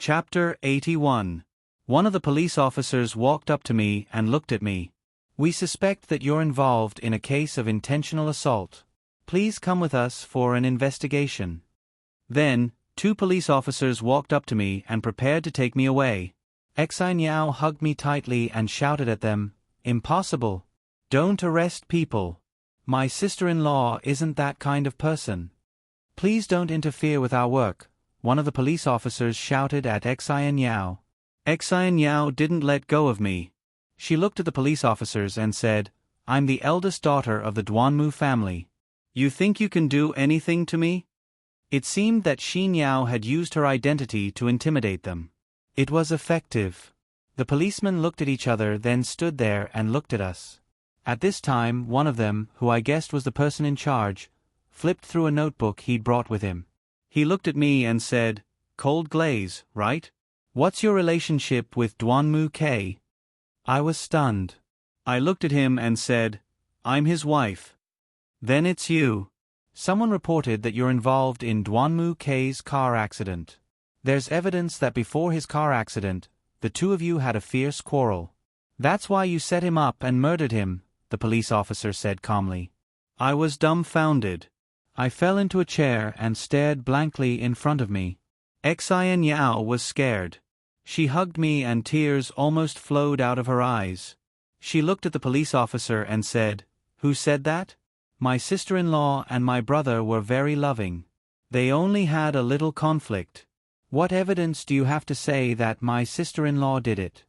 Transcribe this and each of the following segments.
Chapter 81. One of the police officers walked up to me and looked at me. "We suspect that you're involved in a case of intentional assault. Please come with us for an investigation." Then, two police officers walked up to me and prepared to take me away. Xi Niao hugged me tightly and shouted at them, "Impossible. Don't arrest people. My sister-in-law isn't that kind of person. Please don't interfere with our work," one of the police officers shouted at Xi Niao. Xi Niao didn't let go of me. She looked at the police officers and said, "I'm the eldest daughter of the Duanmu family. You think you can do anything to me?" It seemed that Xi Niao had used her identity to intimidate them. It was effective. The policemen looked at each other, then stood there and looked at us. At this time, one of them, who I guessed was the person in charge, flipped through a notebook he'd brought with him. He looked at me and said, "Cold glaze, right? What's your relationship with Duanmu K?" I was stunned. I looked at him and said, "I'm his wife." "Then it's you. Someone reported that you're involved in Duanmu K's car accident. There's evidence that before his car accident, the two of you had a fierce quarrel. That's why you set him up and murdered him," the police officer said calmly. I was dumbfounded. I fell into a chair and stared blankly in front of me. Xi Niao was scared. She hugged me and tears almost flowed out of her eyes. She looked at the police officer and said, "Who said that? My sister-in-law and my brother were very loving. They only had a little conflict. What evidence do you have to say that my sister-in-law did it?"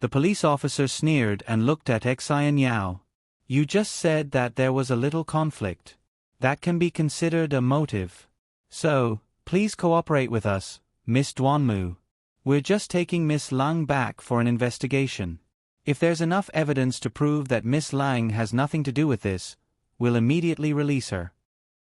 The police officer sneered and looked at Xi Niao. "You just said that there was a little conflict. That can be considered a motive. So, please cooperate with us, Miss Duanmu. We're just taking Miss Lang back for an investigation. If there's enough evidence to prove that Miss Lang has nothing to do with this, we'll immediately release her."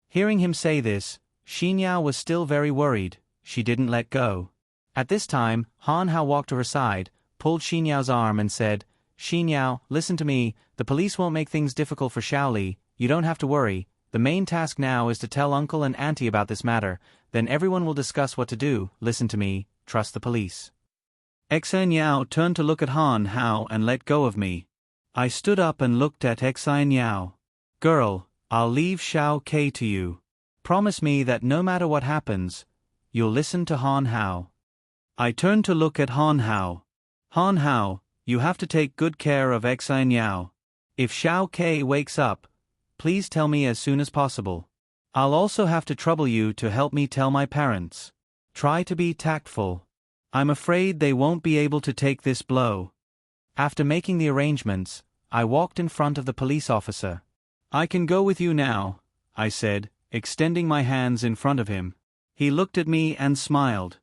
Hearing him say this, Xi Niao was still very worried. She didn't let go. At this time, Han Hao walked to her side, pulled Xi Niao's arm and said, "Xi Niao, listen to me, the police won't make things difficult for Shaoli, you don't have to worry. The main task now is to tell Uncle and Auntie about this matter, then everyone will discuss what to do. Listen to me, trust the police." Xi Niao turned to look at Han Hao and let go of me. I stood up and looked at Xi Niao. "Girl, I'll leave Xiao K to you. Promise me that no matter what happens, you'll listen to Han Hao." I turned to look at Han Hao. "Han Hao, you have to take good care of Xi Niao. If Xiao K wakes up, please tell me as soon as possible. I'll also have to trouble you to help me tell my parents. Try to be tactful. I'm afraid they won't be able to take this blow." After making the arrangements, I walked in front of the police officer. "I can go with you now," I said, extending my hands in front of him. He looked at me and smiled.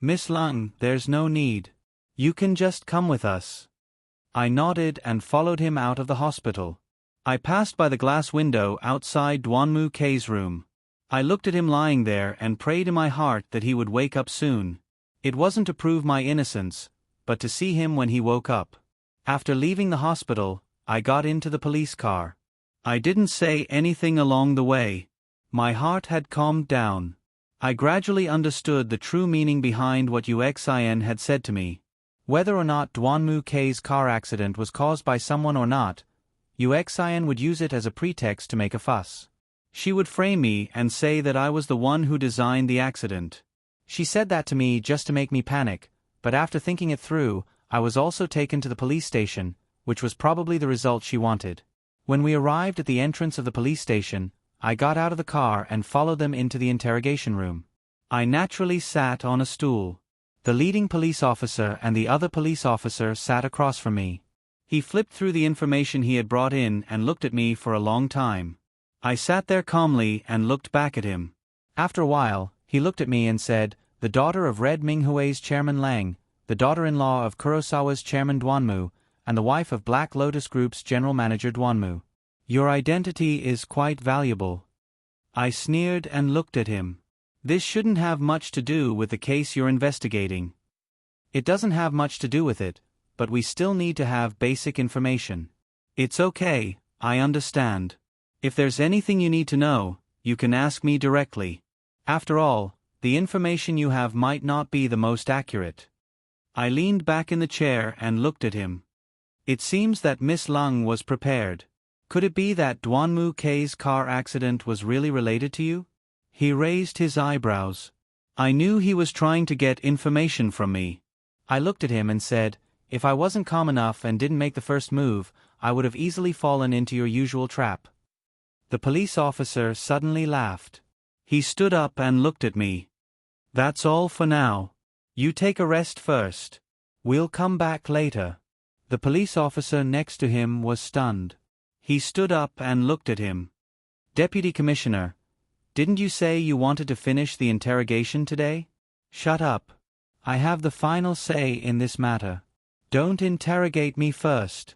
"Miss Lang, there's no need. You can just come with us." I nodded and followed him out of the hospital. I passed by the glass window outside Duanmu K's room. I looked at him lying there and prayed in my heart that he would wake up soon. It wasn't to prove my innocence, but to see him when he woke up. After leaving the hospital, I got into the police car. I didn't say anything along the way. My heart had calmed down. I gradually understood the true meaning behind what Uxian had said to me. Whether or not Duanmu K's car accident was caused by someone or not, Uxian would use it as a pretext to make a fuss. She would frame me and say that I was the one who designed the accident. She said that to me just to make me panic, but after thinking it through, I was also taken to the police station, which was probably the result she wanted. When we arrived at the entrance of the police station, I got out of the car and followed them into the interrogation room. I naturally sat on a stool. The leading police officer and the other police officer sat across from me. He flipped through the information he had brought in and looked at me for a long time. I sat there calmly and looked back at him. After a while, he looked at me and said, "The daughter of Red Minghue's chairman Lang, the daughter-in-law of Kurosawa's chairman Duanmu, and the wife of Black Lotus Group's general manager Duanmu. Your identity is quite valuable." I sneered and looked at him. "This shouldn't have much to do with the case you're investigating." "It doesn't have much to do with it, but we still need to have basic information." "It's okay, I understand. If there's anything you need to know, you can ask me directly. After all, The information you have might not be the most accurate. I leaned back in the chair and looked at him. It seems that Miss Lung was prepared. Could it be that Duanmu K's car accident was really related to you? He raised his eyebrows. I knew he was trying to get information from me. I looked at him and said, if I wasn't calm enough and didn't make the first move, I would have easily fallen into your usual trap. The police officer suddenly laughed. He stood up and looked at me. That's all for now. You take a rest first. We'll come back later. The police officer next to him was stunned. He stood up and looked at him. Deputy Commissioner, didn't you say you wanted to finish the interrogation today? Shut up. I have the final say in this matter. Don't interrogate me first.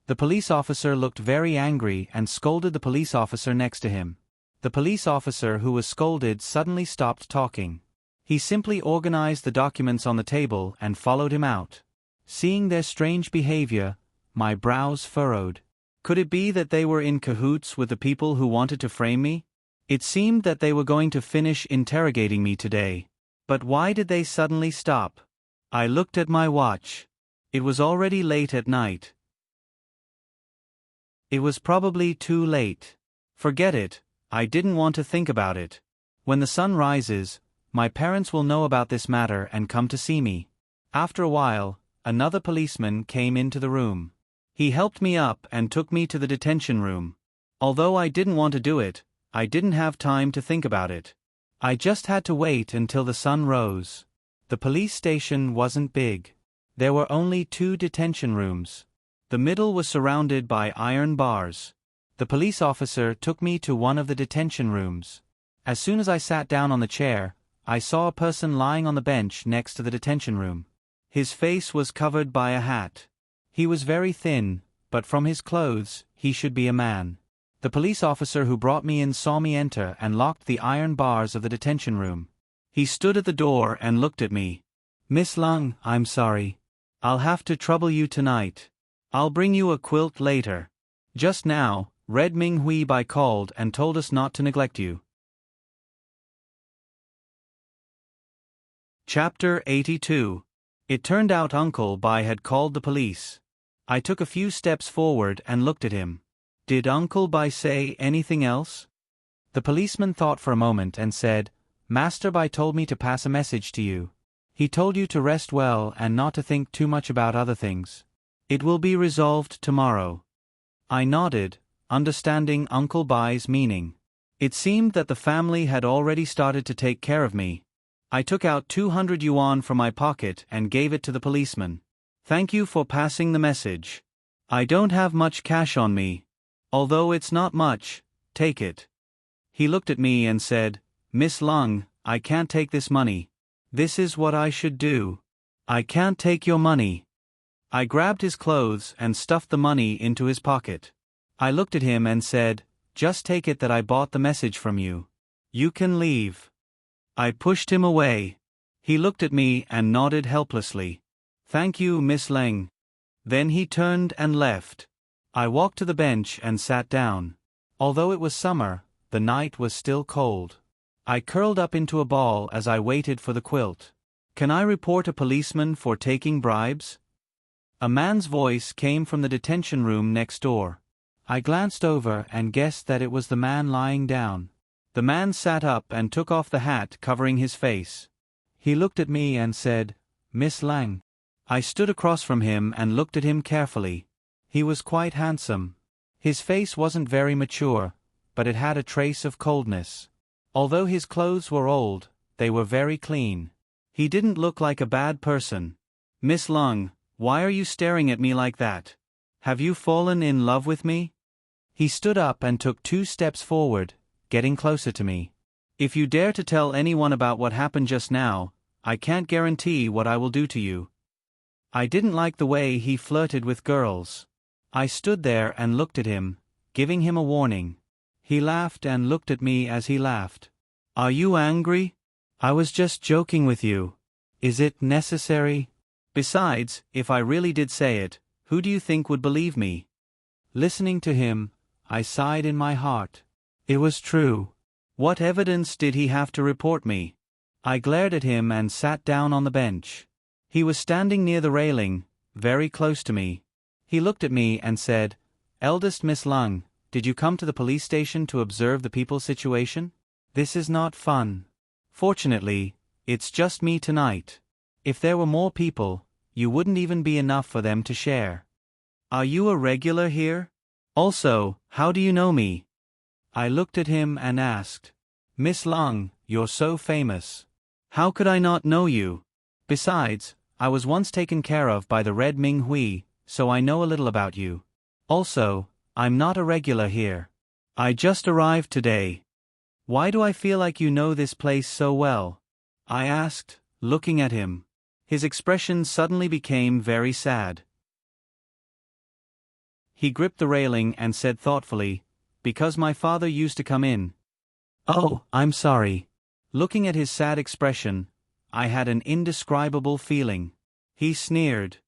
The police officer looked very angry and scolded the police officer next to him. The police officer who was scolded suddenly stopped talking. He simply organized the documents on the table and followed him out. Seeing their strange behavior, my brows furrowed. Could it be that they were in cahoots with the people who wanted to frame me? It seemed that they were going to finish interrogating me today. But why did they suddenly stop? I looked at my watch. It was already late at night. It was probably too late. Forget it, I didn't want to think about it. When the sun rises, my parents will know about this matter and come to see me. After a while, another policeman came into the room. He helped me up and took me to the detention room. Although I didn't want to do it, I didn't have time to think about it. I just had to wait until the sun rose. The police station wasn't big. There were only 2 detention rooms. The middle was surrounded by iron bars. The police officer took me to one of the detention rooms. As soon as I sat down on the chair, I saw a person lying on the bench next to the detention room. His face was covered by a hat. He was very thin, but from his clothes, he should be a man. The police officer who brought me in saw me enter and locked the iron bars of the detention room. He stood at the door and looked at me. Miss Lung, I'm sorry. I'll have to trouble you tonight. I'll bring you a quilt later. Just now, Red Ming Hui Bai called and told us not to neglect you. Chapter 82. It turned out Uncle Bai had called the police. I took a few steps forward and looked at him. Did Uncle Bai say anything else? The policeman thought for a moment and said, Master Bai told me to pass a message to you. He told you to rest well and not to think too much about other things. It will be resolved tomorrow. I nodded, understanding Uncle Bai's meaning. It seemed that the family had already started to take care of me. I took out 200 yuan from my pocket and gave it to the policeman. Thank you for passing the message. I don't have much cash on me. Although it's not much, take it. He looked at me and said, Miss Lung, I can't take this money. This is what I should do. I can't take your money. I grabbed his clothes and stuffed the money into his pocket. I looked at him and said, Just take it that I bought the message from you. You can leave. I pushed him away. He looked at me and nodded helplessly. Thank you, Miss Leng. Then he turned and left. I walked to the bench and sat down. Although it was summer, the night was still cold. I curled up into a ball as I waited for the quilt. Can I report a policeman for taking bribes? A man's voice came from the detention room next door. I glanced over and guessed that it was the man lying down. The man sat up and took off the hat covering his face. He looked at me and said, Miss Lang. I stood across from him and looked at him carefully. He was quite handsome. His face wasn't very mature, but it had a trace of coldness. Although his clothes were old, they were very clean. He didn't look like a bad person. Miss Lung, why are you staring at me like that? Have you fallen in love with me? He stood up and took 2 steps forward, getting closer to me. If you dare to tell anyone about what happened just now, I can't guarantee what I will do to you. I didn't like the way he flirted with girls. I stood there and looked at him, giving him a warning. He laughed and looked at me as he laughed. Are you angry? I was just joking with you. Is it necessary? Besides, if I really did say it, who do you think would believe me? Listening to him, I sighed in my heart. It was true. What evidence did he have to report me? I glared at him and sat down on the bench. He was standing near the railing, very close to me. He looked at me and said, "Eldest Miss Lung, did you come to the police station to observe the people's situation? This is not fun. Fortunately, it's just me tonight. If there were more people, you wouldn't even be enough for them to share. Are you a regular here? Also, how do you know me?" I looked at him and asked, "Miss Lung, you're so famous. How could I not know you? Besides, I was once taken care of by the Red Ming Hui, so I know a little about you. Also, I'm not a regular here. I just arrived today. Why do I feel like you know this place so well?" I asked, looking at him. His expression suddenly became very sad. He gripped the railing and said thoughtfully, "Because my father used to come in." "Oh, I'm sorry." Looking at his sad expression, I had an indescribable feeling. He sneered.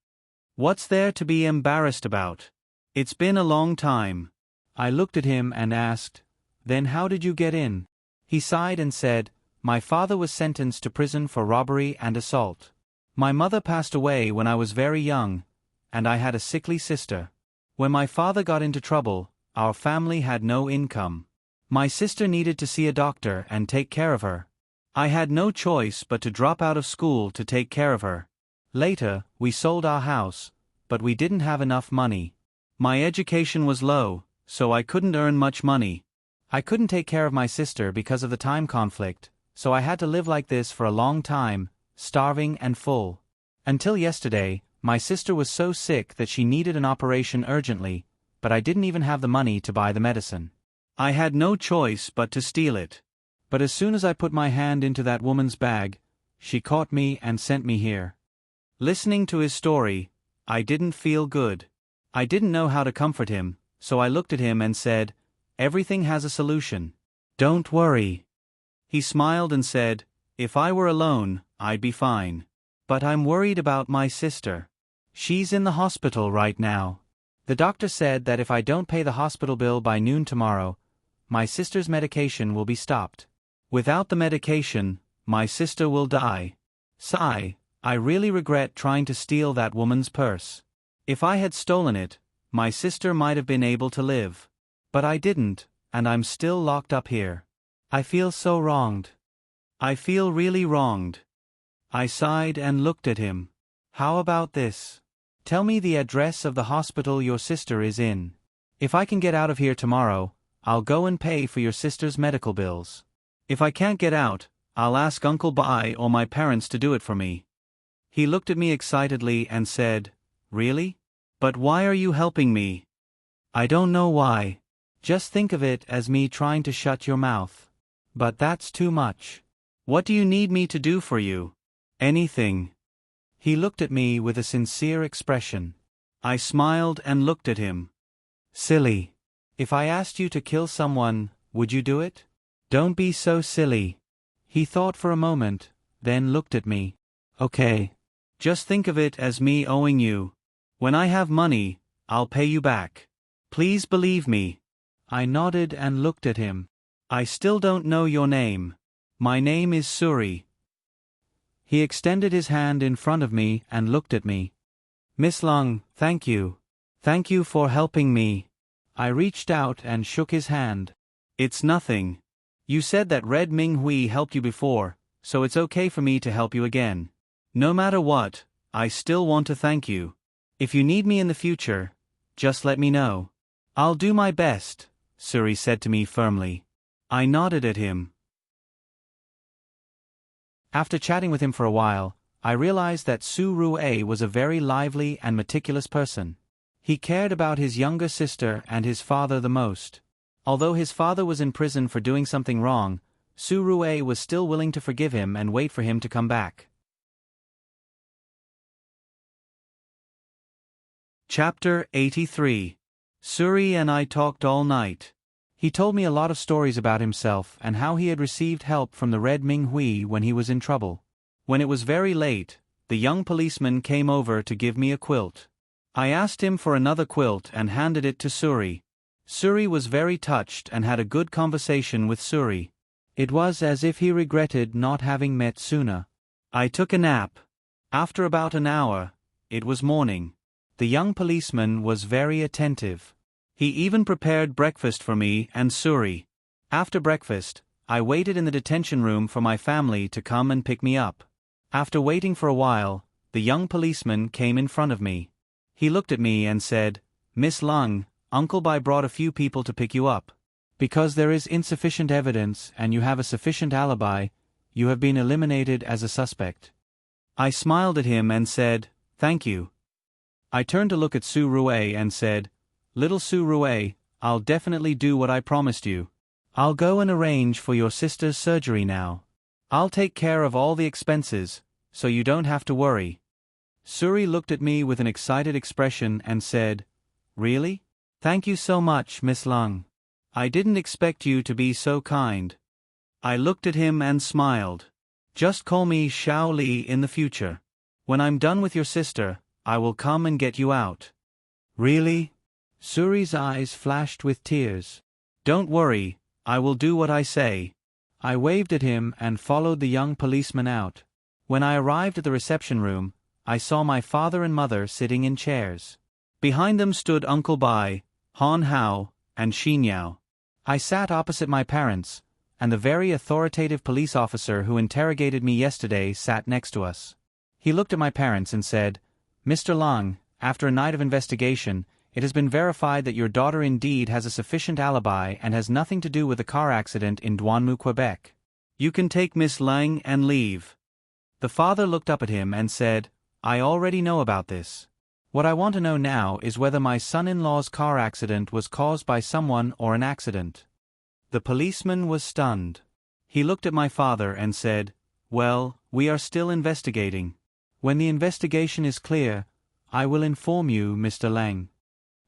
"What's there to be embarrassed about? It's been a long time." I looked at him and asked, "Then how did you get in?" He sighed and said, "My father was sentenced to prison for robbery and assault. My mother passed away when I was very young, and I had a sickly sister. When my father got into trouble, our family had no income. My sister needed to see a doctor and take care of her. I had no choice but to drop out of school to take care of her. Later, we sold our house, but we didn't have enough money. My education was low, so I couldn't earn much money. I couldn't take care of my sister because of the time conflict, so I had to live like this for a long time, starving and full. Until yesterday, my sister was so sick that she needed an operation urgently, but I didn't even have the money to buy the medicine. I had no choice but to steal it. But as soon as I put my hand into that woman's bag, she caught me and sent me here." Listening to his story, I didn't feel good. I didn't know how to comfort him, so I looked at him and said, "Everything has a solution. Don't worry." He smiled and said, "If I were alone, I'd be fine. But I'm worried about my sister. She's in the hospital right now. The doctor said that if I don't pay the hospital bill by noon tomorrow, my sister's medication will be stopped. Without the medication, my sister will die. Sigh, I really regret trying to steal that woman's purse. If I had stolen it, my sister might have been able to live. But I didn't, and I'm still locked up here. I feel so wronged. I feel really wronged." I sighed and looked at him. "How about this? Tell me the address of the hospital your sister is in. If I can get out of here tomorrow, I'll go and pay for your sister's medical bills. If I can't get out, I'll ask Uncle Bai or my parents to do it for me." He looked at me excitedly and said, "Really? But why are you helping me?" "I don't know why. Just think of it as me trying to shut your mouth. But that's too much. What do you need me to do for you?" "Anything." He looked at me with a sincere expression. I smiled and looked at him. "Silly. If I asked you to kill someone, would you do it? Don't be so silly." He thought for a moment, then looked at me. "Okay. Just think of it as me owing you. When I have money, I'll pay you back. Please believe me." I nodded and looked at him. "I still don't know your name." "My name is Suri." He extended his hand in front of me and looked at me. "Miss Lung, thank you. Thank you for helping me." I reached out and shook his hand. "It's nothing. You said that Red Ming Hui helped you before, so it's okay for me to help you again. No matter what, I still want to thank you. If you need me in the future, just let me know." "I'll do my best," Suri said to me firmly. I nodded at him. After chatting with him for a while, I realized that Su Rue was a very lively and meticulous person. He cared about his younger sister and his father the most. Although his father was in prison for doing something wrong, Su Rue was still willing to forgive him and wait for him to come back. Chapter 83. Suri and I talked all night. He told me a lot of stories about himself and how he had received help from the Red Ming Hui when he was in trouble. When it was very late, the young policeman came over to give me a quilt. I asked him for another quilt and handed it to Suri. Suri was very touched and had a good conversation with Suri. It was as if he regretted not having met sooner. I took a nap. After about an hour, it was morning. The young policeman was very attentive. He even prepared breakfast for me and Suri. After breakfast, I waited in the detention room for my family to come and pick me up. After waiting for a while, the young policeman came in front of me. He looked at me and said, "Miss Lung, Uncle Bai brought a few people to pick you up. Because there is insufficient evidence and you have a sufficient alibi, you have been eliminated as a suspect." I smiled at him and said, "Thank you." I turned to look at Su Rue and said, "Little Su Rue, I'll definitely do what I promised you. I'll go and arrange for your sister's surgery now. I'll take care of all the expenses, so you don't have to worry." Suri looked at me with an excited expression and said, "Really? Thank you so much, Miss Lung. I didn't expect you to be so kind." I looked at him and smiled. "Just call me Xiao Li in the future. When I'm done with your sister, I will come and get you out." "Really?" Suri's eyes flashed with tears. "Don't worry, I will do what I say." I waved at him and followed the young policeman out. When I arrived at the reception room, I saw my father and mother sitting in chairs. Behind them stood Uncle Bai, Han Hao, and Xin Yao. I sat opposite my parents, and the very authoritative police officer who interrogated me yesterday sat next to us. He looked at my parents and said, "Mr. Lung, after a night of investigation, it has been verified that your daughter indeed has a sufficient alibi and has nothing to do with the car accident in Douanmu, Quebec. You can take Miss Lang and leave." The father looked up at him and said, "I already know about this. What I want to know now is whether my son-in-law's car accident was caused by someone or an accident." The policeman was stunned. He looked at my father and said, "Well, we are still investigating. When the investigation is clear, I will inform you, Mr. Lang."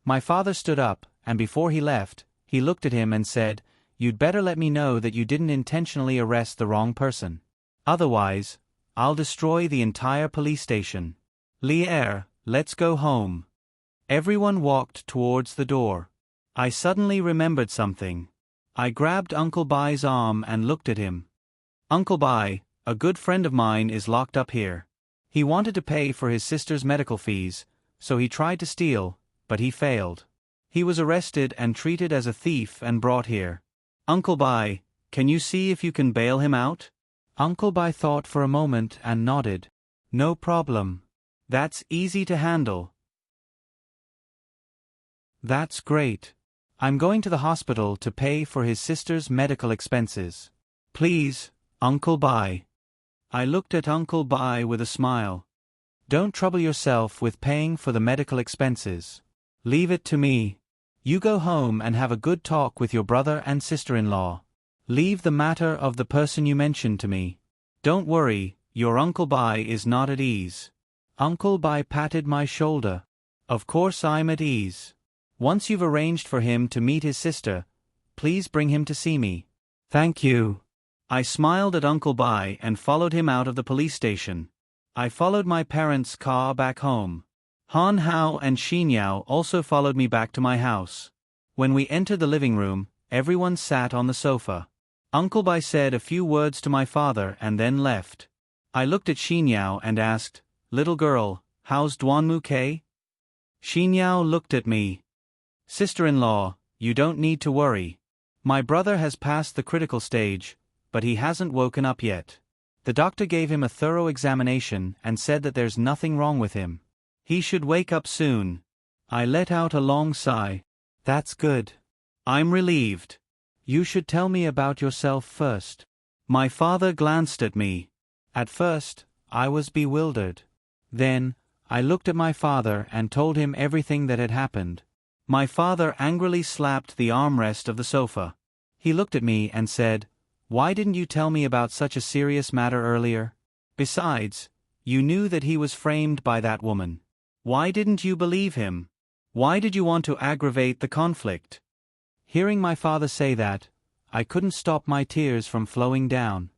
My father stood up, and before he left, he looked at him and said, "You'd better let me know that you didn't intentionally arrest the wrong person. Otherwise, I'll destroy the entire police station. Lier, let's go home." Everyone walked towards the door. I suddenly remembered something. I grabbed Uncle Bai's arm and looked at him. "Uncle Bai, a good friend of mine is locked up here. He wanted to pay for his sister's medical fees, so he tried to steal, but he failed. He was arrested and treated as a thief and brought here. Uncle Bai, can you see if you can bail him out?" Uncle Bai thought for a moment and nodded. "No problem. That's easy to handle." "That's great. I'm going to the hospital to pay for his sister's medical expenses. Please, Uncle Bai." I looked at Uncle Bai with a smile. "Don't trouble yourself with paying for the medical expenses. Leave it to me. You go home and have a good talk with your brother and sister-in-law. Leave the matter of the person you mentioned to me. Don't worry, your Uncle Bai is not at ease." Uncle Bai patted my shoulder. "Of course I'm at ease. Once you've arranged for him to meet his sister, please bring him to see me." "Thank you." I smiled at Uncle Bai and followed him out of the police station. I followed my parents' car back home. Han Hao and Xin Yao also followed me back to my house. When we entered the living room, everyone sat on the sofa. Uncle Bai said a few words to my father and then left. I looked at Xin Yao and asked, "Little girl, how's Douanmu K?" Xin Yao looked at me. "Sister-in-law, you don't need to worry. My brother has passed the critical stage, but he hasn't woken up yet. The doctor gave him a thorough examination and said that there's nothing wrong with him. He should wake up soon." I let out a long sigh. "That's good. I'm relieved. You should tell me about yourself first." My father glanced at me. At first, I was bewildered. Then, I looked at my father and told him everything that had happened. My father angrily slapped the armrest of the sofa. He looked at me and said, "Why didn't you tell me about such a serious matter earlier? Besides, you knew that he was framed by that woman. Why didn't you believe him? Why did you want to aggravate the conflict?" Hearing my father say that, I couldn't stop my tears from flowing down.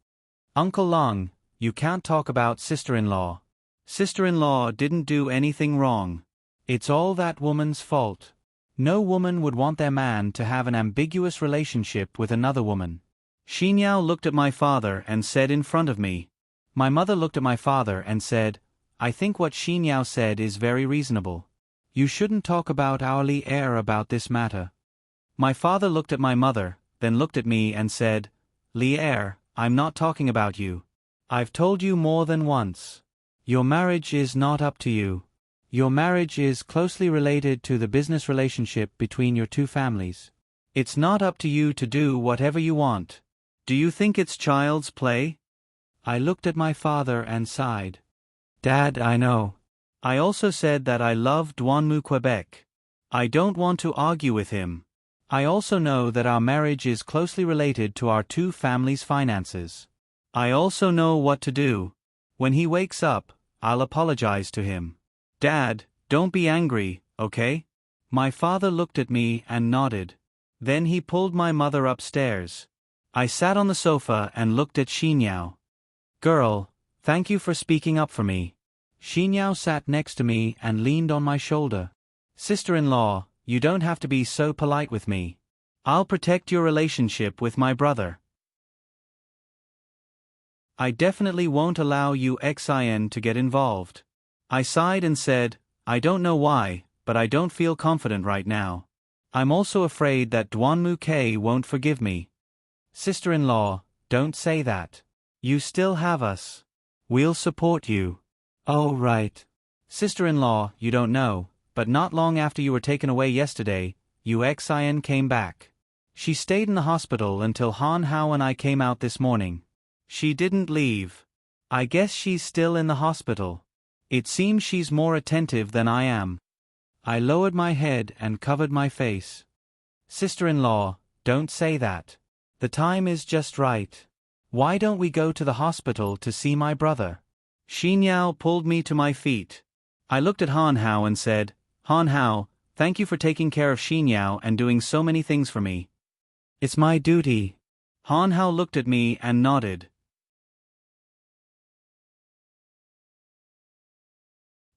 "Uncle Lung, you can't talk about sister-in-law. Sister-in-law didn't do anything wrong. It's all that woman's fault. No woman would want their man to have an ambiguous relationship with another woman. Xinyao looked at my father and said in front of me. My mother looked at my father and said, I think what Xinyao said is very reasonable. You shouldn't talk about our Li heir about this matter. My father looked at my mother, then looked at me and said, Li heir, I'm not talking about you. I've told you more than once. Your marriage is not up to you. Your marriage is closely related to the business relationship between your two families. It's not up to you to do whatever you want. Do you think it's child's play? I looked at my father and sighed. Dad, I know. I also said that I love Duanmu Quebec. I don't want to argue with him. I also know that our marriage is closely related to our two families' finances. I also know what to do. When he wakes up, I'll apologize to him. Dad, don't be angry, okay? My father looked at me and nodded. Then he pulled my mother upstairs. I sat on the sofa and looked at Xinyao. Girl, thank you for speaking up for me. Xinyao sat next to me and leaned on my shoulder. Sister-in-law, you don't have to be so polite with me. I'll protect your relationship with my brother. I definitely won't allow you XIN to get involved. I sighed and said, I don't know why, but I don't feel confident right now. I'm also afraid that Duanmu K won't forgive me. Sister-in-law, don't say that. You still have us. We'll support you. Oh right. Sister-in-law, you don't know, but not long after you were taken away yesterday, UXIN came back. She stayed in the hospital until Han Hao and I came out this morning. She didn't leave. I guess she's still in the hospital. It seems she's more attentive than I am. I lowered my head and covered my face. Sister-in-law, don't say that. The time is just right. Why don't we go to the hospital to see my brother? Xinyao pulled me to my feet. I looked at Han Hao and said, Han Hao, thank you for taking care of Xinyao and doing so many things for me. It's my duty. Han Hao looked at me and nodded.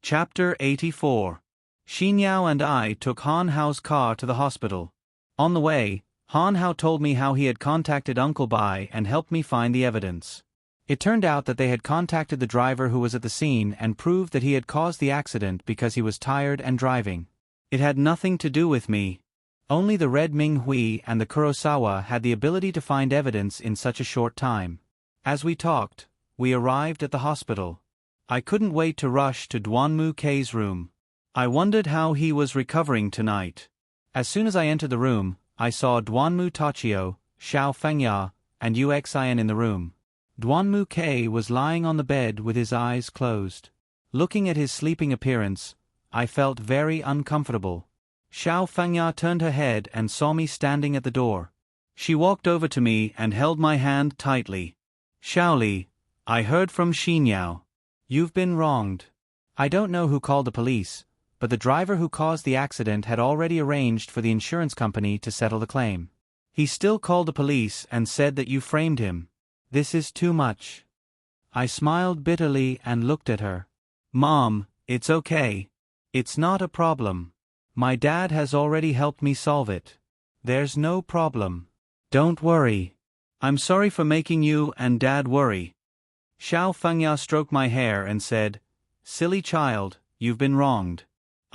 Chapter 84. Xinyao and I took Han Hao's car to the hospital. On the way, Han Hao told me how he had contacted Uncle Bai and helped me find the evidence. It turned out that they had contacted the driver who was at the scene and proved that he had caused the accident because he was tired and driving. It had nothing to do with me. Only the Red Ming Hui and the Kurosawa had the ability to find evidence in such a short time. As we talked, we arrived at the hospital. I couldn't wait to rush to Duanmu K's room. I wondered how he was recovering tonight. As soon as I entered the room, I saw Duanmu Tachio, Xiao Fengya, and UXIN in the room. Duanmu K was lying on the bed with his eyes closed. Looking at his sleeping appearance, I felt very uncomfortable. Xiao Fengya turned her head and saw me standing at the door. She walked over to me and held my hand tightly. Xiaoli, I heard from Xinyao. You've been wronged. I don't know who called the police, but the driver who caused the accident had already arranged for the insurance company to settle the claim. He still called the police and said that you framed him. This is too much. I smiled bitterly and looked at her. Mom, it's okay. It's not a problem. My dad has already helped me solve it. There's no problem. Don't worry. I'm sorry for making you and Dad worry. Xiao Fengya stroked my hair and said, Silly child, you've been wronged.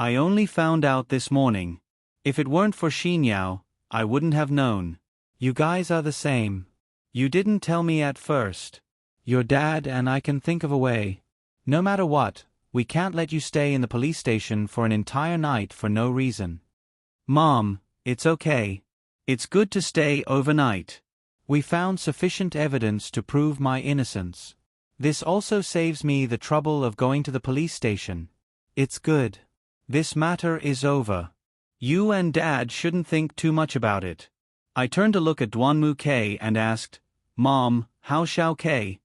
I only found out this morning. If it weren't for Xinyao, I wouldn't have known. You guys are the same. You didn't tell me at first. Your dad and I can think of a way. No matter what, we can't let you stay in the police station for an entire night for no reason. Mom, it's okay. It's good to stay overnight. We found sufficient evidence to prove my innocence. This also saves me the trouble of going to the police station. It's good. This matter is over. You and Dad shouldn't think too much about it. I turned to look at Duanmu K and asked, Mom, how's Xiao K?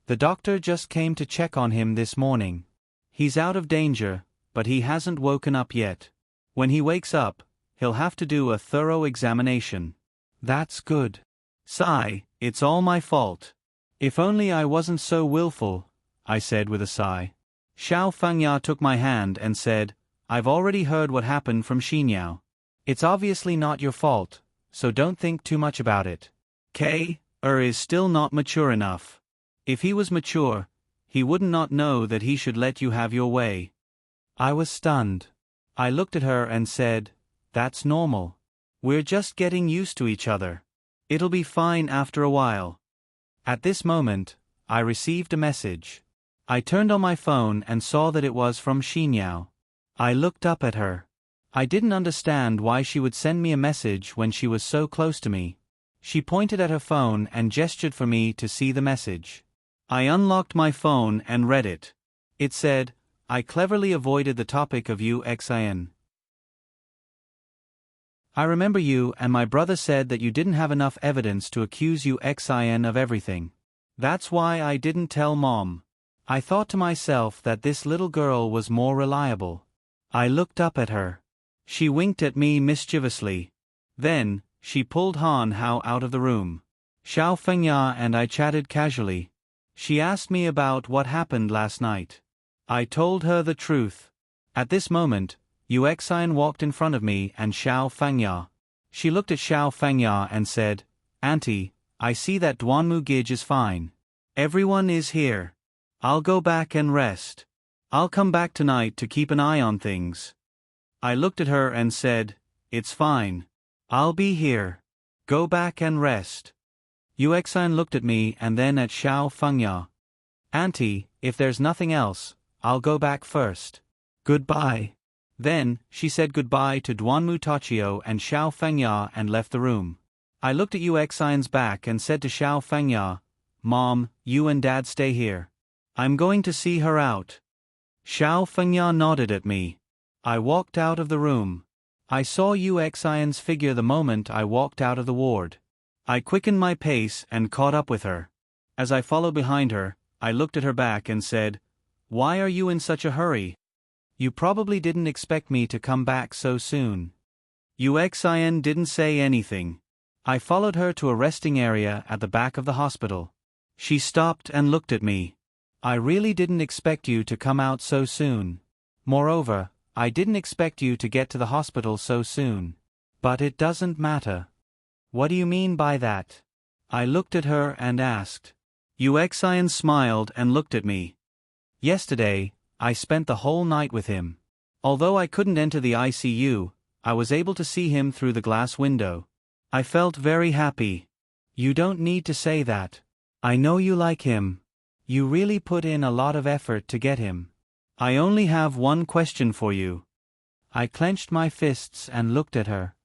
The doctor just came to check on him this morning. He's out of danger, but he hasn't woken up yet. When he wakes up, he'll have to do a thorough examination. That's good. Sigh, it's all my fault. If only I wasn't so willful, I said with a sigh. Xiao Fengya took my hand and said, I've already heard what happened from Xinyao. It's obviously not your fault, so don't think too much about it. K, Is still not mature enough. If he was mature, he wouldn't not know that he should let you have your way. I was stunned. I looked at her and said, "That's normal. We're just getting used to each other. It'll be fine after a while." At this moment, I received a message. I turned on my phone and saw that it was from Xinyao. I looked up at her. I didn't understand why she would send me a message when she was so close to me. She pointed at her phone and gestured for me to see the message. I unlocked my phone and read it. It said, "I cleverly avoided the topic of UXIN. I remember you and my brother said that you didn't have enough evidence to accuse UXIN of everything. That's why I didn't tell Mom. I thought to myself that this little girl was more reliable." I looked up at her. She winked at me mischievously. Then, she pulled Han Hao out of the room. Xiao Fengya and I chatted casually. She asked me about what happened last night. I told her the truth. At this moment, Yuxian walked in front of me and Xiao Fengya. She looked at Xiao Fengya and said, "Auntie, I see that Duanmu Gij is fine. Everyone is here. I'll go back and rest. I'll come back tonight to keep an eye on things." I looked at her and said, "It's fine. I'll be here. Go back and rest." Yuxian looked at me and then at Xiao Fengya. "Auntie, if there's nothing else, I'll go back first. Goodbye." Then, she said goodbye to Duanmu Tachio and Xiao Fengya and left the room. I looked at Yuxian's back and said to Xiao Fengya, "Mom, you and Dad stay here. I'm going to see her out." Xiao Fengya nodded at me. I walked out of the room. I saw Yuxian's figure the moment I walked out of the ward. I quickened my pace and caught up with her. As I followed behind her, I looked at her back and said, "Why are you in such a hurry? You probably didn't expect me to come back so soon." Yuxian didn't say anything. I followed her to a resting area at the back of the hospital. She stopped and looked at me. "I really didn't expect you to come out so soon. Moreover, I didn't expect you to get to the hospital so soon. But it doesn't matter." "What do you mean by that?" I looked at her and asked. Yuxian smiled and looked at me. "Yesterday, I spent the whole night with him. Although I couldn't enter the ICU, I was able to see him through the glass window. I felt very happy." "You don't need to say that. I know you like him. You really put in a lot of effort to get him. I only have one question for you." I clenched my fists and looked at her.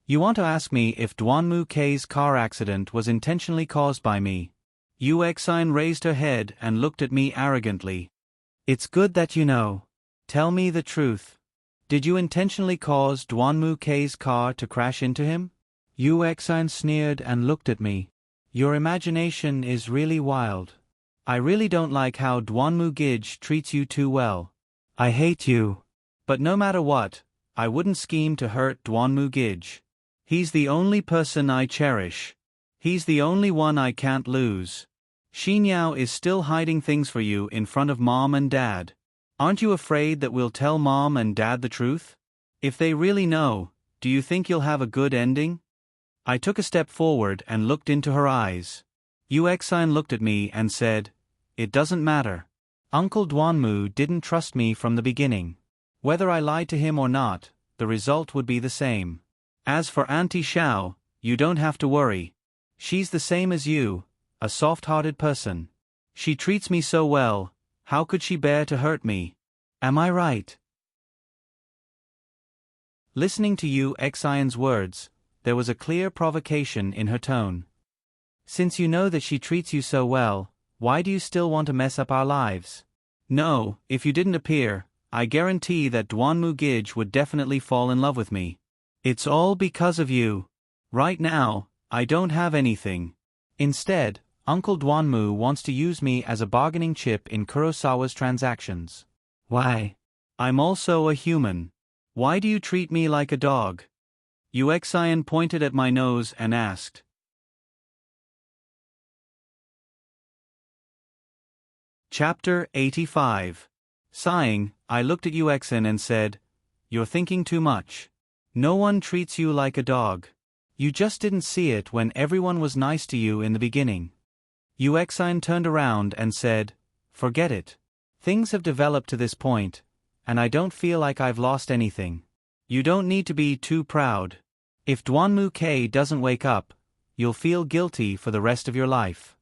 "You want to ask me if Duanmu K's car accident was intentionally caused by me?" Yuxian raised her head and looked at me arrogantly. "It's good that you know. Tell me the truth. Did you intentionally cause Duanmu K's car to crash into him?" Yuxian sneered and looked at me. "Your imagination is really wild. I really don't like how Duanmu Gij treats you too well. I hate you. But no matter what, I wouldn't scheme to hurt Duanmu Gij. He's the only person I cherish. He's the only one I can't lose. Xinyao is still hiding things for you in front of Mom and Dad. Aren't you afraid that we'll tell Mom and Dad the truth? If they really know, do you think you'll have a good ending?" I took a step forward and looked into her eyes. Yuxian looked at me and said, "It doesn't matter. Uncle Duanmu didn't trust me from the beginning. Whether I lied to him or not, the result would be the same. As for Auntie Xiao, you don't have to worry. She's the same as you, a soft-hearted person. She treats me so well, how could she bear to hurt me? Am I right?" Listening to Yuxian's words, there was a clear provocation in her tone. "Since you know that she treats you so well, why do you still want to mess up our lives? No, if you didn't appear, I guarantee that Duanmu Gij would definitely fall in love with me. It's all because of you. Right now, I don't have anything. Instead, Uncle Duanmu wants to use me as a bargaining chip in Kurosawa's transactions. Why? I'm also a human. Why do you treat me like a dog?" Yuxian pointed at my nose and asked. Chapter 85. Sighing, I looked at Yuxian and said, "You're thinking too much. No one treats you like a dog. You just didn't see it when everyone was nice to you in the beginning. Yuexin turned around and said, "Forget it. Things have developed to this point, and I don't feel like I've lost anything. You don't need to be too proud. If Duanmu K doesn't wake up, you'll feel guilty for the rest of your life."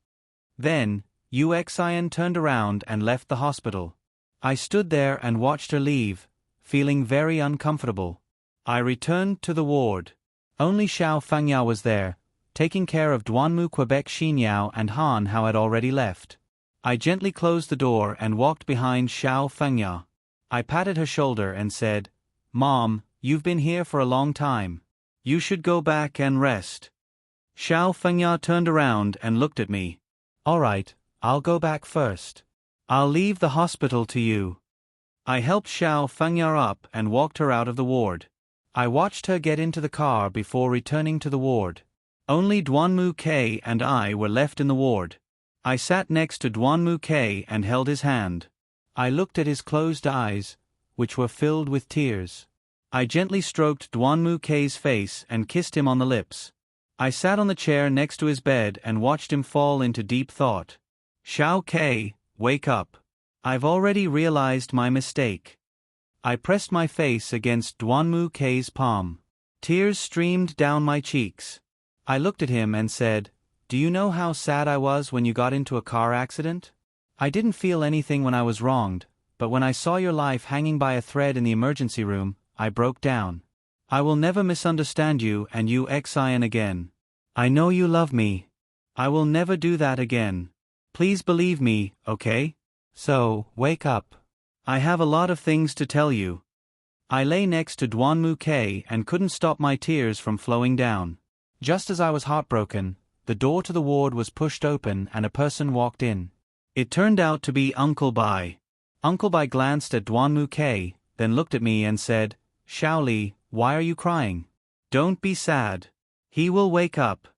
Then, Yuexin turned around and left the hospital. I stood there and watched her leave, feeling very uncomfortable. I returned to the ward. Only Xiao Fengyao was there, taking care of Duanmu Quebec. Xinyao and Han Hao had already left. I gently closed the door and walked behind Xiao Fengyao. I patted her shoulder and said, "Mom, you've been here for a long time. You should go back and rest." Xiao Fengyao turned around and looked at me. "All right, I'll go back first. I'll leave the hospital to you." I helped Xiao Fengyao up and walked her out of the ward. I watched her get into the car before returning to the ward. Only Duanmu K and I were left in the ward. I sat next to Duanmu K and held his hand. I looked at his closed eyes, which were filled with tears. I gently stroked Duanmu K's face and kissed him on the lips. I sat on the chair next to his bed and watched him fall into deep thought. "Xiao K, wake up. I've already realized my mistake." I pressed my face against Duanmu K's palm. Tears streamed down my cheeks. I looked at him and said, "Do you know how sad I was when you got into a car accident? I didn't feel anything when I was wronged, but when I saw your life hanging by a thread in the emergency room, I broke down. I will never misunderstand you and you Xian again. I know you love me. I will never do that again. Please believe me, okay? So, wake up. I have a lot of things to tell you." I lay next to Duanmu K and couldn't stop my tears from flowing down. Just as I was heartbroken, the door to the ward was pushed open and a person walked in. It turned out to be Uncle Bai. Uncle Bai glanced at Duanmu K, then looked at me and said, "Shaoli, why are you crying? Don't be sad. He will wake up."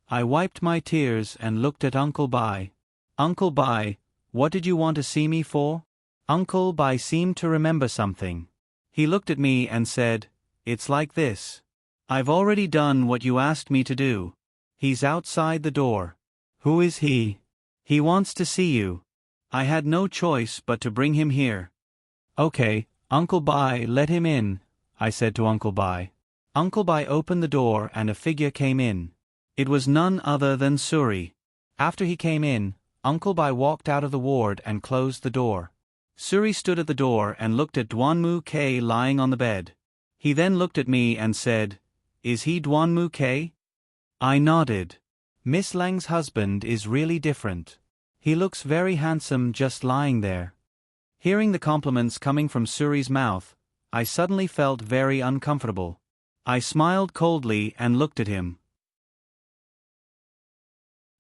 I wiped my tears and looked at Uncle Bai. "Uncle Bai, what did you want to see me for?" Uncle Bai seemed to remember something. He looked at me and said, "It's like this. I've already done what you asked me to do. He's outside the door." "Who is he?" "He wants to see you. I had no choice but to bring him here." "Okay, Uncle Bai, let him in," I said to Uncle Bai. Uncle Bai opened the door and a figure came in. It was none other than Suri. After he came in, Uncle Bai walked out of the ward and closed the door. Suri stood at the door and looked at Duanmu K lying on the bed. He then looked at me and said, "Is he Duanmu K?" I nodded. "Miss Lang's husband is really different. He looks very handsome just lying there." Hearing the compliments coming from Suri's mouth, I suddenly felt very uncomfortable. I smiled coldly and looked at him.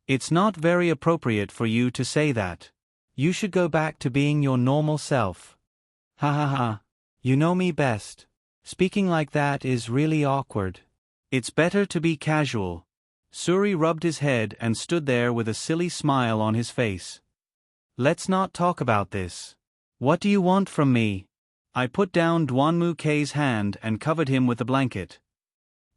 "It's not very appropriate for you to say that. You should go back to being your normal self." "Ha ha ha. You know me best. Speaking like that is really awkward. It's better to be casual." Suri rubbed his head and stood there with a silly smile on his face. "Let's not talk about this. What do you want from me?" I put down Duanmu K's hand and covered him with the blanket.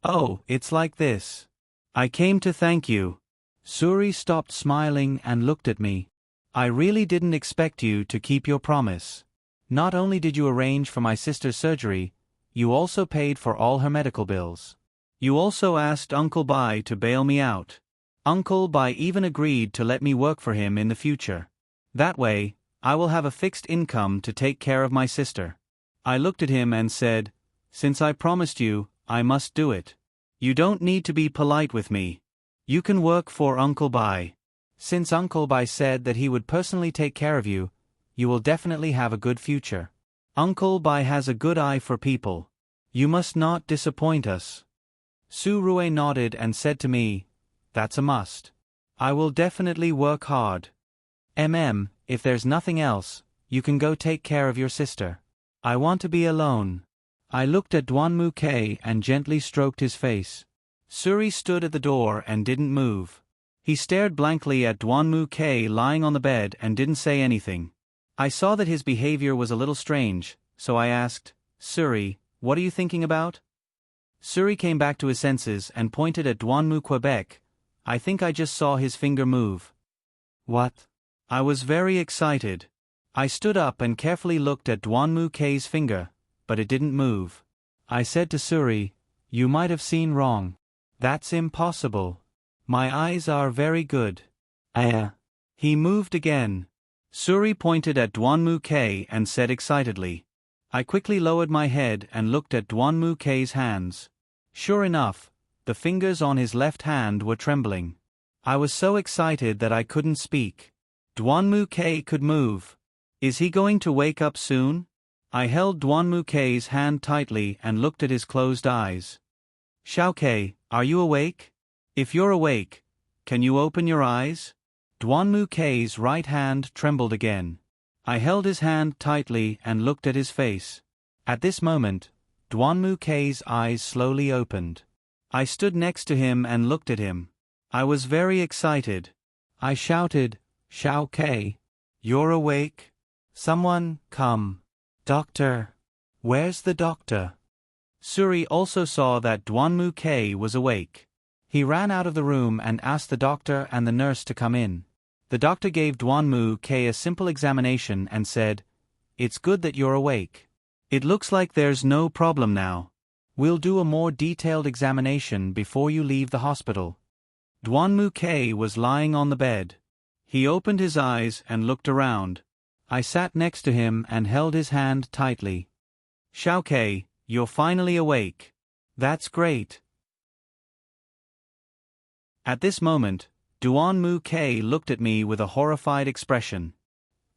"Oh, it's like this. I came to thank you." Suri stopped smiling and looked at me. "I really didn't expect you to keep your promise. Not only did you arrange for my sister's surgery, you also paid for all her medical bills. You also asked Uncle Bai to bail me out. Uncle Bai even agreed to let me work for him in the future. That way, I will have a fixed income to take care of my sister." I looked at him and said, "Since I promised you, I must do it. You don't need to be polite with me. You can work for Uncle Bai. Since Uncle Bai said that he would personally take care of you, you will definitely have a good future. Uncle Bai has a good eye for people. You must not disappoint us." Su Rui nodded and said to me, "That's a must. I will definitely work hard. If there's nothing else, you can go take care of your sister. I want to be alone." I looked at Duanmu K and gently stroked his face. Suri stood at the door and didn't move. He stared blankly at Duanmu K lying on the bed and didn't say anything. I saw that his behavior was a little strange, so I asked, "Suri, what are you thinking about?" Suri came back to his senses and pointed at Douanmu, Quebec. I think I just saw his finger move. What? I was very excited. I stood up and carefully looked at Douanmu K's finger, but it didn't move. I said to Suri, "You might have seen wrong. That's impossible. My eyes are very good." He moved again. Suri pointed at Douanmu K and said excitedly. I quickly lowered my head and looked at Douanmu K's hands. Sure enough, the fingers on his left hand were trembling. I was so excited that I couldn't speak. Douanmu K could move. Is he going to wake up soon? I held Douanmu K's hand tightly and looked at his closed eyes. Xiao K, are you awake? If you're awake, can you open your eyes? Douanmu K's right hand trembled again. I held his hand tightly and looked at his face. At this moment, Douanmu K's eyes slowly opened. I stood next to him and looked at him. I was very excited. I shouted, "Xiao K, you're awake? Someone, come. Doctor. Where's the doctor?" Suri also saw that Douanmu K was awake. He ran out of the room and asked the doctor and the nurse to come in. The doctor gave Douanmu K a simple examination and said, "It's good that you're awake. It looks like there's no problem now. We'll do a more detailed examination before you leave the hospital." Douanmu K was lying on the bed. He opened his eyes and looked around. I sat next to him and held his hand tightly. "Xiao K, you're finally awake. That's great." At this moment, Douanmu K looked at me with a horrified expression.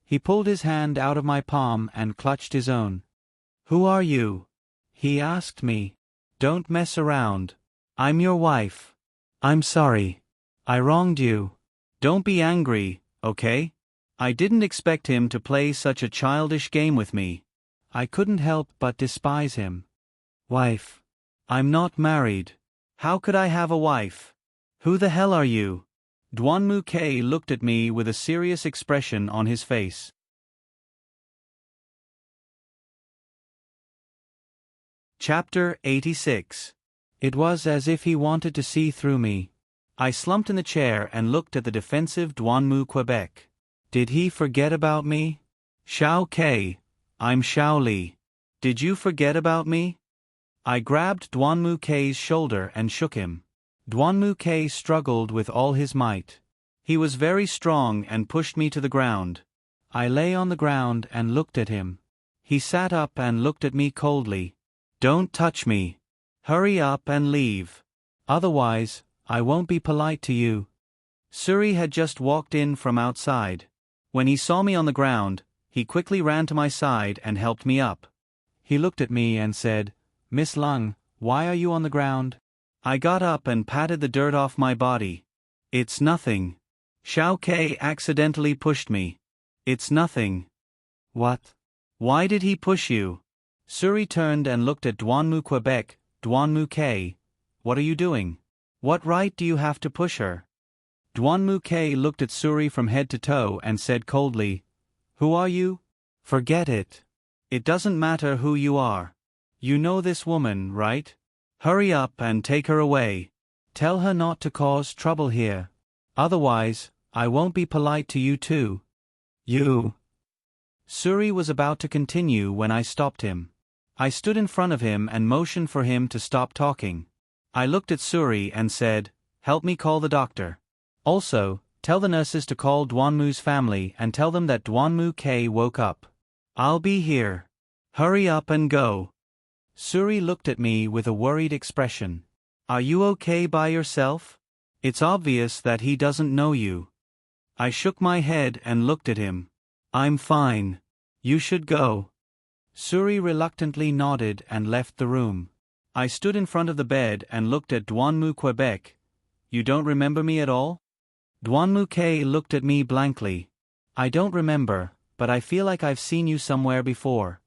He pulled his hand out of my palm and clutched his own. "Who are you?" he asked me. "Don't mess around. I'm your wife. I'm sorry. I wronged you. Don't be angry, okay?" I didn't expect him to play such a childish game with me. I couldn't help but despise him. "Wife. I'm not married. How could I have a wife? Who the hell are you?" Douanmu K looked at me with a serious expression on his face. Chapter 86. It was as if he wanted to see through me. I slumped in the chair and looked at the defensive Douanmu Quebec. Did he forget about me? "Xiao K, I'm Xiao Li. Did you forget about me?" I grabbed Douanmu K's shoulder and shook him. Douanmu K struggled with all his might. He was very strong and pushed me to the ground. I lay on the ground and looked at him. He sat up and looked at me coldly. "Don't touch me. Hurry up and leave. Otherwise, I won't be polite to you." Suri had just walked in from outside. When he saw me on the ground, he quickly ran to my side and helped me up. He looked at me and said, "Miss Lung, why are you on the ground?" I got up and patted the dirt off my body. "It's nothing. Xiao K accidentally pushed me. It's nothing." "What? Why did he push you?" Suri turned and looked at Douanmu Quebec. "Douanmu K, what are you doing? What right do you have to push her?" Douanmu K looked at Suri from head to toe and said coldly, "Who are you? Forget it. It doesn't matter who you are. You know this woman, right? Hurry up and take her away. Tell her not to cause trouble here. Otherwise, I won't be polite to you too." "You." Suri was about to continue when I stopped him. I stood in front of him and motioned for him to stop talking. I looked at Suri and said, "Help me call the doctor. Also, tell the nurses to call Douanmu's family and tell them that Douanmu K woke up. I'll be here. Hurry up and go." Suri looked at me with a worried expression. "Are you okay by yourself? It's obvious that he doesn't know you." I shook my head and looked at him. "I'm fine. You should go." Suri reluctantly nodded and left the room. I stood in front of the bed and looked at Douanmu Quebec. "You don't remember me at all?" Douanmu K looked at me blankly. "I don't remember, but I feel like I've seen you somewhere before."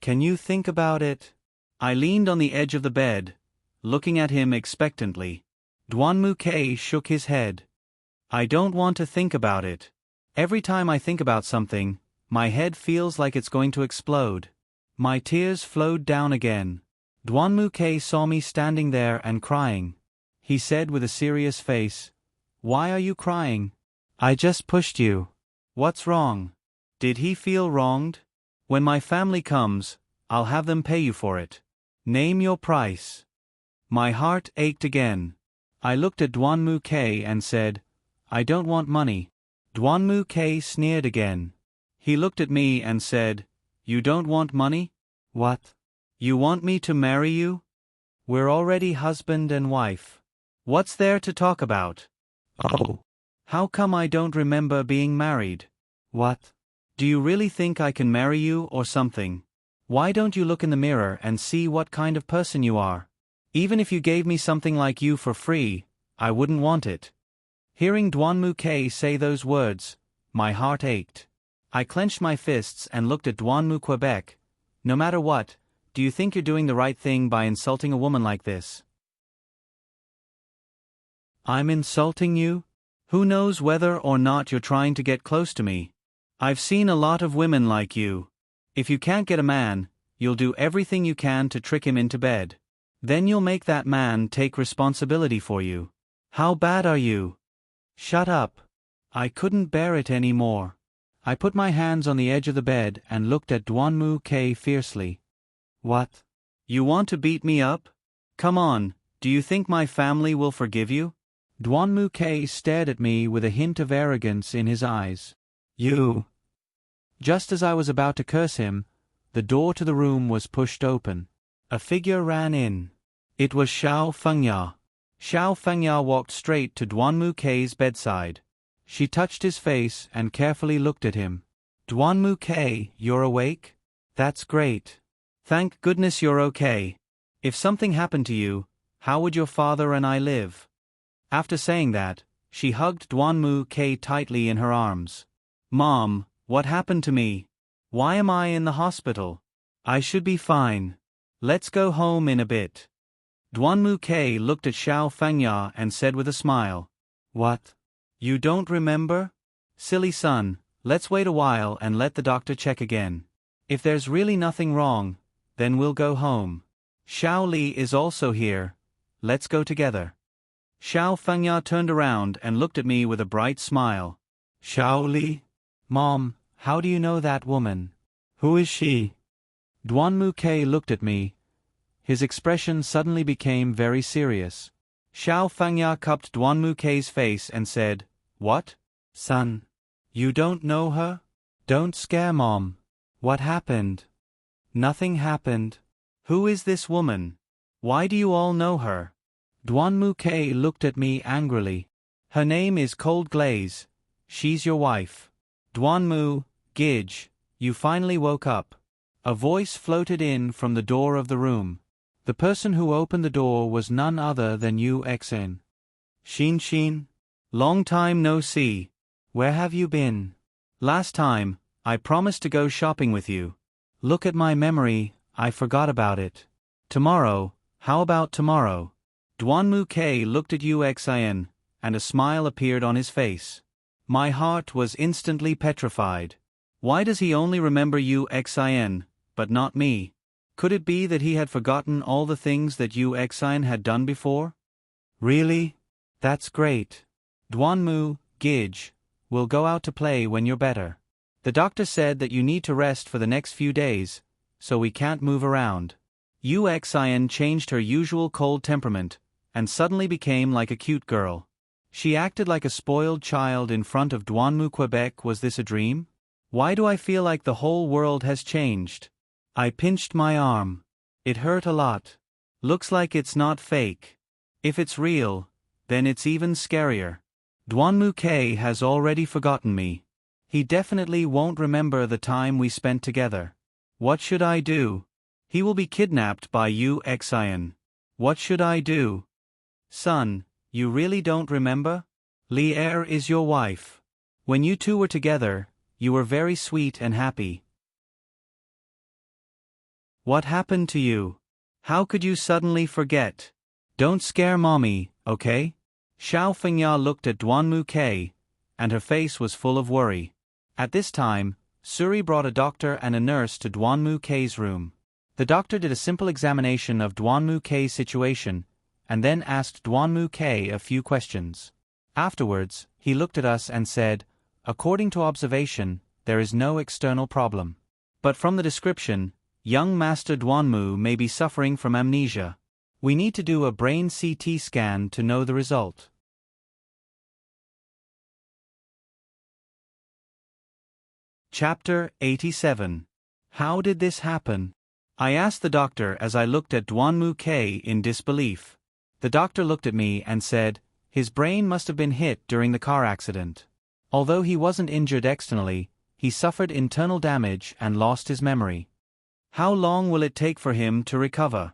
"Can you think about it?" I leaned on the edge of the bed, looking at him expectantly. Douanmu K shook his head. "I don't want to think about it. Every time I think about something, my head feels like it's going to explode." My tears flowed down again. Duanmu K saw me standing there and crying. He said with a serious face, "Why are you crying? I just pushed you. What's wrong?" Did he feel wronged? "When my family comes, I'll have them pay you for it. Name your price." My heart ached again. I looked at Duanmu K and said, "I don't want money." Duanmu K sneered again. He looked at me and said, "You don't want money? What? You want me to marry you? We're already husband and wife. What's there to talk about?" "Oh. How come I don't remember being married?" "What? Do you really think I can marry you or something? Why don't you look in the mirror and see what kind of person you are? Even if you gave me something like you for free, I wouldn't want it." Hearing Duanmu K say those words, my heart ached. I clenched my fists and looked at Duanmu Quebec. "No matter what, do you think you're doing the right thing by insulting a woman like this?" "I'm insulting you? Who knows whether or not you're trying to get close to me? I've seen a lot of women like you. If you can't get a man, you'll do everything you can to trick him into bed. Then you'll make that man take responsibility for you. How bad are you?" "Shut up." I couldn't bear it any more. I put my hands on the edge of the bed and looked at Duanmu K fiercely. "What? You want to beat me up? Come on, do you think my family will forgive you?" Duanmu K stared at me with a hint of arrogance in his eyes. "You." Just as I was about to curse him, the door to the room was pushed open. A figure ran in. It was Xiao Fengya. Xiao Fengya walked straight to Duanmu K's bedside. She touched his face and carefully looked at him. "Duanmu K, you're awake? That's great. Thank goodness you're okay. If something happened to you, how would your father and I live?" After saying that, she hugged Duanmu K tightly in her arms. "Mom, what happened to me? Why am I in the hospital? I should be fine. Let's go home in a bit." Duanmu K looked at Xiao Fengya and said with a smile, "What? You don't remember? Silly son, let's wait a while and let the doctor check again. If there's really nothing wrong, then we'll go home. Xiao Li is also here. Let's go together." Xiao Fengya turned around and looked at me with a bright smile. "Xiao Li? Mom, how do you know that woman? Who is she?" Duanmu K looked at me. His expression suddenly became very serious. Xiao Fengya cupped Duanmu K's face and said, "What? Son, you don't know her? Don't scare Mom. What happened?" "Nothing happened. Who is this woman? Why do you all know her?" Duanmu K looked at me angrily. "Her name is Cold Glaze. She's your wife." "Duanmu, Gidge, you finally woke up." A voice floated in from the door of the room. The person who opened the door was none other than Yu Xen. Xin. Long time no see. Where have you been? Last time, I promised to go shopping with you. Look at my memory, I forgot about it. Tomorrow, how about tomorrow?" Duanmu K looked at Yu Xen, and a smile appeared on his face. My heart was instantly petrified. Why does he only remember Yu Xen, but not me? Could it be that he had forgotten all the things that Yu Xen had done before? "Really? That's great. Duanmu, Gidge, we'll go out to play when you're better. The doctor said that you need to rest for the next few days, so we can't move around." Yu Xen changed her usual cold temperament, and suddenly became like a cute girl. She acted like a spoiled child in front of Duanmu Quebec. Was this a dream? Why do I feel like the whole world has changed? I pinched my arm. It hurt a lot. Looks like it's not fake. If it's real, then it's even scarier. Duanmu K has already forgotten me. He definitely won't remember the time we spent together. What should I do? He will be kidnapped by Yu Xen. What should I do? Son, you really don't remember? Li'er is your wife. When you two were together, you were very sweet and happy. What happened to you? How could you suddenly forget? Don't scare Mommy, okay? Xiao Fengya looked at Duanmu K, and her face was full of worry. At this time, Suri brought a doctor and a nurse to Duanmu K's room. The doctor did a simple examination of Duanmu K's situation, and then asked Duanmu K a few questions. Afterwards, he looked at us and said, "According to observation, there is no external problem. But from the description, young Master Duanmu may be suffering from amnesia. We need to do a brain CT scan to know the result." Chapter 87. How did this happen? I asked the doctor as I looked at Duanmu K in disbelief. The doctor looked at me and said, "His brain must have been hit during the car accident. Although he wasn't injured externally, he suffered internal damage and lost his memory. How long will it take for him to recover?"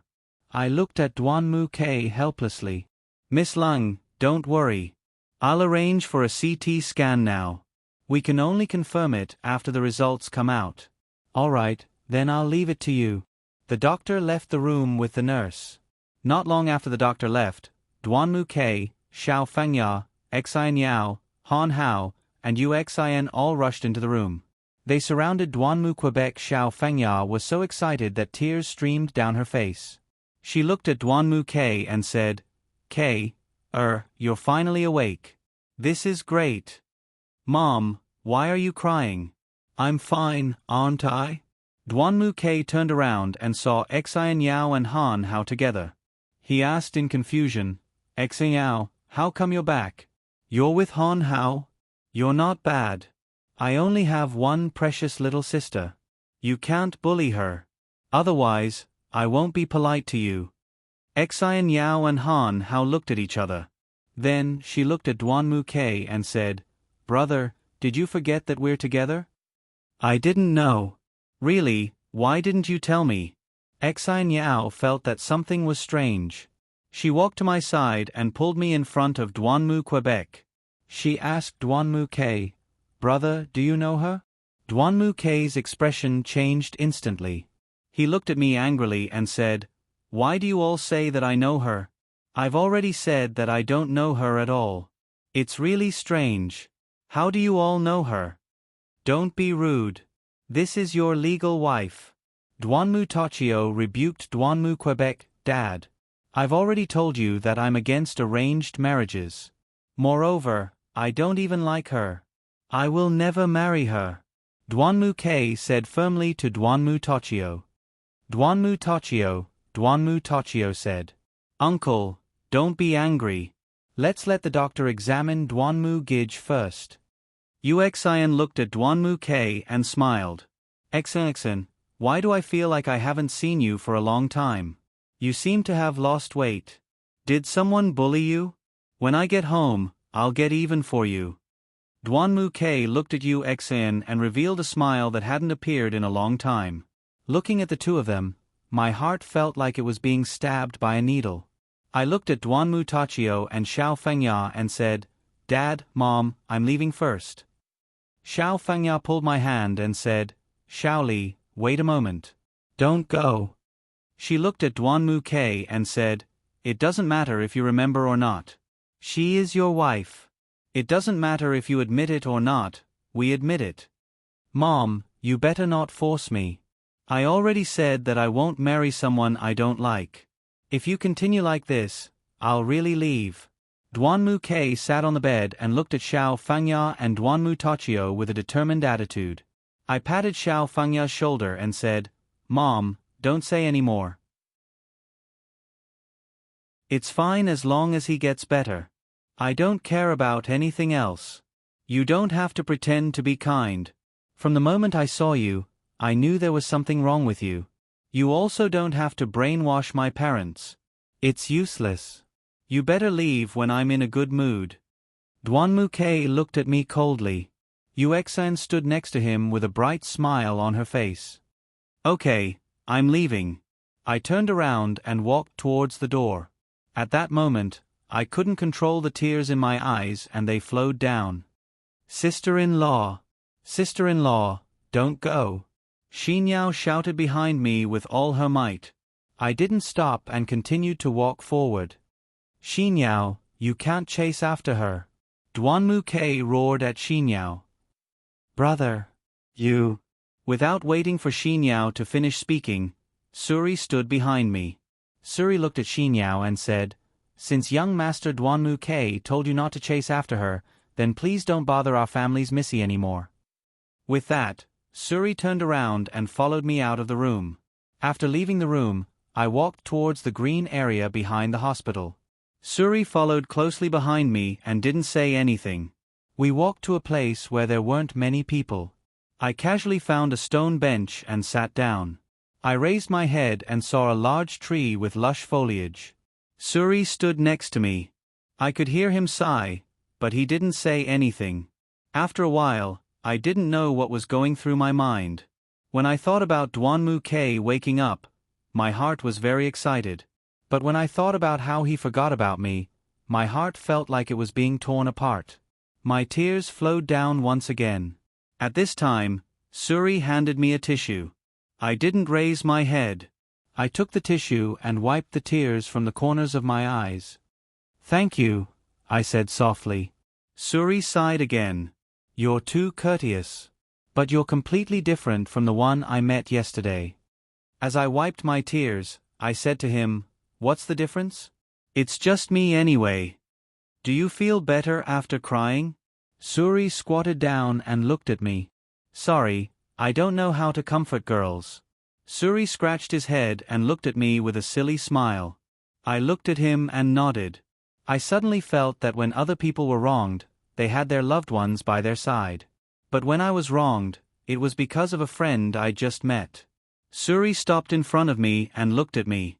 I looked at Duanmu K helplessly. "Miss Lung, don't worry. I'll arrange for a CT scan now. We can only confirm it after the results come out." "All right, then I'll leave it to you." The doctor left the room with the nurse. Not long after the doctor left, Duanmu K, Xiao Fengya, Xin Yao, Han Hao, and Yu Xin all rushed into the room. They surrounded Duanmu Quebec. Xiao Fengya was so excited that tears streamed down her face. She looked at Duanmu K and said, "K, you're finally awake. This is great." "Mom, why are you crying?" "I'm fine, aren't I?" Duanmu K turned around and saw Xin Yao and Han Hao together. He asked in confusion, "Xin Yao, how come you're back? You're with Han Hao? You're not bad. I only have one precious little sister. You can't bully her. Otherwise, I won't be polite to you." Xin Yao and Han Hao looked at each other. Then she looked at Duanmu K and said, "Brother, did you forget that we're together?" "I didn't know." "Really, why didn't you tell me?" Xin Yao felt that something was strange. She walked to my side and pulled me in front of Duanmu Quebec. She asked Duanmu K, "Brother, do you know her?" Duanmu K's expression changed instantly. He looked at me angrily and said, "Why do you all say that I know her? I've already said that I don't know her at all. It's really strange. How do you all know her? Don't be rude. This is your legal wife." Duanmu Tochio rebuked Duanmu Quebec, "Dad, I've already told you that I'm against arranged marriages. Moreover, I don't even like her. I will never marry her." Duanmu K said firmly to Duanmu Tochio. Duanmu Tochio said, "Uncle, don't be angry. Let's let the doctor examine Duanmu Gij first." Yu Xian looked at Duanmu K and smiled. "Xin, why do I feel like I haven't seen you for a long time? You seem to have lost weight. Did someone bully you? When I get home, I'll get even for you." Duanmu K looked at Yu Xian and revealed a smile that hadn't appeared in a long time. Looking at the two of them, my heart felt like it was being stabbed by a needle. I looked at Duanmu Tochio and Xiao Fengya and said, "Dad, Mom, I'm leaving first." Xiao Fengya pulled my hand and said, "Xiaoli, wait a moment. Don't go." She looked at Duanmu K and said, "It doesn't matter if you remember or not. She is your wife. It doesn't matter if you admit it or not, we admit it. Mom, you better not force me. I already said that I won't marry someone I don't like. If you continue like this, I'll really leave." Duanmu K sat on the bed and looked at Xiao Fengya and Duanmu Tochio with a determined attitude. I patted Xiao Fengya's shoulder and said, "Mom, don't say any more. It's fine as long as he gets better. I don't care about anything else. You don't have to pretend to be kind. From the moment I saw you, I knew there was something wrong with you. You also don't have to brainwash my parents. It's useless. You better leave when I'm in a good mood." Duanmu K looked at me coldly. Yu Xian stood next to him with a bright smile on her face. "Okay, I'm leaving." I turned around and walked towards the door. At that moment, I couldn't control the tears in my eyes and they flowed down. Sister-in-law, don't go." Xinyao shouted behind me with all her might. I didn't stop and continued to walk forward. "Xinyao, you can't chase after her." Duanmu K roared at Xinyao. "Brother, you..." Without waiting for Xinyao to finish speaking, Suri stood behind me. Suri looked at Xinyao and said, "Since young Master Duanmu Ke told you not to chase after her, then please don't bother our family's Missy anymore." With that, Suri turned around and followed me out of the room. After leaving the room, I walked towards the green area behind the hospital. Suri followed closely behind me and didn't say anything. We walked to a place where there weren't many people. I casually found a stone bench and sat down. I raised my head and saw a large tree with lush foliage. Suri stood next to me. I could hear him sigh, but he didn't say anything. After a while, I didn't know what was going through my mind. When I thought about Duanmu Ke waking up, my heart was very excited. But when I thought about how he forgot about me, my heart felt like it was being torn apart. My tears flowed down once again. At this time, Suri handed me a tissue. I didn't raise my head. I took the tissue and wiped the tears from the corners of my eyes. "Thank you," I said softly. Suri sighed again. "You're too courteous. But you're completely different from the one I met yesterday." As I wiped my tears, I said to him, "What's the difference?" "It's just me anyway." "Do you feel better after crying?" Suri squatted down and looked at me. "Sorry, I don't know how to comfort girls." Suri scratched his head and looked at me with a silly smile. I looked at him and nodded. I suddenly felt that when other people were wronged, they had their loved ones by their side. But when I was wronged, it was because of a friend I just met. Suri stopped in front of me and looked at me.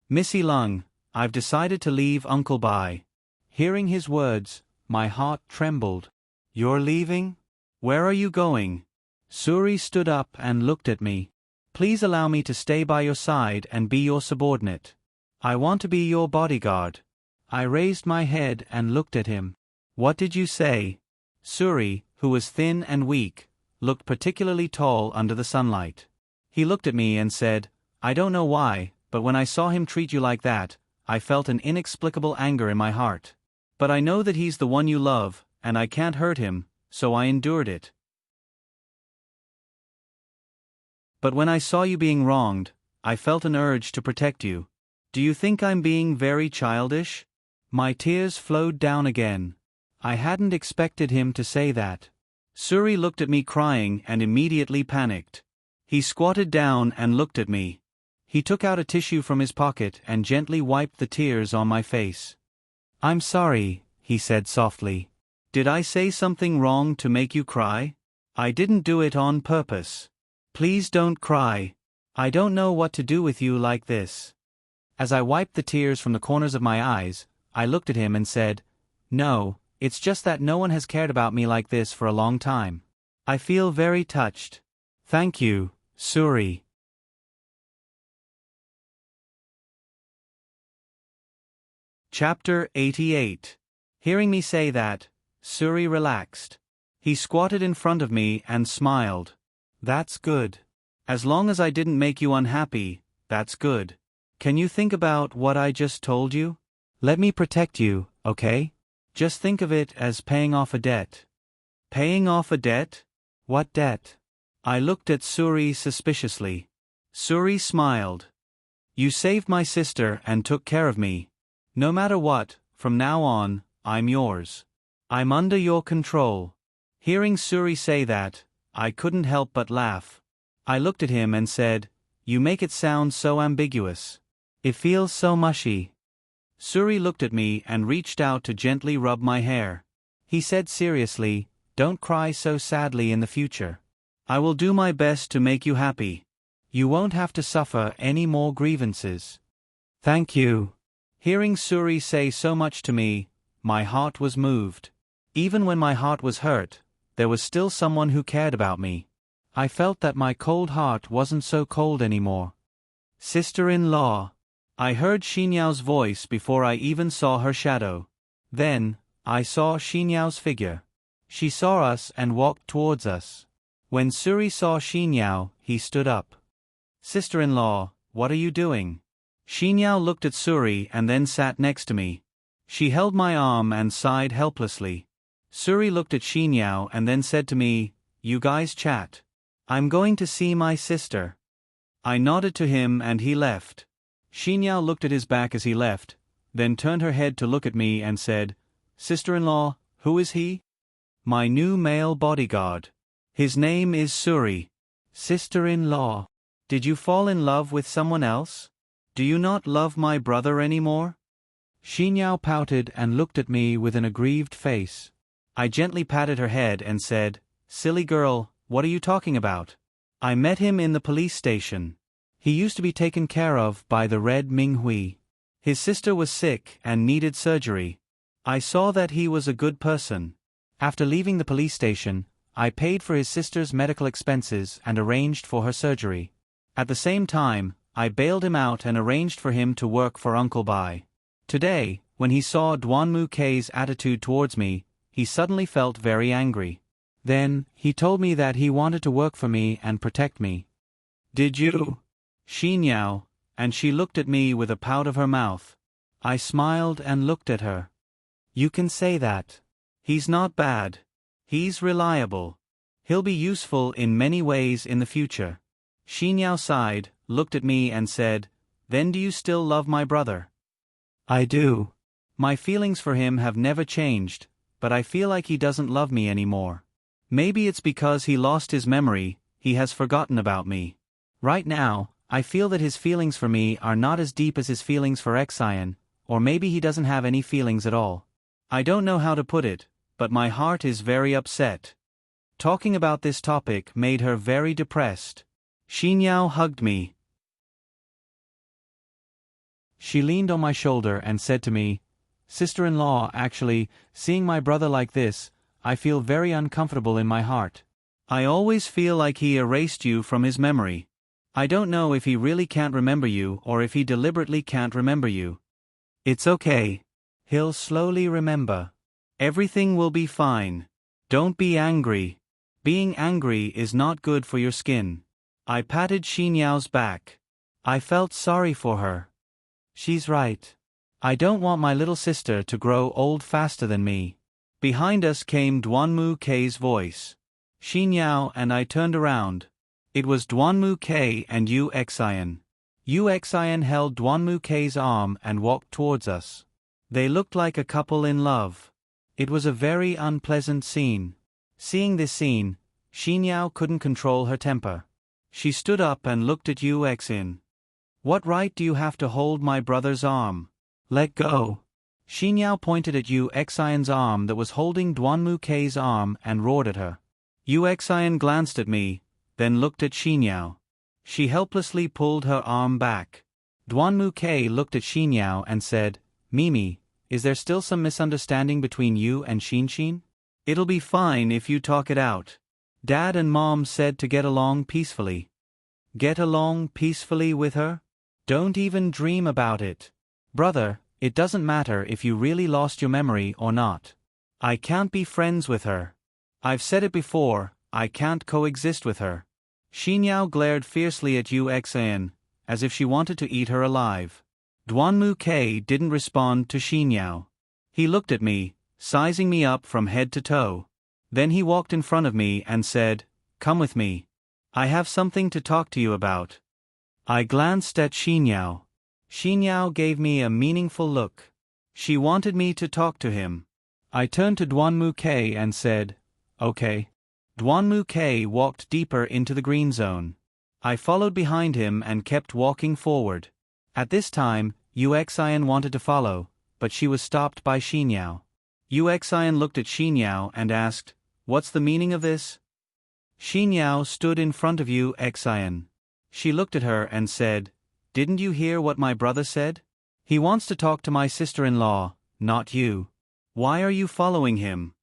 "Missy Lung, I've decided to leave Uncle Bai." Hearing his words, my heart trembled. "You're leaving? Where are you going?" Suri stood up and looked at me. "Please allow me to stay by your side and be your subordinate. I want to be your bodyguard." I raised my head and looked at him. "What did you say?" Suri, who was thin and weak, looked particularly tall under the sunlight. He looked at me and said, "I don't know why, but when I saw him treat you like that, I felt an inexplicable anger in my heart. But I know that he's the one you love, and I can't hurt him, so I endured it. But when I saw you being wronged, I felt an urge to protect you. Do you think I'm being very childish?" My tears flowed down again. I hadn't expected him to say that. Suri looked at me crying and immediately panicked. He squatted down and looked at me. He took out a tissue from his pocket and gently wiped the tears on my face. "I'm sorry," he said softly. "Did I say something wrong to make you cry? I didn't do it on purpose. Please don't cry. I don't know what to do with you like this." As I wiped the tears from the corners of my eyes, I looked at him and said, "No, it's just that no one has cared about me like this for a long time. I feel very touched. Thank you, Suri." Chapter 88. Hearing me say that, Suri relaxed. He squatted in front of me and smiled. "That's good. As long as I didn't make you unhappy, that's good. Can you think about what I just told you? Let me protect you, okay? Just think of it as paying off a debt." "Paying off a debt? What debt?" I looked at Suri suspiciously. Suri smiled. "You saved my sister and took care of me. No matter what, from now on, I'm yours. I'm under your control." Hearing Suri say that, I couldn't help but laugh. I looked at him and said, "You make it sound so ambiguous. It feels so mushy." Suri looked at me and reached out to gently rub my hair. He said seriously, "Don't cry so sadly in the future. I will do my best to make you happy. You won't have to suffer any more grievances." "Thank you." Hearing Suri say so much to me, my heart was moved. Even when my heart was hurt, there was still someone who cared about me. I felt that my cold heart wasn't so cold anymore. "Sister-in-law." I heard Xinyao's voice before I even saw her shadow. Then, I saw Xinyao's figure. She saw us and walked towards us. When Suri saw Xinyao, he stood up. "Sister-in-law, what are you doing?" Xinyao looked at Suri and then sat next to me. She held my arm and sighed helplessly. Suri looked at Xinyao and then said to me, "You guys chat. I'm going to see my sister." I nodded to him and he left. Xinyao looked at his back as he left, then turned her head to look at me and said, "Sister-in-law, who is he?" "My new male bodyguard. His name is Suri." "Sister-in-law, did you fall in love with someone else? Do you not love my brother anymore?" Xinyao pouted and looked at me with an aggrieved face. I gently patted her head and said, "Silly girl, what are you talking about? I met him in the police station. He used to be taken care of by the Red Minghui. His sister was sick and needed surgery. I saw that he was a good person. After leaving the police station, I paid for his sister's medical expenses and arranged for her surgery. At the same time, I bailed him out and arranged for him to work for Uncle Bai. Today, when he saw Duanmu Kei's attitude towards me, he suddenly felt very angry. Then, he told me that he wanted to work for me and protect me." "Did you?" "Xinyao," and she looked at me with a pout of her mouth. I smiled and looked at her. "You can say that. He's not bad. He's reliable. He'll be useful in many ways in the future." Xinyao sighed, looked at me and said, "Then do you still love my brother?" "I do. My feelings for him have never changed, but I feel like he doesn't love me anymore. Maybe it's because he lost his memory, he has forgotten about me. Right now, I feel that his feelings for me are not as deep as his feelings for Xian, or maybe he doesn't have any feelings at all. I don't know how to put it, but my heart is very upset." Talking about this topic made her very depressed. Xinyao hugged me. She leaned on my shoulder and said to me, "Sister-in-law, actually, seeing my brother like this, I feel very uncomfortable in my heart. I always feel like he erased you from his memory. I don't know if he really can't remember you or if he deliberately can't remember you. It's okay. He'll slowly remember. Everything will be fine. Don't be angry. Being angry is not good for your skin." I patted Xinyao's back. I felt sorry for her. She's right. I don't want my little sister to grow old faster than me. Behind us came Duanmu Kei's voice. Xinyao and I turned around. It was Duanmu Kei and Yu Xian. Yu Xian held Duanmu Kei's arm and walked towards us. They looked like a couple in love. It was a very unpleasant scene. Seeing this scene, Xinyao couldn't control her temper. She stood up and looked at Yu Xian. "What right do you have to hold my brother's arm? Let go." Xinyao pointed at Yu Xian's arm that was holding Duanmu Kei's arm and roared at her. Yu Xian glanced at me, then looked at Xinyao. She helplessly pulled her arm back. Duanmu Kei looked at Xinyao and said, "Mimi, is there still some misunderstanding between you and Xin? It'll be fine if you talk it out. Dad and Mom said to get along peacefully." "Get along peacefully with her? Don't even dream about it. Brother, it doesn't matter if you really lost your memory or not. I can't be friends with her. I've said it before, I can't coexist with her." Xinyao glared fiercely at Yu Xian, as if she wanted to eat her alive. Duanmu Kei didn't respond to Xinyao. He looked at me, sizing me up from head to toe. Then he walked in front of me and said, "Come with me. I have something to talk to you about." I glanced at Xinyao. Xinyao gave me a meaningful look. She wanted me to talk to him. I turned to Duanmu Kei and said, "Okay." Duanmu Kei walked deeper into the green zone. I followed behind him and kept walking forward. At this time, Yu Xian wanted to follow, but she was stopped by Xinyao. Yu Xian looked at Xinyao and asked, "What's the meaning of this?" Xinyao stood in front of Yu Xian. She looked at her and said, "Didn't you hear what my brother said? He wants to talk to my sister-in-law, not you. Why are you following him?"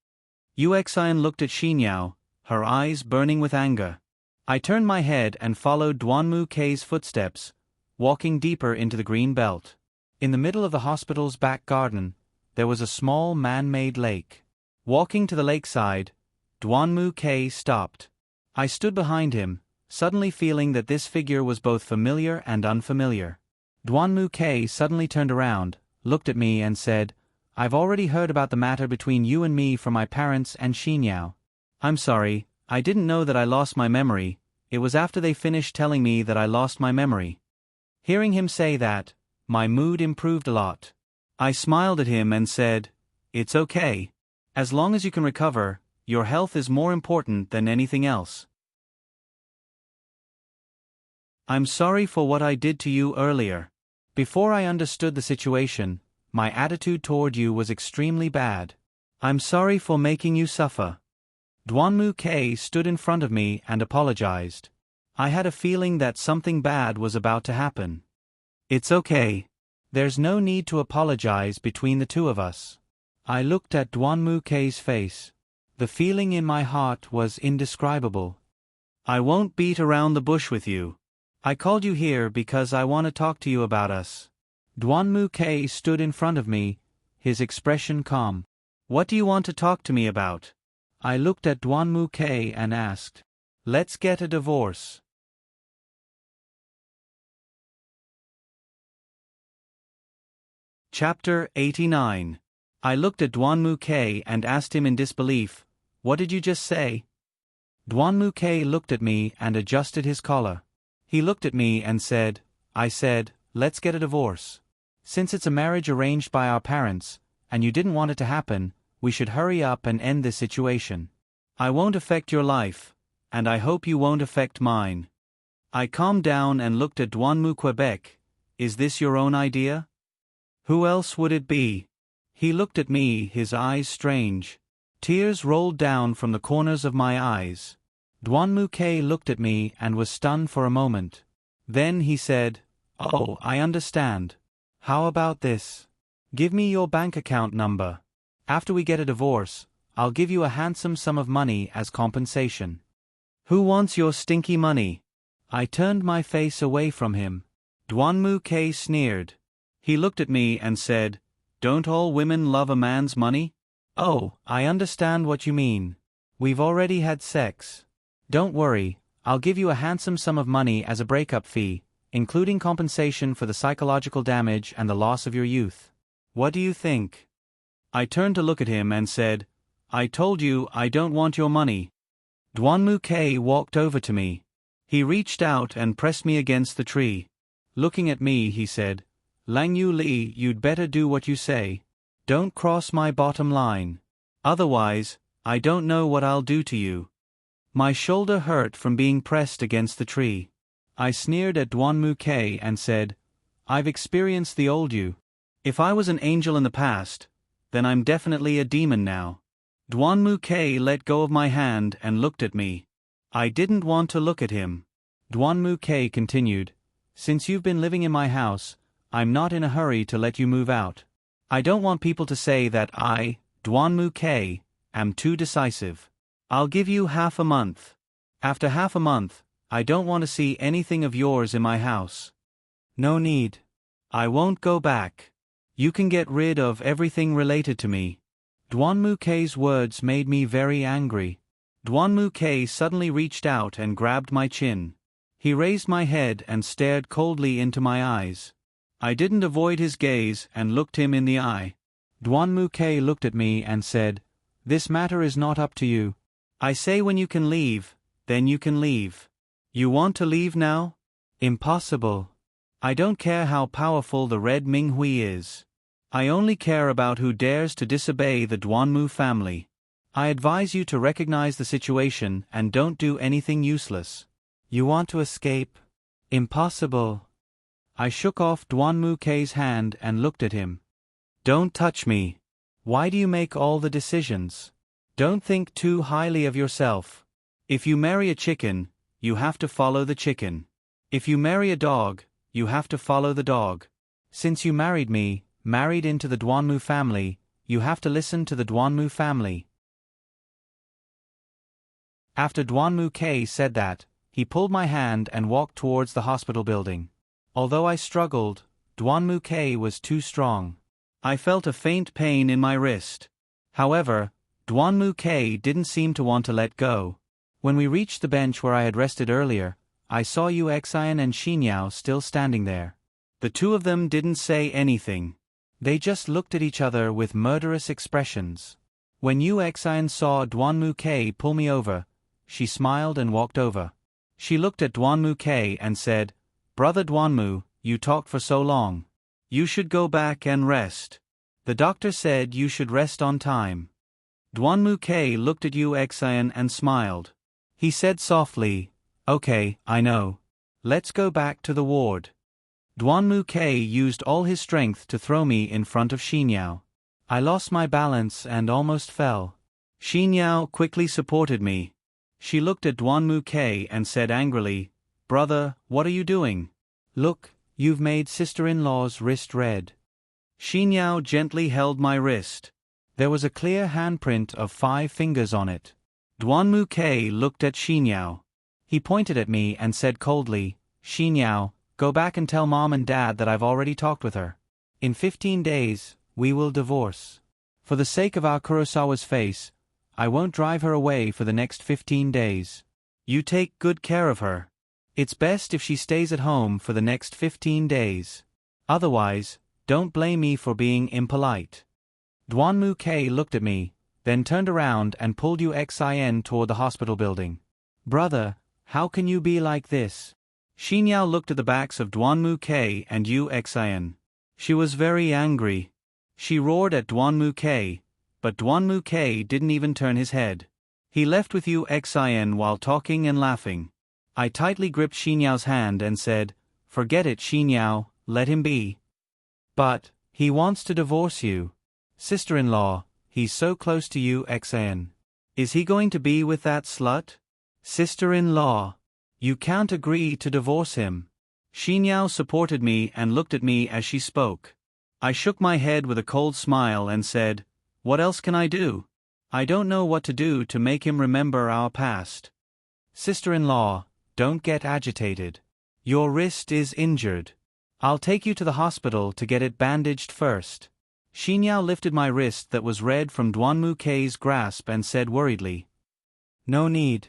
Yu Xian looked at Xinyao, her eyes burning with anger. I turned my head and followed Duanmu Kei's footsteps, walking deeper into the green belt. In the middle of the hospital's back garden, there was a small man-made lake. Walking to the lakeside, Duanmu Kei stopped. I stood behind him, suddenly feeling that this figure was both familiar and unfamiliar. Duanmu Kei suddenly turned around, looked at me and said, "I've already heard about the matter between you and me from my parents and Xinyao. I'm sorry, I didn't know that I lost my memory, It was after they finished telling me that I lost my memory. Hearing him say that, my mood improved a lot. I smiled at him and said, "It's okay. As long as you can recover, your health is more important than anything else. I'm sorry for what I did to you earlier. Before I understood the situation, my attitude toward you was extremely bad. I'm sorry for making you suffer." Duanmu K stood in front of me and apologized. I had a feeling that something bad was about to happen. "It's okay. There's no need to apologize between the two of us." I looked at Duanmu K's face. The feeling in my heart was indescribable. "I won't beat around the bush with you. I called you here because I want to talk to you about us." Duanmu K stood in front of me, his expression calm. "What do you want to talk to me about?" I looked at Duanmu K and asked, "Let's get a divorce." Chapter 89. I looked at Duanmu K and asked him in disbelief, "What did you just say?" Duanmu K looked at me and adjusted his collar. He looked at me and said, "I said, let's get a divorce. Since it's a marriage arranged by our parents, and you didn't want it to happen, we should hurry up and end this situation. I won't affect your life, and I hope you won't affect mine." I calmed down and looked at Duanmu Quebec. "Is this your own idea?" "Who else would it be?" He looked at me, his eyes strange. Tears rolled down from the corners of my eyes. Duanmu K looked at me and was stunned for a moment. Then he said, "Oh, I understand. How about this? Give me your bank account number. After we get a divorce, I'll give you a handsome sum of money as compensation." "Who wants your stinky money?" I turned my face away from him. Duanmu K sneered. He looked at me and said, "Don't all women love a man's money?" "Oh, I understand what you mean. We've already had sex. Don't worry, I'll give you a handsome sum of money as a breakup fee, including compensation for the psychological damage and the loss of your youth. What do you think?" I turned to look at him and said, "I told you I don't want your money." Duanmu K walked over to me. He reached out and pressed me against the tree. Looking at me, he said, "Lang Yu Li, you'd better do what you say. Don't cross my bottom line. Otherwise, I don't know what I'll do to you." My shoulder hurt from being pressed against the tree. I sneered at Duanmu K and said, "I've experienced the old you. If I was an angel in the past, then I'm definitely a demon now." Duanmu K let go of my hand and looked at me. I didn't want to look at him. Duanmu K continued, "Since you've been living in my house, I'm not in a hurry to let you move out. I don't want people to say that I, Duanmu K, am too decisive. I'll give you half a month. After half a month, I don't want to see anything of yours in my house." "No need. I won't go back. You can get rid of everything related to me." Duanmu K's words made me very angry. Duanmu K suddenly reached out and grabbed my chin. He raised my head and stared coldly into my eyes. I didn't avoid his gaze and looked him in the eye. Duanmu K looked at me and said, "This matter is not up to you. I say when you can leave, then you can leave. You want to leave now? Impossible. I don't care how powerful the Red Minghui is. I only care about who dares to disobey the Duanmu family. I advise you to recognize the situation and don't do anything useless. You want to escape? Impossible." I shook off Duanmu K's hand and looked at him. "Don't touch me. Why do you make all the decisions? Don't think too highly of yourself. If you marry a chicken, you have to follow the chicken. If you marry a dog, you have to follow the dog. Since you married me, married into the Duanmu family, you have to listen to the Duanmu family." After Duanmu K said that, he pulled my hand and walked towards the hospital building. Although I struggled, Duanmu K was too strong. I felt a faint pain in my wrist. However, Duanmu K didn't seem to want to let go. When we reached the bench where I had rested earlier, I saw Yu Xian and Xinyao still standing there. The two of them didn't say anything. They just looked at each other with murderous expressions. When Yu Xian saw Duanmu K pull me over, she smiled and walked over. She looked at Duanmu K and said, "Brother Duanmu, you talked for so long. You should go back and rest. The doctor said you should rest on time." Duanmu K looked at Yu Xian and smiled. He said softly, "Okay, I know. Let's go back to the ward." Duanmu K used all his strength to throw me in front of Xinyao. I lost my balance and almost fell. Xinyao quickly supported me. She looked at Duanmu K and said angrily, "Brother, what are you doing? Look, you've made sister-in-law's wrist red." Xinyao gently held my wrist. There was a clear handprint of 5 fingers on it. Duanmu K looked at Xinyao. He pointed at me and said coldly, "Xinyao, go back and tell Mom and Dad that I've already talked with her. In 15 days, we will divorce. For the sake of our Kurosawa's face, I won't drive her away for the next 15 days. You take good care of her. It's best if she stays at home for the next 15 days. Otherwise, don't blame me for being impolite." Duanmu K looked at me, then turned around and pulled Yu Xin toward the hospital building. "Brother, how can you be like this?" Xinyao looked at the backs of Duanmu K and Yu Xin. She was very angry. She roared at Duanmu K, but Duanmu K didn't even turn his head. He left with Yu Xin while talking and laughing. I tightly gripped Xinyao's hand and said, "Forget it, Xinyao, let him be." "But, he wants to divorce you. Sister-in-law, he's so close to Yu Xin. Is he going to be with that slut?" "Sister-in-law, you can't agree to divorce him." Xinyao supported me and looked at me as she spoke. I shook my head with a cold smile and said, "What else can I do? I don't know what to do to make him remember our past." "Sister-in-law, don't get agitated. Your wrist is injured. I'll take you to the hospital to get it bandaged first." Xinyao lifted my wrist that was red from Duanmu K's grasp and said worriedly, "No need.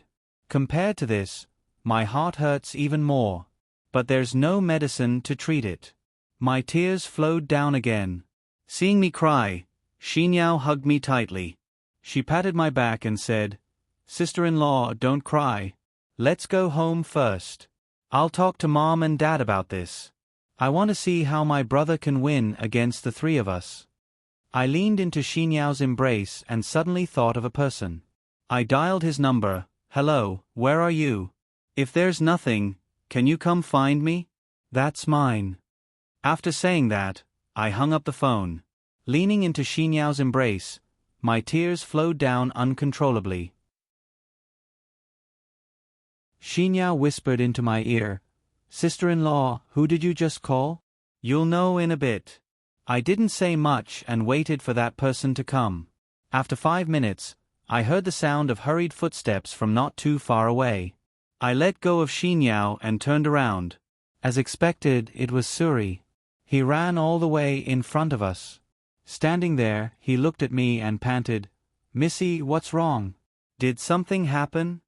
Compared to this, my heart hurts even more. But there's no medicine to treat it." My tears flowed down again. Seeing me cry, Xinyao hugged me tightly. She patted my back and said, "Sister-in-law, don't cry. Let's go home first. I'll talk to Mom and Dad about this. I want to see how my brother can win against the 3 of us." I leaned into Xinyao's embrace and suddenly thought of a person. I dialed his number. "Hello, where are you? If there's nothing, can you come find me? That's mine." After saying that, I hung up the phone. Leaning into Xinyao's embrace, my tears flowed down uncontrollably. Xinyao whispered into my ear, "Sister-in-law, who did you just call?" "You'll know in a bit." I didn't say much and waited for that person to come. After 5 minutes, I heard the sound of hurried footsteps from not too far away. I let go of Xinyao and turned around. As expected, it was Suri. He ran all the way in front of us. Standing there, he looked at me and panted, "Missy, what's wrong? Did something happen?"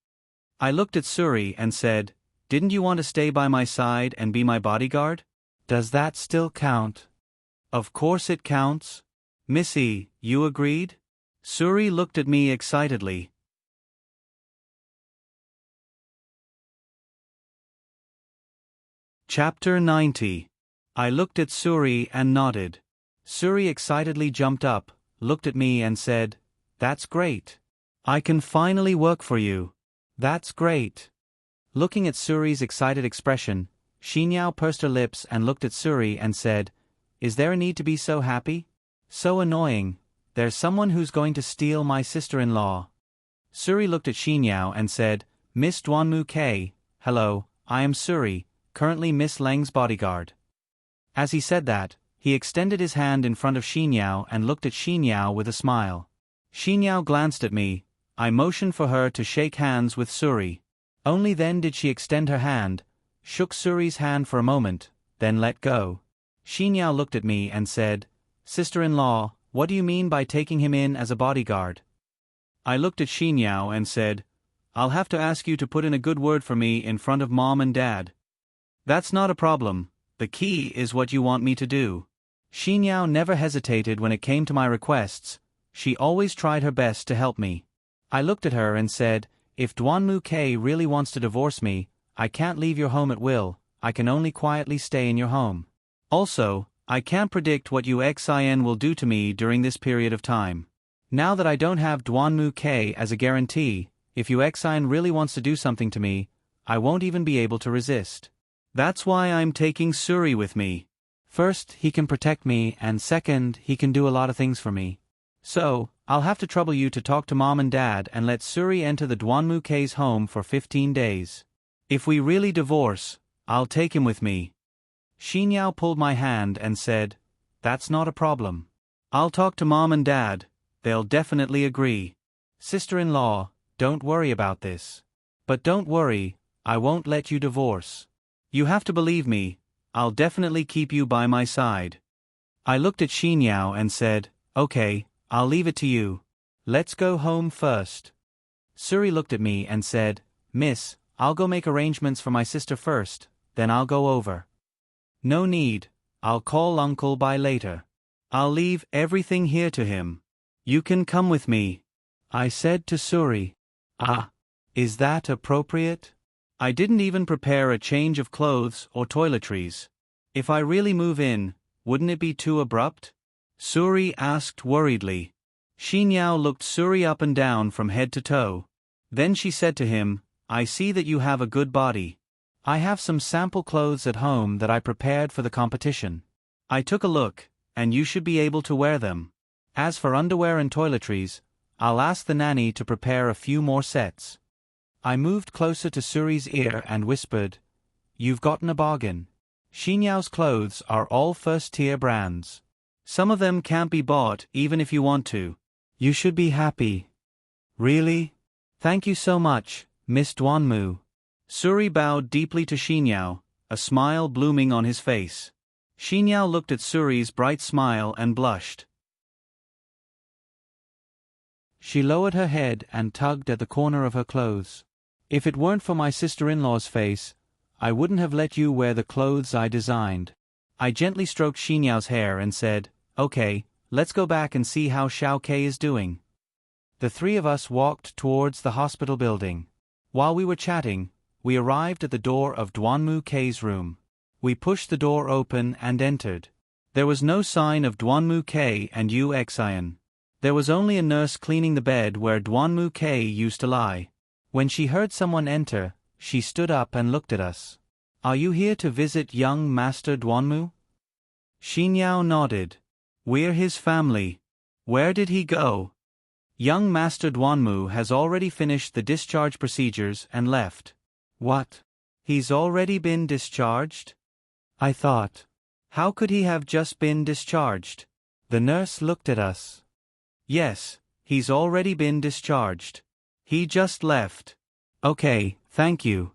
I looked at Suri and said, "Didn't you want to stay by my side and be my bodyguard? Does that still count?" "Of course it counts. Missy, you agreed?" Suri looked at me excitedly. Chapter 90. I looked at Suri and nodded. Suri excitedly jumped up, looked at me and said, "That's great. I can finally work for you. That's great." Looking at Suri's excited expression, Xinyao pursed her lips and looked at Suri and said, "Is there a need to be so happy? So annoying. There's someone who's going to steal my sister-in-law." Suri looked at Xinyao and said, "Miss Duanmu K, hello, I am Suri, currently Miss Lang's bodyguard." As he said that, he extended his hand in front of Xinyao and looked at Xinyao with a smile. Xinyao glanced at me. I motioned for her to shake hands with Suri. Only then did she extend her hand, shook Suri's hand for a moment, then let go. Xinyao looked at me and said, "Sister-in-law, what do you mean by taking him in as a bodyguard?" I looked at Xinyao and said, "I'll have to ask you to put in a good word for me in front of Mom and Dad." "That's not a problem. The key is what you want me to do." Xinyao never hesitated when it came to my requests. She always tried her best to help me. I looked at her and said, "If Duanmu K really wants to divorce me, I can't leave your home at will, I can only quietly stay in your home. Also, I can't predict what UXIN will do to me during this period of time. Now that I don't have Dwanmu K as a guarantee, if UXIN really wants to do something to me, I won't even be able to resist. That's why I'm taking Suri with me. First, he can protect me, and second, he can do a lot of things for me. So, I'll have to trouble you to talk to Mom and Dad and let Suri enter the Dwanmu K's home for 15 days. If we really divorce, I'll take him with me. Xinyao pulled my hand and said, "That's not a problem. I'll talk to Mom and Dad, they'll definitely agree. Sister-in-law, don't worry about this. But don't worry, I won't let you divorce. You have to believe me, I'll definitely keep you by my side." I looked at Xinyao and said, "Okay, I'll leave it to you. Let's go home first." Suri looked at me and said, "Miss, I'll go make arrangements for my sister first, then I'll go over." "No need, I'll call Uncle Bai later. I'll leave everything here to him. You can come with me," I said to Suri. "Ah, is that appropriate? I didn't even prepare a change of clothes or toiletries. If I really move in, wouldn't it be too abrupt?" Suri asked worriedly. Xinyao looked Suri up and down from head to toe. Then she said to him, "I see that you have a good body. I have some sample clothes at home that I prepared for the competition. I took a look, and you should be able to wear them. As for underwear and toiletries, I'll ask the nanny to prepare a few more sets." I moved closer to Suri's ear and whispered, "You've gotten a bargain. Xinyao's clothes are all first-tier brands. Some of them can't be bought even if you want to. You should be happy." "Really? Thank you so much, Miss Dwanmu." Suri bowed deeply to Xinyao, a smile blooming on his face. Xinyao looked at Suri's bright smile and blushed. She lowered her head and tugged at the corner of her clothes. "If it weren't for my sister-in-law's face, I wouldn't have let you wear the clothes I designed." I gently stroked Xinyao's hair and said, "Okay, let's go back and see how Xiao Kei is doing." The three of us walked towards the hospital building. While we were chatting, we arrived at the door of Dwanmu K's room. We pushed the door open and entered. There was no sign of Dwanmu K and UXIN. There was only a nurse cleaning the bed where Dwanmu K used to lie. When she heard someone enter, she stood up and looked at us. "Are you here to visit young Master Dwanmu?" Xinyao nodded. "We're his family. Where did he go?" "Young Master Dwanmu has already finished the discharge procedures and left." "What? He's already been discharged?" I thought. How could he have just been discharged? The nurse looked at us. "Yes, he's already been discharged. He just left." "Okay, thank you."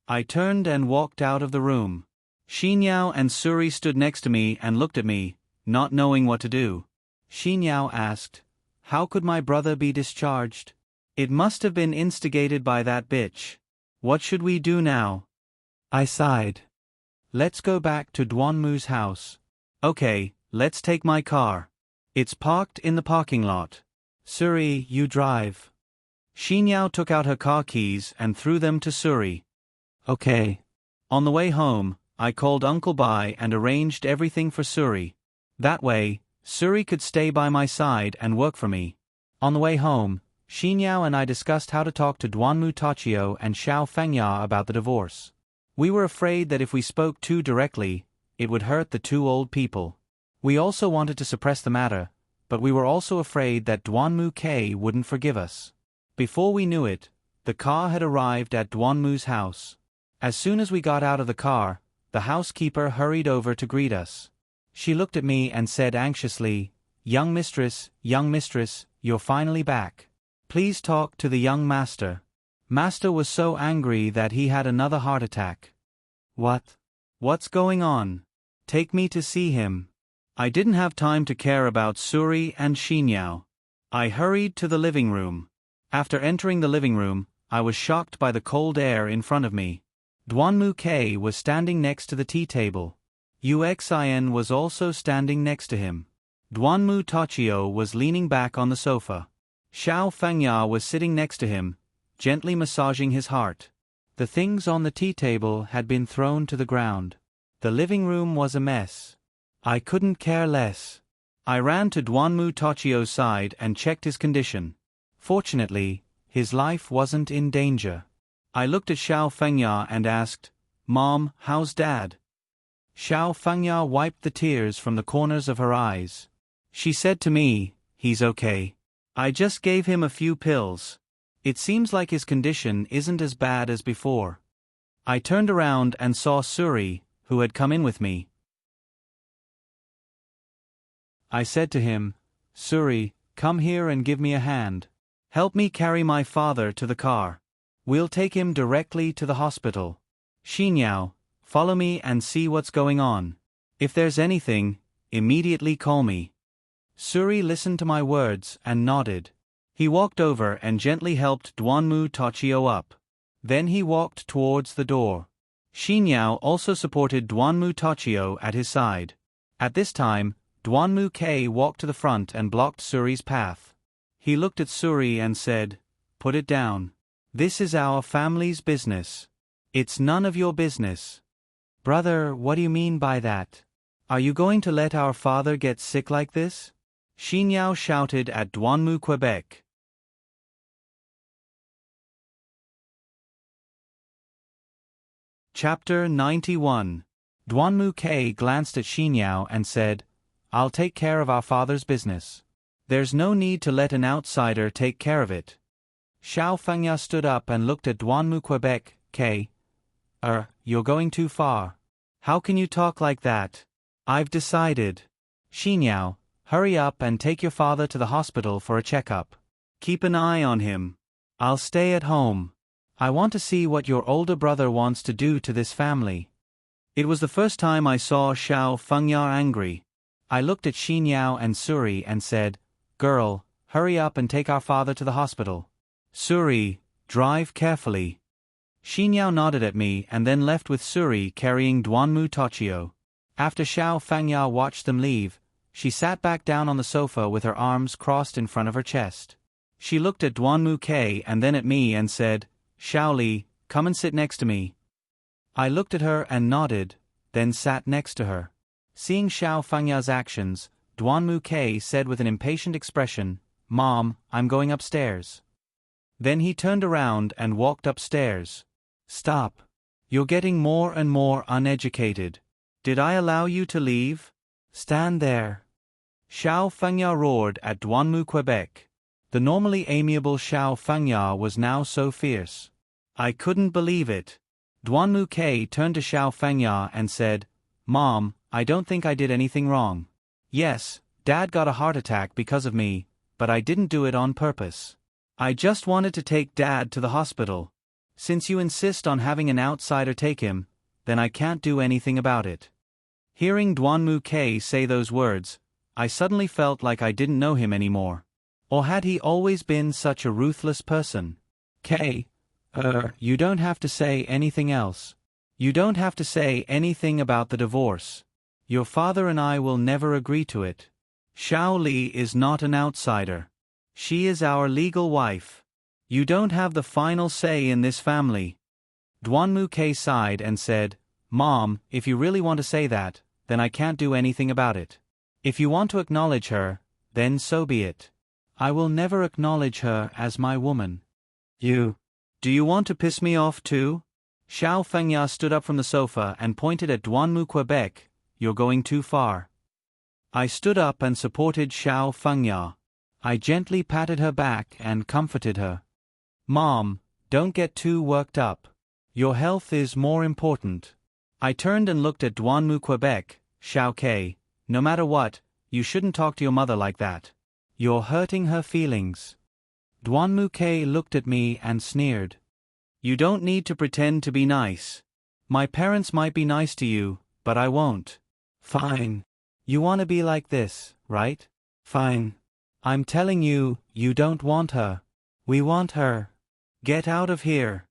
I turned and walked out of the room. Xinyao and Suri stood next to me and looked at me, not knowing what to do. Xinyao asked, "How could my brother be discharged?" "It must have been instigated by that bitch. What should we do now?" I sighed. "Let's go back to Dwanmu's house." "Okay, let's take my car. It's parked in the parking lot." "Suri, you drive." Xinyao took out her car keys and threw them to Suri. "Okay." On the way home, I called Uncle Bai and arranged everything for Suri. That way, Suri could stay by my side and work for me. On the way home, Xinyao and I discussed how to talk to Dwanmu Tachio and Xiao Fengya about the divorce. We were afraid that if we spoke too directly, it would hurt the two old people. We also wanted to suppress the matter, but we were also afraid that Dwanmu K wouldn't forgive us. Before we knew it, the car had arrived at Dwanmu's house. As soon as we got out of the car, the housekeeper hurried over to greet us. She looked at me and said anxiously, young mistress, you're finally back. Please talk to the young master." Master was so angry that he had another heart attack. "What? What's going on? Take me to see him." I didn't have time to care about Suri and Xinyao. I hurried to the living room. After entering the living room, I was shocked by the cold air in front of me. Dwanmu K was standing next to the tea table. UXIN was also standing next to him. Dwanmu Tachio was leaning back on the sofa. Xiao Fengya was sitting next to him, gently massaging his heart. The things on the tea table had been thrown to the ground. The living room was a mess. I couldn't care less. I ran to Duanmu Tochio's side and checked his condition. Fortunately, his life wasn't in danger. I looked at Xiao Fengya and asked, "Mom, how's Dad?" Xiao Fengya wiped the tears from the corners of her eyes. She said to me, "He's okay. I just gave him a few pills. It seems like his condition isn't as bad as before." I turned around and saw Suri, who had come in with me. I said to him, "Suri, come here and give me a hand. Help me carry my father to the car. We'll take him directly to the hospital. Xinyao, follow me and see what's going on. If there's anything, immediately call me." Suri listened to my words and nodded. He walked over and gently helped Duanmu Tochio up. Then he walked towards the door. Xinyao also supported Duanmu Tochio at his side. At this time, Duanmu K walked to the front and blocked Suri's path. He looked at Suri and said, "Put it down. This is our family's business. It's none of your business." "Brother, what do you mean by that? Are you going to let our father get sick like this?" Xinyao shouted at Duanmu Quebec. Chapter 91. Duanmu K glanced at Xinyao and said, "I'll take care of our father's business. There's no need to let an outsider take care of it." Xiao Fengya stood up and looked at Duanmu Quebec. "K. You're going too far. How can you talk like that? I've decided. Xinyao, hurry up and take your father to the hospital for a checkup. Keep an eye on him. I'll stay at home. I want to see what your older brother wants to do to this family." It was the first time I saw Xiao Fengya angry. I looked at Xinyao and Suri and said, "Girl, hurry up and take our father to the hospital. Suri, drive carefully." Xinyao nodded at me and then left with Suri carrying Duanmu Tochio. After Xiao Fengya watched them leave, she sat back down on the sofa with her arms crossed in front of her chest. She looked at Duanmu K and then at me and said, "Xiao Li, come and sit next to me." I looked at her and nodded, then sat next to her. Seeing Xiao Fengya's actions, Duanmu K said with an impatient expression, "Mom, I'm going upstairs." Then he turned around and walked upstairs. "Stop. You're getting more and more uneducated. Did I allow you to leave? Stand there." Xiao Fengya roared at Duanmu Quebec. The normally amiable Xiao Fengya was now so fierce. I couldn't believe it. Duanmu K turned to Xiao Fengya and said, "Mom, I don't think I did anything wrong. Yes, Dad got a heart attack because of me, but I didn't do it on purpose. I just wanted to take Dad to the hospital. Since you insist on having an outsider take him, then I can't do anything about it." Hearing Duanmu K say those words, I suddenly felt like I didn't know him anymore. Or had he always been such a ruthless person? K. You don't have to say anything else. You don't have to say anything about the divorce. Your father and I will never agree to it. Xiao Li is not an outsider. She is our legal wife. You don't have the final say in this family." Duanmu K sighed and said, "Mom, if you really want to say that, then I can't do anything about it. If you want to acknowledge her, then so be it. I will never acknowledge her as my woman." Do you want to piss me off too?" Xiao Fengya stood up from the sofa and pointed at Duanmu Quebec. "You're going too far." I stood up and supported Xiao Fengya. I gently patted her back and comforted her. "Mom, don't get too worked up. Your health is more important." I turned and looked at Duanmu Quebec. "Xiao K, no matter what, you shouldn't talk to your mother like that. You're hurting her feelings." Duanmu K looked at me and sneered. "You don't need to pretend to be nice. My parents might be nice to you, but I won't." "Fine. You want to be like this, right? Fine. I'm telling you, you don't want her. We want her. Get out of here."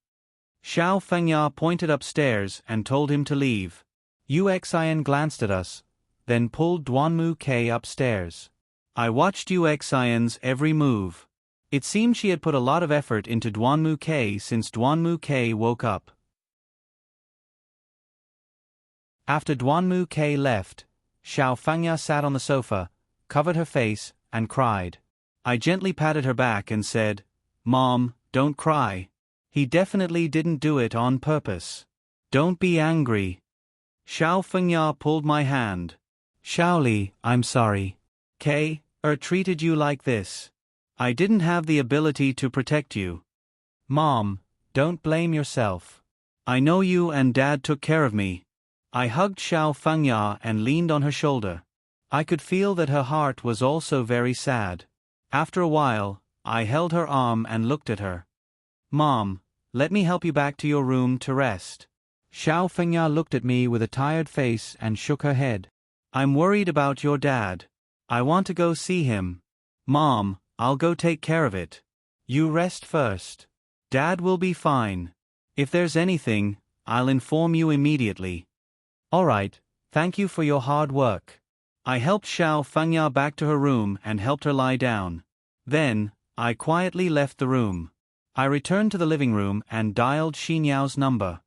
Xiao Fengya pointed upstairs and told him to leave. Uxian glanced at us, then pulled Duanmu K upstairs. I watched Uxian's every move. It seemed she had put a lot of effort into Duanmu K since Duanmu K woke up. After Duanmu K left, Xiao Fangya sat on the sofa, covered her face, and cried. I gently patted her back and said, Mom, don't cry. He definitely didn't do it on purpose. Don't be angry. Xiao Fengya pulled my hand. Xiaoli, I'm sorry. K. Treated you like this. I didn't have the ability to protect you. Mom, don't blame yourself. I know you and Dad took care of me. I hugged Xiao Fengya and leaned on her shoulder. I could feel that her heart was also very sad. After a while, I held her arm and looked at her. Mom, let me help you back to your room to rest. Xiao Fengya looked at me with a tired face and shook her head. I'm worried about your dad. I want to go see him. Mom, I'll go take care of it. You rest first. Dad will be fine. If there's anything, I'll inform you immediately. All right, thank you for your hard work. I helped Xiao Fengya back to her room and helped her lie down. Then, I quietly left the room. I returned to the living room and dialed Xinyao's number.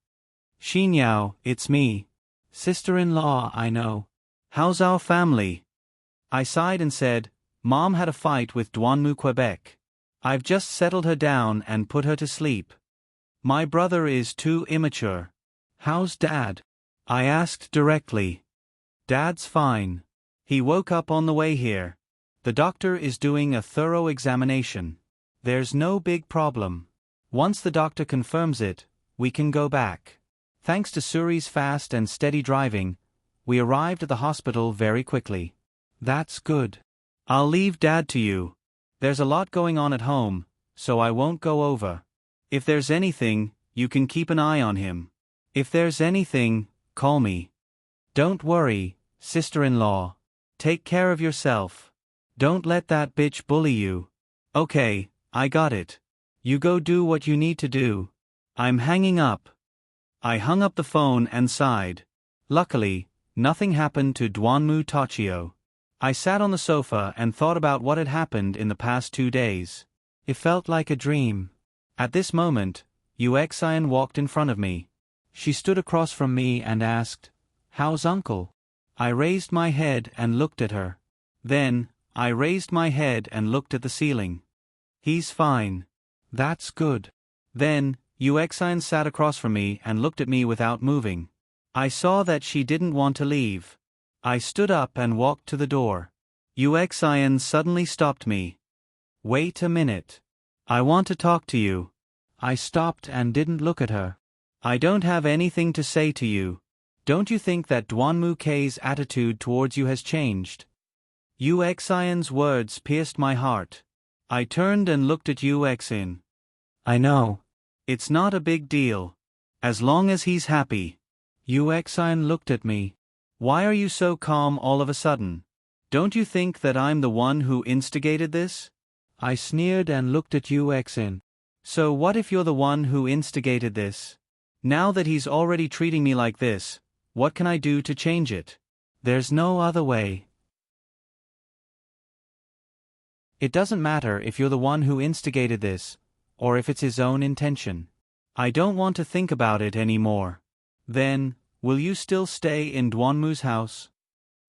Xinyao, it's me. Sister-in-law, I know. How's our family? I sighed and said, Mom had a fight with Duanmu, Quebec. I've just settled her down and put her to sleep. My brother is too immature. How's Dad? I asked directly. Dad's fine. He woke up on the way here. The doctor is doing a thorough examination. There's no big problem. Once the doctor confirms it, we can go back. Thanks to Suri's fast and steady driving, we arrived at the hospital very quickly. That's good. I'll leave Dad to you. There's a lot going on at home, so I won't go over. If there's anything, you can keep an eye on him. If there's anything, call me. Don't worry, sister-in-law. Take care of yourself. Don't let that bitch bully you. Okay, I got it. You go do what you need to do. I'm hanging up. I hung up the phone and sighed. Luckily, nothing happened to Duanmu Tachio. I sat on the sofa and thought about what had happened in the past 2 days. It felt like a dream. At this moment, Yuexian walked in front of me. She stood across from me and asked, How's Uncle? I raised my head and looked at her. Then, I raised my head and looked at the ceiling. He's fine. That's good. Then, Yuexian sat across from me and looked at me without moving. I saw that she didn't want to leave. I stood up and walked to the door. Yuexian suddenly stopped me. Wait a minute. I want to talk to you. I stopped and didn't look at her. I don't have anything to say to you. Don't you think that Duanmu K's attitude towards you has changed? Yuexian's words pierced my heart. I turned and looked at Yuexin. I know. It's not a big deal. As long as he's happy. Yuexian looked at me. Why are you so calm all of a sudden? Don't you think that I'm the one who instigated this? I sneered and looked at Yuexin. So what if you're the one who instigated this? Now that he's already treating me like this, what can I do to change it? There's no other way. It doesn't matter if you're the one who instigated this, or if it's his own intention. I don't want to think about it anymore. Then, will you still stay in Duanmu's house?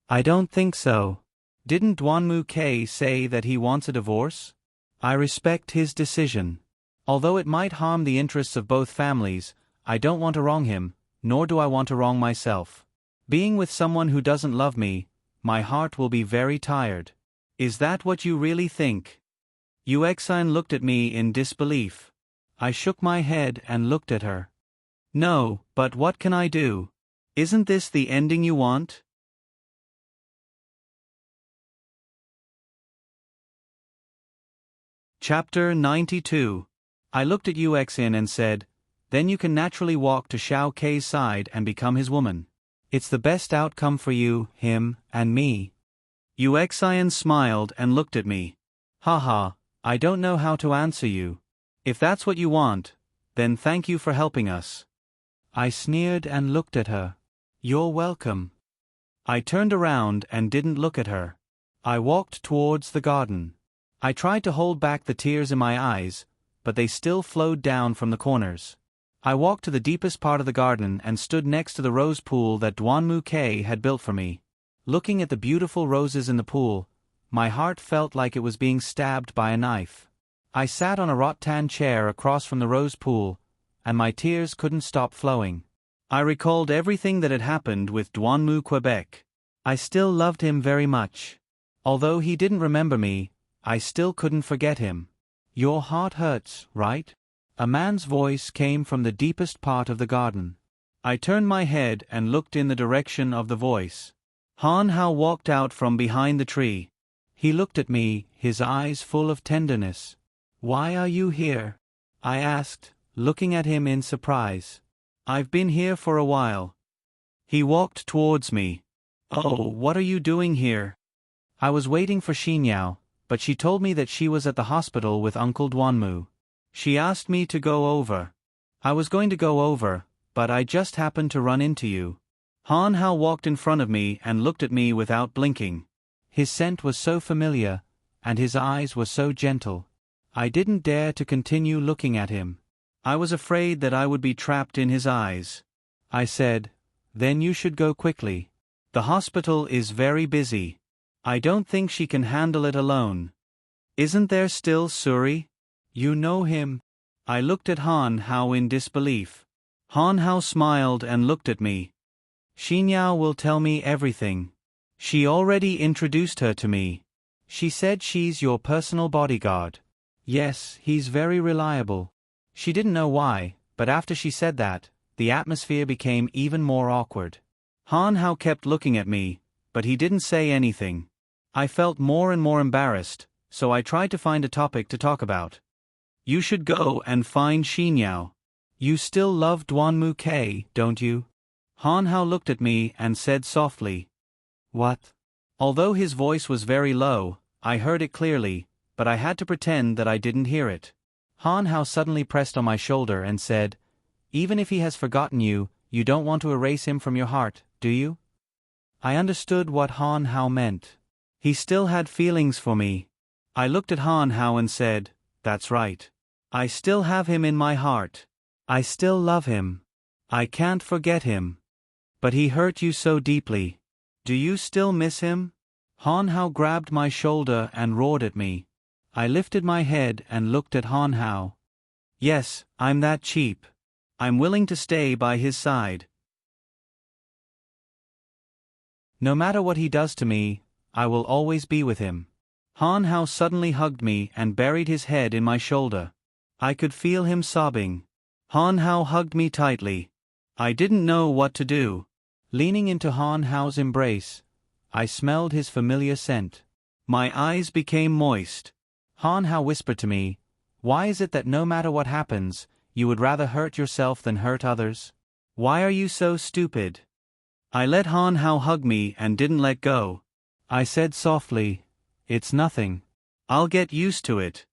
I don't think so. Didn't Duanmu K say that he wants a divorce? I respect his decision. Although it might harm the interests of both families, I don't want to wrong him, nor do I want to wrong myself. Being with someone who doesn't love me, my heart will be very tired. Is that what you really think? Yuexian looked at me in disbelief. I shook my head and looked at her. No, but what can I do? Isn't this the ending you want? Chapter 92. I looked at Yuexin and said, Then you can naturally walk to Xiao K's side and become his woman. It's the best outcome for you, him, and me. Yuexian smiled and looked at me. Haha, I don't know how to answer you. If that's what you want, then thank you for helping us. I sneered and looked at her. You're welcome. I turned around and didn't look at her. I walked towards the garden. I tried to hold back the tears in my eyes, but they still flowed down from the corners. I walked to the deepest part of the garden and stood next to the rose pool that Duanmu K had built for me. Looking at the beautiful roses in the pool, my heart felt like it was being stabbed by a knife. I sat on a rattan chair across from the rose pool, and my tears couldn't stop flowing. I recalled everything that had happened with Duanmu Quebec. I still loved him very much. Although he didn't remember me, I still couldn't forget him. Your heart hurts, right? A man's voice came from the deepest part of the garden. I turned my head and looked in the direction of the voice. Han Hao walked out from behind the tree. He looked at me, his eyes full of tenderness. Why are you here? I asked, looking at him in surprise. I've been here for a while. He walked towards me. Oh, what are you doing here? I was waiting for Xinyao, but she told me that she was at the hospital with Uncle Duanmu. She asked me to go over. I was going to go over, but I just happened to run into you. Han Hao walked in front of me and looked at me without blinking. His scent was so familiar, and his eyes were so gentle. I didn't dare to continue looking at him. I was afraid that I would be trapped in his eyes. I said, "Then you should go quickly. The hospital is very busy. I don't think she can handle it alone. Isn't there still Suri? You know him?" I looked at Han Hao in disbelief. Han Hao smiled and looked at me. "Xinyao will tell me everything. She already introduced her to me. She said she's your personal bodyguard." "Yes, he's very reliable." She didn't know why, but after she said that, the atmosphere became even more awkward. Han Hao kept looking at me, but he didn't say anything. I felt more and more embarrassed, so I tried to find a topic to talk about. "You should go and find Xinyao. You still love Duanmu K, don't you?" Han Hao looked at me and said softly, "What?" Although his voice was very low, I heard it clearly, but I had to pretend that I didn't hear it. Han Hao suddenly pressed on my shoulder and said, "Even if he has forgotten you, you don't want to erase him from your heart, do you?" I understood what Han Hao meant. He still had feelings for me. I looked at Han Hao and said, "That's right. I still have him in my heart. I still love him. I can't forget him. But he hurt you so deeply. Do you still miss him?" Han Hao grabbed my shoulder and roared at me. I lifted my head and looked at Han Hao. "Yes, I'm that cheap. I'm willing to stay by his side. No matter what he does to me, I will always be with him." Han Hao suddenly hugged me and buried his head in my shoulder. I could feel him sobbing. Han Hao hugged me tightly. I didn't know what to do. Leaning into Han Hao's embrace, I smelled his familiar scent. My eyes became moist. Han Hao whispered to me, "Why is it that no matter what happens, you would rather hurt yourself than hurt others? Why are you so stupid?" I let Han Hao hug me and didn't let go. I said softly, "It's nothing. I'll get used to it."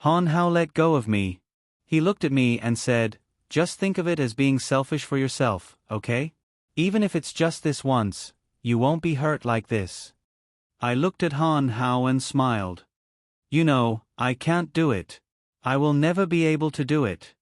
Han Hao let go of me. He looked at me and said, "Just think of it as being selfish for yourself, okay? Even if it's just this once, you won't be hurt like this." I looked at Han Hao and smiled. "You know, I can't do it. I will never be able to do it."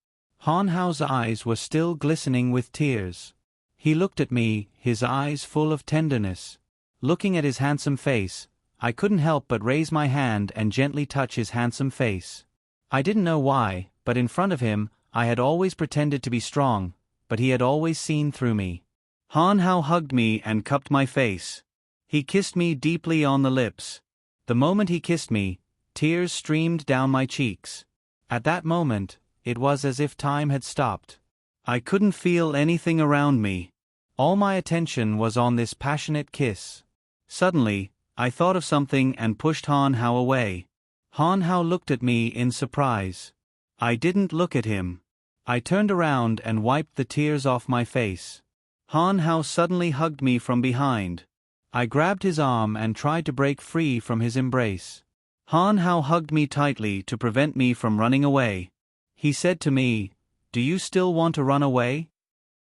Han Hao's eyes were still glistening with tears. He looked at me, his eyes full of tenderness. Looking at his handsome face, I couldn't help but raise my hand and gently touch his handsome face. I didn't know why, but in front of him, I had always pretended to be strong, but he had always seen through me. Han Hao hugged me and cupped my face. He kissed me deeply on the lips. The moment he kissed me, tears streamed down my cheeks. At that moment, it was as if time had stopped. I couldn't feel anything around me. All my attention was on this passionate kiss. Suddenly, I thought of something and pushed Han Hao away. Han Hao looked at me in surprise. I didn't look at him. I turned around and wiped the tears off my face. Han Hao suddenly hugged me from behind. I grabbed his arm and tried to break free from his embrace. Han Hao hugged me tightly to prevent me from running away. He said to me, "Do you still want to run away?"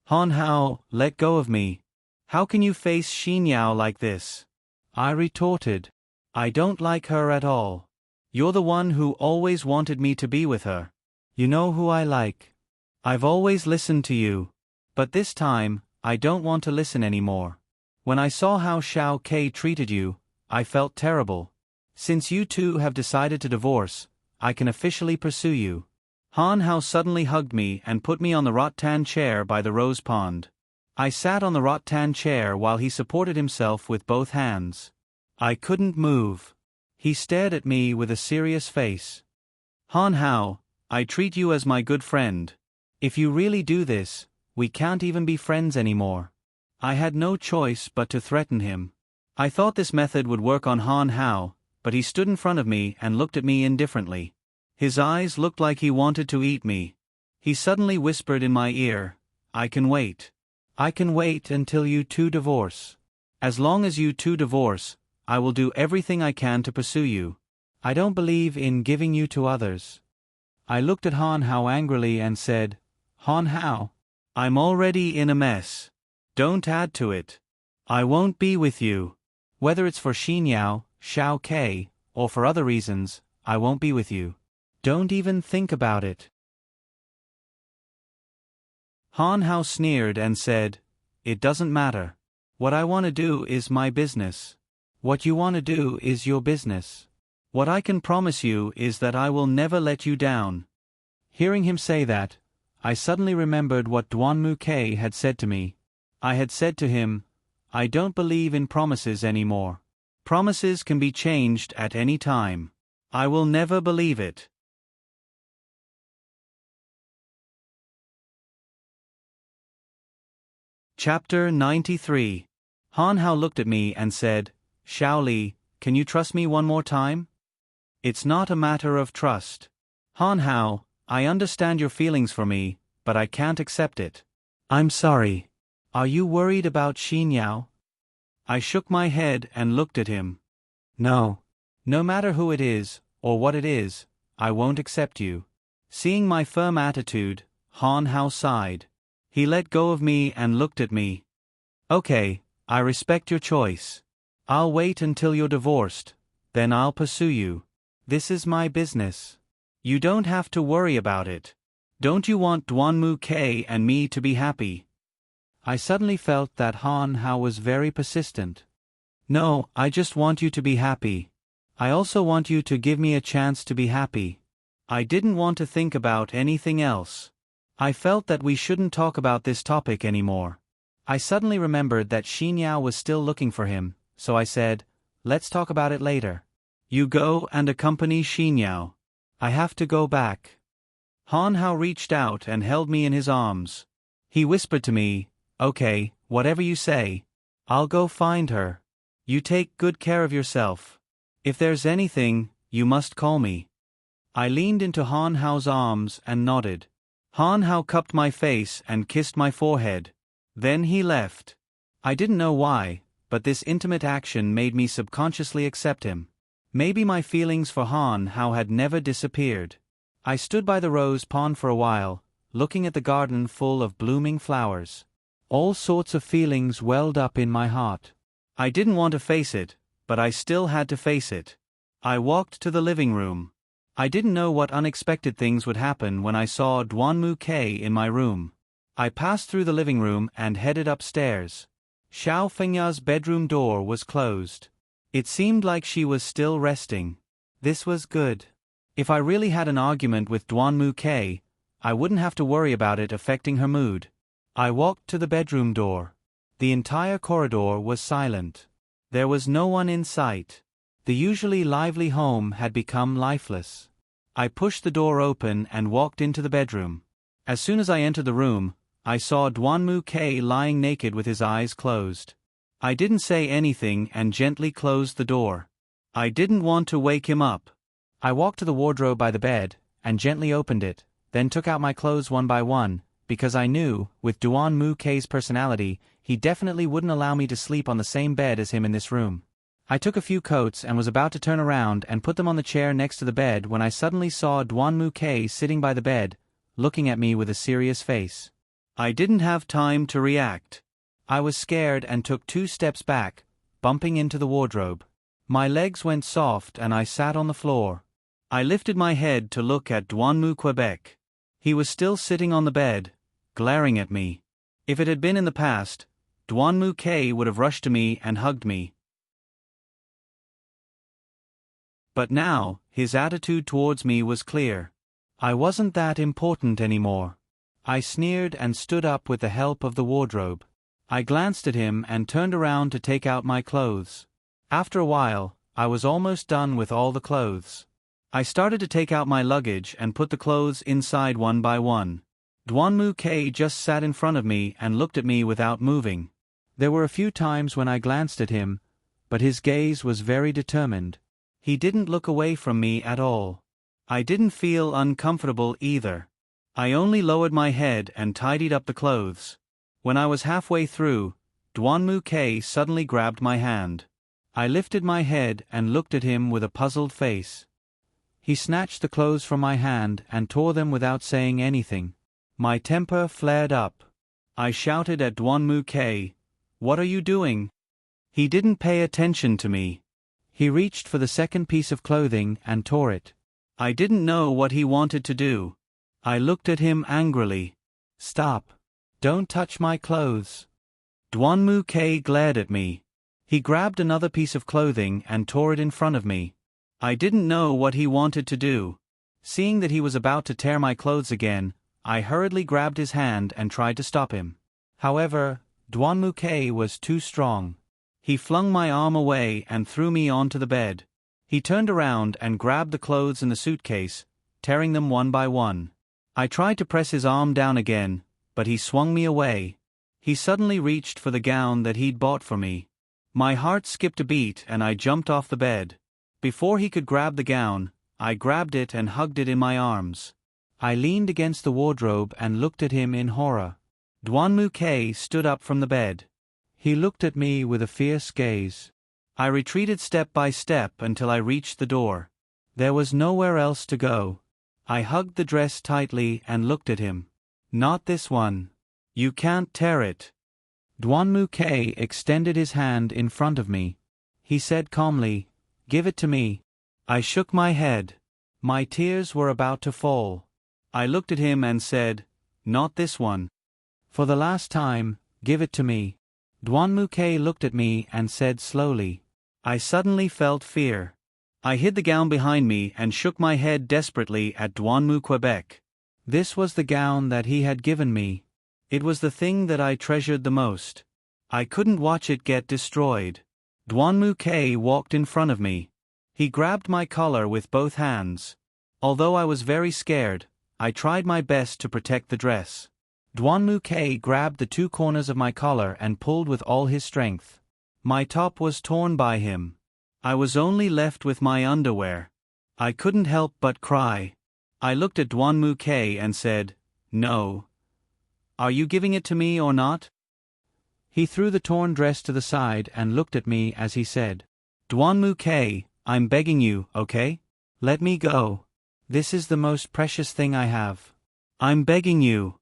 "Han Hao, let go of me. How can you face Xinyao like this?" I retorted. "I don't like her at all. You're the one who always wanted me to be with her. You know who I like." I've always listened to you. But this time, I don't want to listen anymore. When I saw how Xiao Ke treated you, I felt terrible. Since you two have decided to divorce, I can officially pursue you. Han Hao suddenly hugged me and put me on the rattan chair by the rose pond. I sat on the rattan chair while he supported himself with both hands. I couldn't move. He stared at me with a serious face. Han Hao, I treat you as my good friend. If you really do this, we can't even be friends anymore. I had no choice but to threaten him. I thought this method would work on Han Hao, but he stood in front of me and looked at me indifferently. His eyes looked like he wanted to eat me. He suddenly whispered in my ear, I can wait. I can wait until you two divorce. As long as you two divorce, I will do everything I can to pursue you. I don't believe in giving you to others. I looked at Han Hao angrily and said, Han Hao, I'm already in a mess. Don't add to it. I won't be with you. Whether it's for Xinyao, Xiao Ke, or for other reasons, I won't be with you. Don't even think about it. Han Hao sneered and said, It doesn't matter. What I want to do is my business. What you want to do is your business. What I can promise you is that I will never let you down. Hearing him say that, I suddenly remembered what Duanmu Ke had said to me. I had said to him, I don't believe in promises anymore. Promises can be changed at any time. I will never believe it. Chapter 93. Han Hao looked at me and said, Xiao Li, can you trust me one more time? It's not a matter of trust. Han Hao, I understand your feelings for me, but I can't accept it. I'm sorry. Are you worried about Xinyao? I shook my head and looked at him. No. No matter who it is, or what it is, I won't accept you. Seeing my firm attitude, Han Hao sighed. He let go of me and looked at me. Okay, I respect your choice. I'll wait until you're divorced, then I'll pursue you. This is my business. You don't have to worry about it. Don't you want Duanmu Ke and me to be happy? I suddenly felt that Han Hao was very persistent. No, I just want you to be happy. I also want you to give me a chance to be happy. I didn't want to think about anything else. I felt that we shouldn't talk about this topic anymore. I suddenly remembered that Xinyao was still looking for him, so I said, Let's talk about it later. You go and accompany Xinyao. I have to go back. Han Hao reached out and held me in his arms. He whispered to me, Okay, whatever you say. I'll go find her. You take good care of yourself. If there's anything, you must call me. I leaned into Han Hao's arms and nodded. Han Hao cupped my face and kissed my forehead. Then he left. I didn't know why, but this intimate action made me subconsciously accept him. Maybe my feelings for Han Hao had never disappeared. I stood by the rose pond for a while, looking at the garden full of blooming flowers. All sorts of feelings welled up in my heart. I didn't want to face it, but I still had to face it. I walked to the living room. I didn't know what unexpected things would happen when I saw Duanmu Ke in my room. I passed through the living room and headed upstairs. Xiao Fengya's bedroom door was closed. It seemed like she was still resting. This was good. If I really had an argument with Duanmu Ke, I wouldn't have to worry about it affecting her mood. I walked to the bedroom door. The entire corridor was silent. There was no one in sight. The usually lively home had become lifeless. I pushed the door open and walked into the bedroom. As soon as I entered the room, I saw Duanmu Ke lying naked with his eyes closed. I didn't say anything and gently closed the door. I didn't want to wake him up. I walked to the wardrobe by the bed and gently opened it, then took out my clothes one by one, because I knew, with Duanmu Ke's personality, he definitely wouldn't allow me to sleep on the same bed as him in this room. I took a few coats and was about to turn around and put them on the chair next to the bed when I suddenly saw Duanmu Ke sitting by the bed, looking at me with a serious face. I didn't have time to react. I was scared and took 2 steps back, bumping into the wardrobe. My legs went soft and I sat on the floor. I lifted my head to look at Duanmu Quebec. He was still sitting on the bed, glaring at me. If it had been in the past, Dwanmu K would have rushed to me and hugged me. But now, his attitude towards me was clear. I wasn't that important anymore. I sneered and stood up with the help of the wardrobe. I glanced at him and turned around to take out my clothes. After a while, I was almost done with all the clothes. I started to take out my luggage and put the clothes inside one by one. Dwanmu K just sat in front of me and looked at me without moving. There were a few times when I glanced at him, but his gaze was very determined. He didn't look away from me at all. I didn't feel uncomfortable either. I only lowered my head and tidied up the clothes. When I was halfway through, Dwanmu K suddenly grabbed my hand. I lifted my head and looked at him with a puzzled face. He snatched the clothes from my hand and tore them without saying anything. My temper flared up. I shouted at Dwanmu K, "What are you doing?" He didn't pay attention to me. He reached for the second piece of clothing and tore it. I didn't know what he wanted to do. I looked at him angrily. "Stop. Don't touch my clothes." Dwanmu K glared at me. He grabbed another piece of clothing and tore it in front of me. I didn't know what he wanted to do. Seeing that he was about to tear my clothes again, I hurriedly grabbed his hand and tried to stop him. However, Dwanmu K was too strong. He flung my arm away and threw me onto the bed. He turned around and grabbed the clothes in the suitcase, tearing them one by one. I tried to press his arm down again, but he swung me away. He suddenly reached for the gown that he'd bought for me. My heart skipped a beat and I jumped off the bed. Before he could grab the gown, I grabbed it and hugged it in my arms. I leaned against the wardrobe and looked at him in horror. Dwanmu K stood up from the bed. He looked at me with a fierce gaze. I retreated step by step until I reached the door. There was nowhere else to go. I hugged the dress tightly and looked at him. "Not this one. You can't tear it." Dwanmu K extended his hand in front of me. He said calmly, "Give it to me." I shook my head. My tears were about to fall. I looked at him and said, "Not this one. For the last time, give it to me." Dwanmu K looked at me and said slowly. I suddenly felt fear. I hid the gown behind me and shook my head desperately at Dwanmu Quebec. This was the gown that he had given me. It was the thing that I treasured the most. I couldn't watch it get destroyed. Dwanmu K walked in front of me. He grabbed my collar with both hands. Although I was very scared, I tried my best to protect the dress. Dwanmu K grabbed the two corners of my collar and pulled with all his strength. My top was torn by him. I was only left with my underwear. I couldn't help but cry. I looked at Dwanmu K and said, "No. Are you giving it to me or not?" He threw the torn dress to the side and looked at me as he said, "Dwanmu K, I'm begging you, okay? Let me go. This is the most precious thing I have. I'm begging you."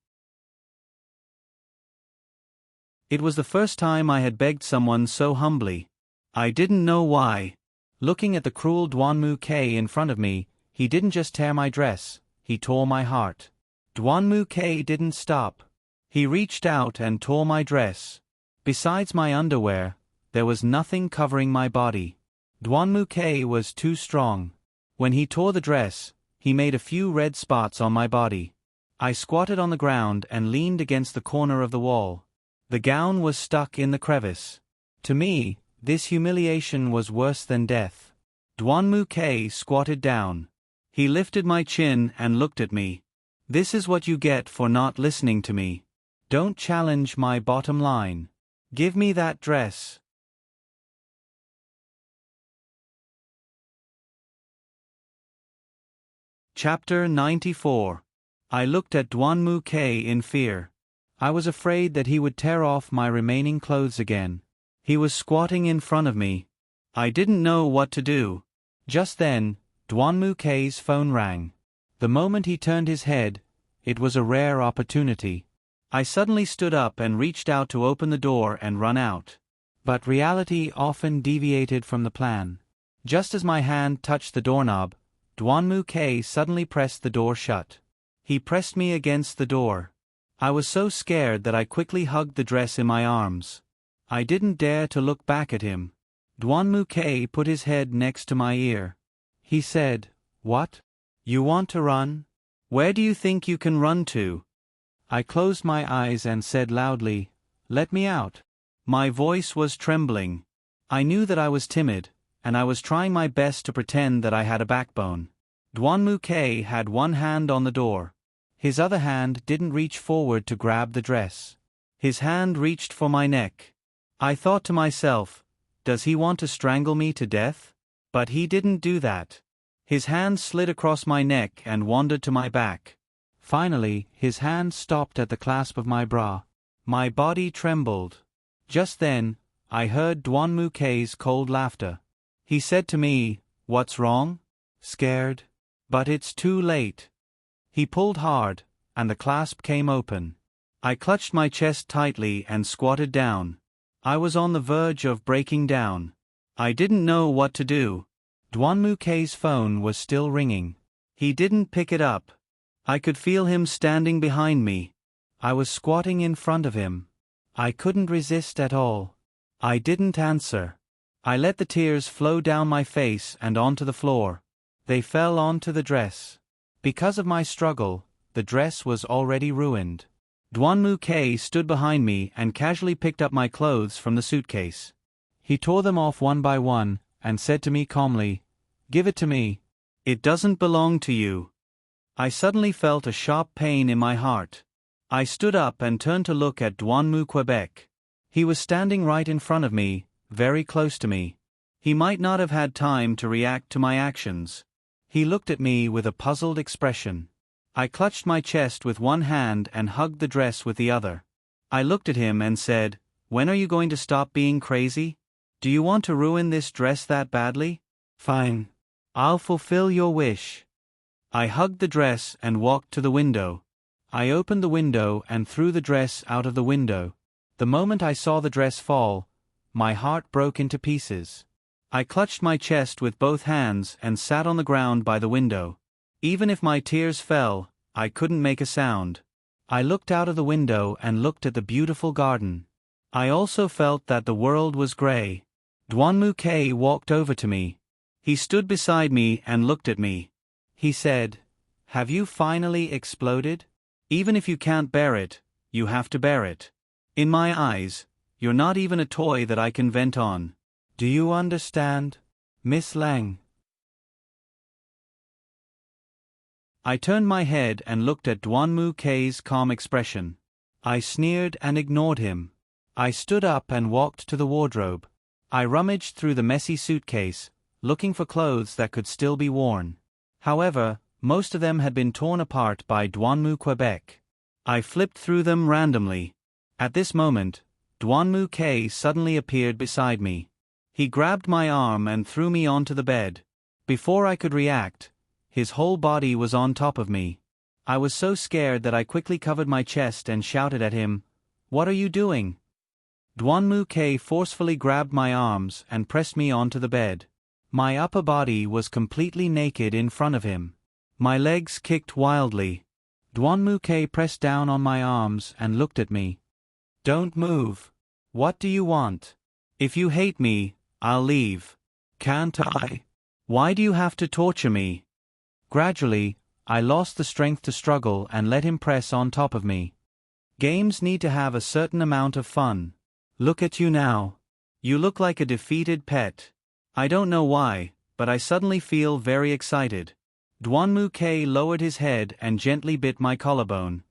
It was the first time I had begged someone so humbly. I didn't know why. Looking at the cruel Dwanmu K in front of me, he didn't just tear my dress, he tore my heart. Dwanmu K didn't stop. He reached out and tore my dress. Besides my underwear, there was nothing covering my body. Dwanmu K was too strong. When he tore the dress, he made a few red spots on my body. I squatted on the ground and leaned against the corner of the wall. The gown was stuck in the crevice. To me, this humiliation was worse than death. Dwanmu K squatted down. He lifted my chin and looked at me. "This is what you get for not listening to me. Don't challenge my bottom line. Give me that dress." Chapter 94. I looked at Dwanmu K in fear. I was afraid that he would tear off my remaining clothes again. He was squatting in front of me. I didn't know what to do. Just then, Dwanmu K's phone rang. The moment he turned his head, it was a rare opportunity. I suddenly stood up and reached out to open the door and run out. But reality often deviated from the plan. Just as my hand touched the doorknob, Dwanmu K suddenly pressed the door shut. He pressed me against the door. I was so scared that I quickly hugged the dress in my arms. I didn't dare to look back at him. Duan Muke put his head next to my ear. He said, "What? You want to run? Where do you think you can run to?" I closed my eyes and said loudly, "Let me out." My voice was trembling. I knew that I was timid, and I was trying my best to pretend that I had a backbone. Duan Muke had one hand on the door. His other hand didn't reach forward to grab the dress. His hand reached for my neck. I thought to myself, does he want to strangle me to death? But he didn't do that. His hand slid across my neck and wandered to my back. Finally, his hand stopped at the clasp of my bra. My body trembled. Just then, I heard Duan Muke's cold laughter. He said to me, "What's wrong? Scared? But it's too late." He pulled hard, and the clasp came open. I clutched my chest tightly and squatted down. I was on the verge of breaking down. I didn't know what to do. Duan Muke's phone was still ringing. He didn't pick it up. I could feel him standing behind me. I was squatting in front of him. I couldn't resist at all. I didn't answer. I let the tears flow down my face and onto the floor. They fell onto the dress. Because of my struggle, the dress was already ruined. Duan Muke stood behind me and casually picked up my clothes from the suitcase. He tore them off one by one and said to me calmly, "Give it to me. It doesn't belong to you." I suddenly felt a sharp pain in my heart. I stood up and turned to look at Duan Muke. He was standing right in front of me, very close to me. He might not have had time to react to my actions. He looked at me with a puzzled expression. I clutched my chest with one hand and hugged the dress with the other. I looked at him and said, "When are you going to stop being crazy? Do you want to ruin this dress that badly? Fine. I'll fulfill your wish." I hugged the dress and walked to the window. I opened the window and threw the dress out of the window. The moment I saw the dress fall, my heart broke into pieces. I clutched my chest with both hands and sat on the ground by the window. Even if my tears fell, I couldn't make a sound. I looked out of the window and looked at the beautiful garden. I also felt that the world was gray. Duan Muke walked over to me. He stood beside me and looked at me. He said, "Have you finally exploded? Even if you can't bear it, you have to bear it. In my eyes, you're not even a toy that I can vent on. Do you understand, Miss Lang?" I turned my head and looked at Duan Muke's calm expression. I sneered and ignored him. I stood up and walked to the wardrobe. I rummaged through the messy suitcase, looking for clothes that could still be worn. However, most of them had been torn apart by Duan Muke. I flipped through them randomly. At this moment, Duan Muke suddenly appeared beside me. He grabbed my arm and threw me onto the bed. Before I could react, his whole body was on top of me. I was so scared that I quickly covered my chest and shouted at him, "What are you doing?" Duan Muke forcefully grabbed my arms and pressed me onto the bed. My upper body was completely naked in front of him. My legs kicked wildly. Duan Muke pressed down on my arms and looked at me. "Don't move. What do you want? If you hate me, I'll leave." "Can't I? Why do you have to torture me?" Gradually, I lost the strength to struggle and let him press on top of me. Games need to have a certain amount of fun. Look at you now. You look like a defeated pet. I don't know why, but I suddenly feel very excited. Duan Muke lowered his head and gently bit my collarbone.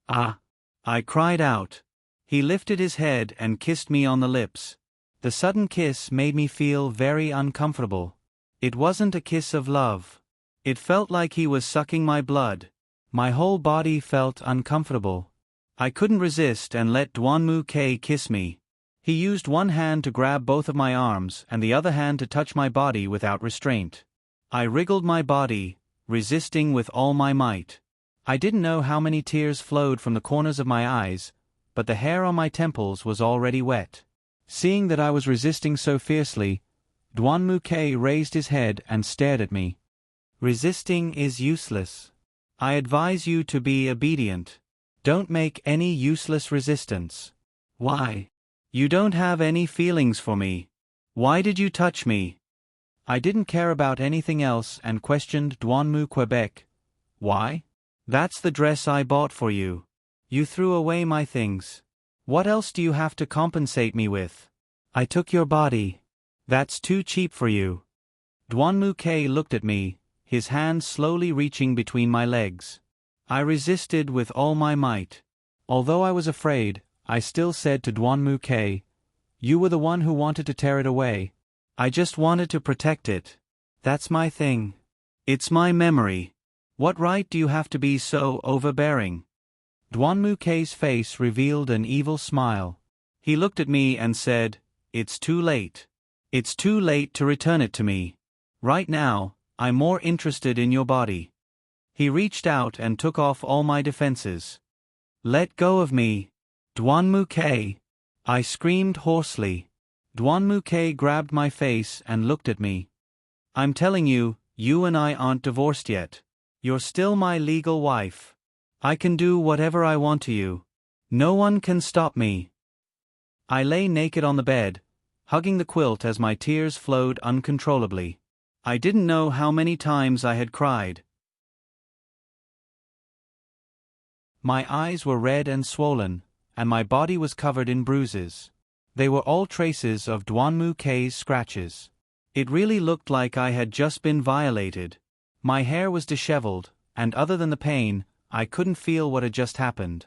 "Ah!" I cried out. He lifted his head and kissed me on the lips. The sudden kiss made me feel very uncomfortable. It wasn't a kiss of love. It felt like he was sucking my blood. My whole body felt uncomfortable. I couldn't resist and let Duan Muke kiss me. He used one hand to grab both of my arms and the other hand to touch my body without restraint. I wriggled my body, resisting with all my might. I didn't know how many tears flowed from the corners of my eyes, but the hair on my temples was already wet. Seeing that I was resisting so fiercely, Duan Muke raised his head and stared at me. "Resisting is useless. I advise you to be obedient. Don't make any useless resistance. Why? You don't have any feelings for me. Why did you touch me? I didn't care about anything else and questioned Douanmu Quebec. Why? That's the dress I bought for you. You threw away my things. What else do you have to compensate me with? I took your body. That's too cheap for you. Douanmu K looked at me, his hand slowly reaching between my legs. I resisted with all my might. Although I was afraid, I still said to Douanmu K, "You were the one who wanted to tear it away. I just wanted to protect it. That's my thing. It's my memory. What right do you have to be so overbearing?" Douanmu K's face revealed an evil smile. He looked at me and said, "It's too late. It's too late to return it to me. Right now, I'm more interested in your body." He reached out and took off all my defenses. "Let go of me, Douanmu K!" I screamed hoarsely. Douanmu K grabbed my face and looked at me. "I'm telling you, you and I aren't divorced yet. You're still my legal wife. I can do whatever I want to you. No one can stop me." I lay naked on the bed, hugging the quilt as my tears flowed uncontrollably. I didn't know how many times I had cried. My eyes were red and swollen, and my body was covered in bruises. They were all traces of Douanmu K's scratches. It really looked like I had just been violated. My hair was disheveled, and other than the pain, I couldn't feel what had just happened.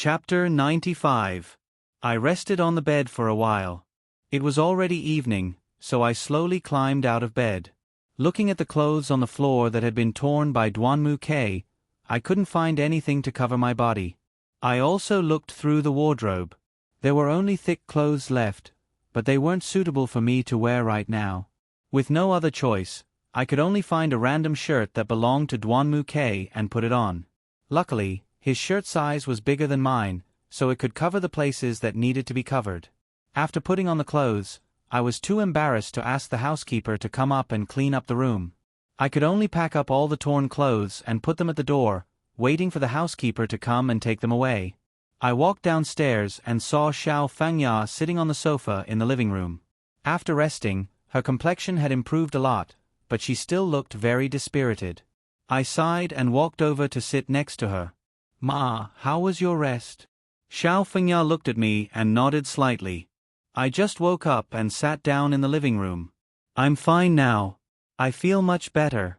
Chapter 95. I rested on the bed for a while. It was already evening, so I slowly climbed out of bed. Looking at the clothes on the floor that had been torn by Douanmu K, I couldn't find anything to cover my body. I also looked through the wardrobe. There were only thick clothes left, but they weren't suitable for me to wear right now. With no other choice, I could only find a random shirt that belonged to Douanmu K and put it on. Luckily, his shirt size was bigger than mine, so it could cover the places that needed to be covered. After putting on the clothes, I was too embarrassed to ask the housekeeper to come up and clean up the room. I could only pack up all the torn clothes and put them at the door, waiting for the housekeeper to come and take them away. I walked downstairs and saw Xiao Fengya sitting on the sofa in the living room. After resting, her complexion had improved a lot, but she still looked very dispirited. I sighed and walked over to sit next to her. "Ma, how was your rest?" Xiao Fengya looked at me and nodded slightly. "I just woke up and sat down in the living room. I'm fine now. I feel much better.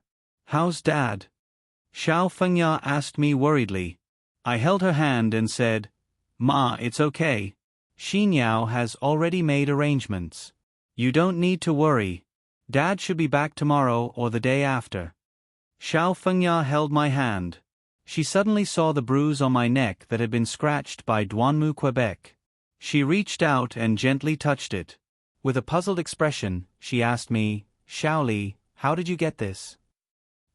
How's Dad?" Xiao Fengya asked me worriedly. I held her hand and said, "Ma, it's okay. Xinyao has already made arrangements. You don't need to worry. Dad should be back tomorrow or the day after." Xiao Fengya held my hand. She suddenly saw the bruise on my neck that had been scratched by Douanmu Quebec. She reached out and gently touched it. With a puzzled expression, she asked me, "Xiaoli, how did you get this?"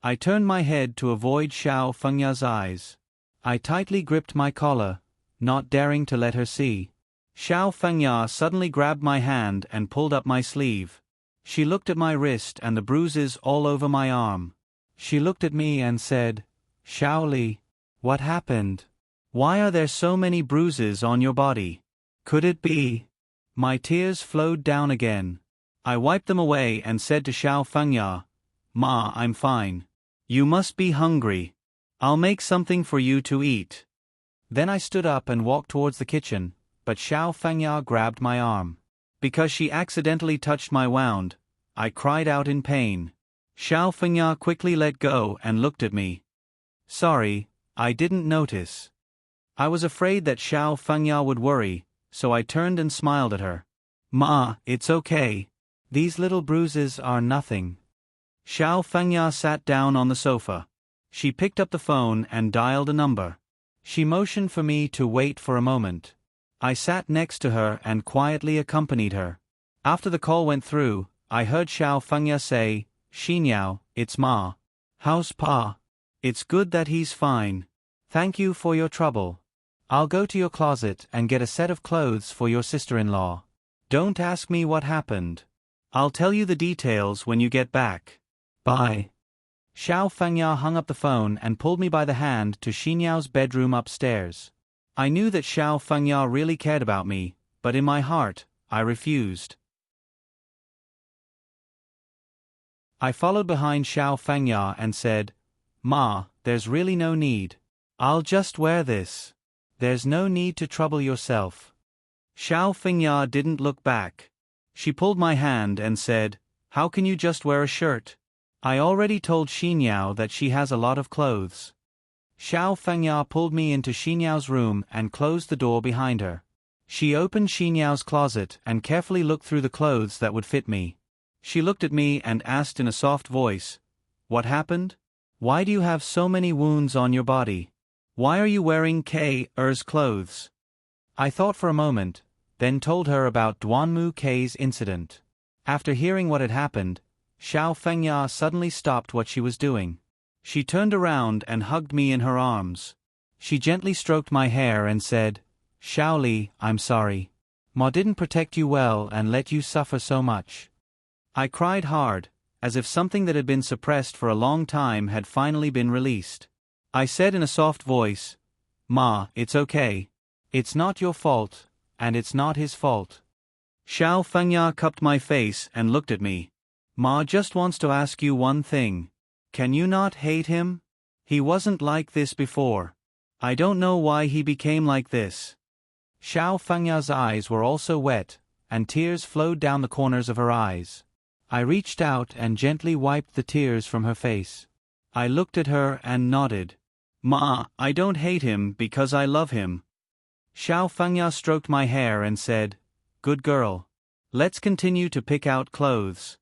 I turned my head to avoid Xiao Fengya's eyes. I tightly gripped my collar, not daring to let her see. Xiao Fengya suddenly grabbed my hand and pulled up my sleeve. She looked at my wrist and the bruises all over my arm. She looked at me and said, "Xiaoli, what happened? Why are there so many bruises on your body? Could it be?" My tears flowed down again. I wiped them away and said to Xiao Fengya, "Ma, I'm fine. You must be hungry. I'll make something for you to eat." Then I stood up and walked towards the kitchen, but Xiao Fengya grabbed my arm. Because she accidentally touched my wound, I cried out in pain. Xiao Fengya quickly let go and looked at me. "Sorry, I didn't notice." I was afraid that Xiao Fengya would worry, so I turned and smiled at her. "Ma, it's okay. These little bruises are nothing." Xiao Fengya sat down on the sofa. She picked up the phone and dialed a number. She motioned for me to wait for a moment. I sat next to her and quietly accompanied her. After the call went through, I heard Xiao Fengya say, "Xinyao, it's Ma. How's Pa?" "It's good that he's fine. Thank you for your trouble. I'll go to your closet and get a set of clothes for your sister-in-law. Don't ask me what happened. I'll tell you the details when you get back. Bye. Xiao Fengya hung up the phone and pulled me by the hand to Xinyao's bedroom upstairs. I knew that Xiao Fengya really cared about me, but in my heart, I refused. I followed behind Xiao Fengya and said, "Ma, there's really no need. I'll just wear this. There's no need to trouble yourself." Xiao Fengya didn't look back. She pulled my hand and said, "How can you just wear a shirt? I already told Xinyao that she has a lot of clothes." Xiao Fengya pulled me into Xinyao's room and closed the door behind her. She opened Xinyao's closet and carefully looked through the clothes that would fit me. She looked at me and asked in a soft voice, "What happened? Why do you have so many wounds on your body? Why are you wearing K.'s clothes?" I thought for a moment, then told her about Duanmu K's incident. After hearing what had happened, Xiao Fengya suddenly stopped what she was doing. She turned around and hugged me in her arms. She gently stroked my hair and said, "Xiao Li, I'm sorry. Ma didn't protect you well and let you suffer so much." I cried hard, as if something that had been suppressed for a long time had finally been released. I said in a soft voice, "Ma, it's okay. It's not your fault, and it's not his fault." Xiao Fengya cupped my face and looked at me. "Ma just wants to ask you one thing. Can you not hate him? He wasn't like this before. I don't know why he became like this." Xiao Fengya's eyes were also wet, and tears flowed down the corners of her eyes. I reached out and gently wiped the tears from her face. I looked at her and nodded. "Ma, I don't hate him because I love him." Xiao Fengya stroked my hair and said, "Good girl. Let's continue to pick out clothes."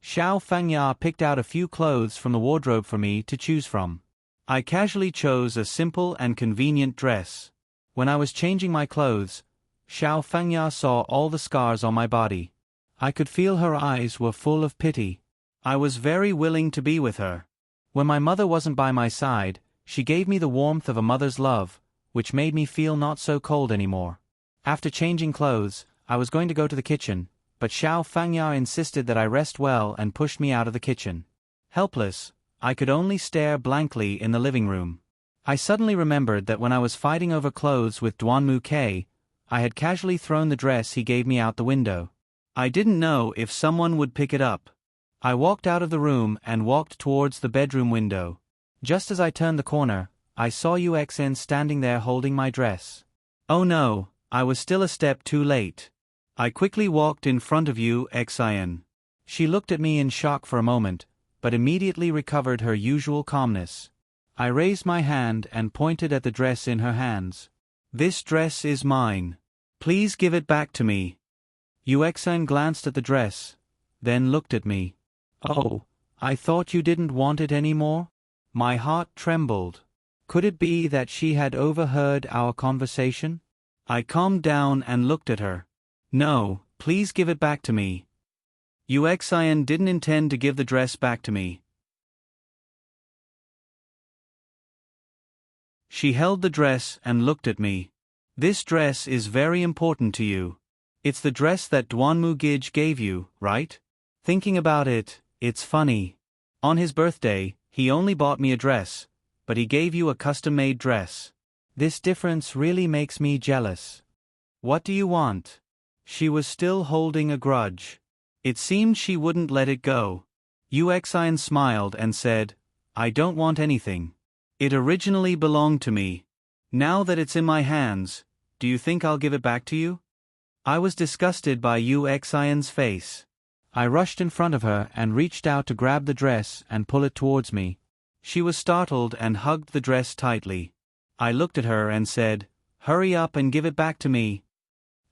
Xiao Fengya picked out a few clothes from the wardrobe for me to choose from. I casually chose a simple and convenient dress. When I was changing my clothes, Xiao Fengya saw all the scars on my body. I could feel her eyes were full of pity. I was very willing to be with her. When my mother wasn't by my side, she gave me the warmth of a mother's love, which made me feel not so cold anymore. After changing clothes, I was going to go to the kitchen, but Xiao Fengya insisted that I rest well and pushed me out of the kitchen. Helpless, I could only stare blankly in the living room. I suddenly remembered that when I was fighting over clothes with Duanmu K, I had casually thrown the dress he gave me out the window. I didn't know if someone would pick it up. I walked out of the room and walked towards the bedroom window. Just as I turned the corner, I saw UXN standing there holding my dress. Oh no, I was still a step too late. I quickly walked in front of UXIN. She looked at me in shock for a moment, but immediately recovered her usual calmness. I raised my hand and pointed at the dress in her hands. "This dress is mine. Please give it back to me." UXN glanced at the dress, then looked at me. "Oh, I thought you didn't want it anymore?" My heart trembled. Could it be that she had overheard our conversation? I calmed down and looked at her. "No, please give it back to me." UXIN didn't intend to give the dress back to me. She held the dress and looked at me. "This dress is very important to you. It's the dress that Duanmu Gij gave you, right? Thinking about it, it's funny. On his birthday, he only bought me a dress, but he gave you a custom-made dress. This difference really makes me jealous. What do you want?" She was still holding a grudge. It seemed she wouldn't let it go. UXIN smiled and said, "I don't want anything. It originally belonged to me. Now that it's in my hands, do you think I'll give it back to you?" I was disgusted by UXIN's face. I rushed in front of her and reached out to grab the dress and pull it towards me. She was startled and hugged the dress tightly. I looked at her and said, "Hurry up and give it back to me."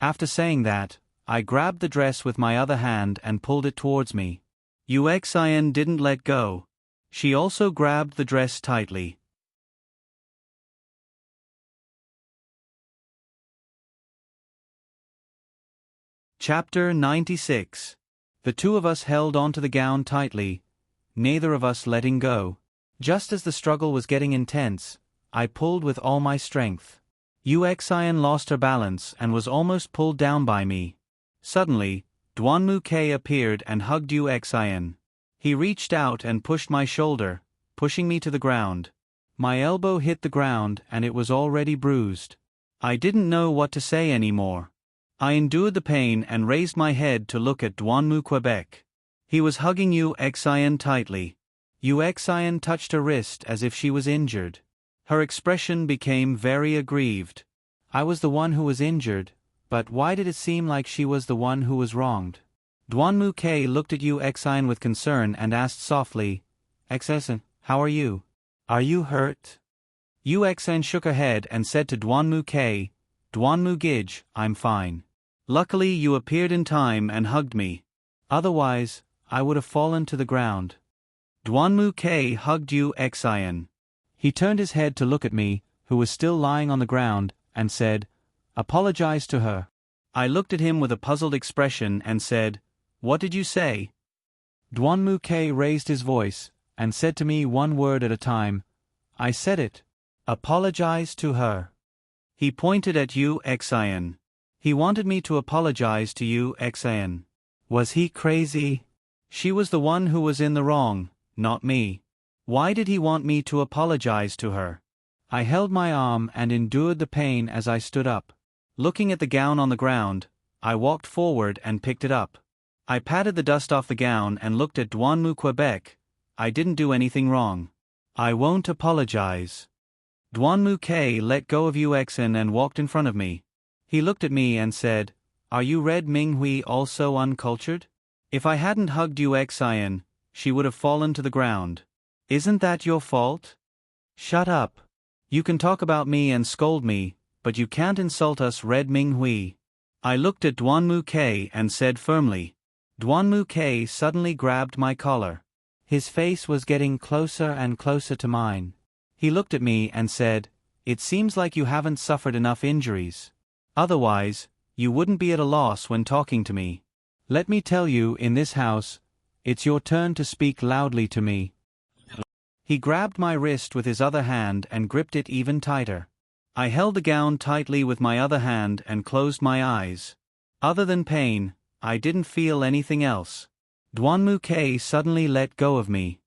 After saying that, I grabbed the dress with my other hand and pulled it towards me. UXIN didn't let go. She also grabbed the dress tightly. Chapter 96. The two of us held onto the gown tightly, neither of us letting go. Just as the struggle was getting intense, I pulled with all my strength. UXIN lost her balance and was almost pulled down by me. Suddenly, Duanmu K appeared and hugged Yu Xin. He reached out and pushed my shoulder, pushing me to the ground. My elbow hit the ground and it was already bruised. I didn't know what to say anymore. I endured the pain and raised my head to look at Duanmu Quebec. He was hugging Yu Xin tightly. Yu Xin touched her wrist as if she was injured. Her expression became very aggrieved. I was the one who was injured, but why did it seem like she was the one who was wronged? Duanmu K looked at Yu Xin with concern and asked softly, Xin, how are you? Are you hurt? Yu Xin shook her head and said to Duanmu K, Duanmu Gij, I'm fine. Luckily you appeared in time and hugged me. Otherwise, I would have fallen to the ground. Duanmu K hugged Yu Xin. He turned his head to look at me, who was still lying on the ground, and said, Apologize to her. I looked at him with a puzzled expression and said, What did you say? Duanmu K raised his voice, and said to me one word at a time, I said it. Apologize to her. He pointed at Yu Xin. He wanted me to apologize to Yu Xin. Was he crazy? She was the one who was in the wrong, not me. Why did he want me to apologize to her? I held my arm and endured the pain as I stood up. Looking at the gown on the ground, I walked forward and picked it up. I patted the dust off the gown and looked at Duanmu Quebec. I didn't do anything wrong. I won't apologize. Duanmu K let go of Yu Xin and walked in front of me. He looked at me and said, Are you Red Minghui also uncultured? If I hadn't hugged Yu Xin, she would have fallen to the ground. Isn't that your fault? Shut up. You can talk about me and scold me, but you can't insult us Red Minghui. I looked at Duanmu K and said firmly. Duanmu K suddenly grabbed my collar. His face was getting closer and closer to mine. He looked at me and said, It seems like you haven't suffered enough injuries. Otherwise, you wouldn't be at a loss when talking to me. Let me tell you, in this house, it's your turn to speak loudly to me. He grabbed my wrist with his other hand and gripped it even tighter. I held the gown tightly with my other hand and closed my eyes. Other than pain, I didn't feel anything else. Duanmu K suddenly let go of me.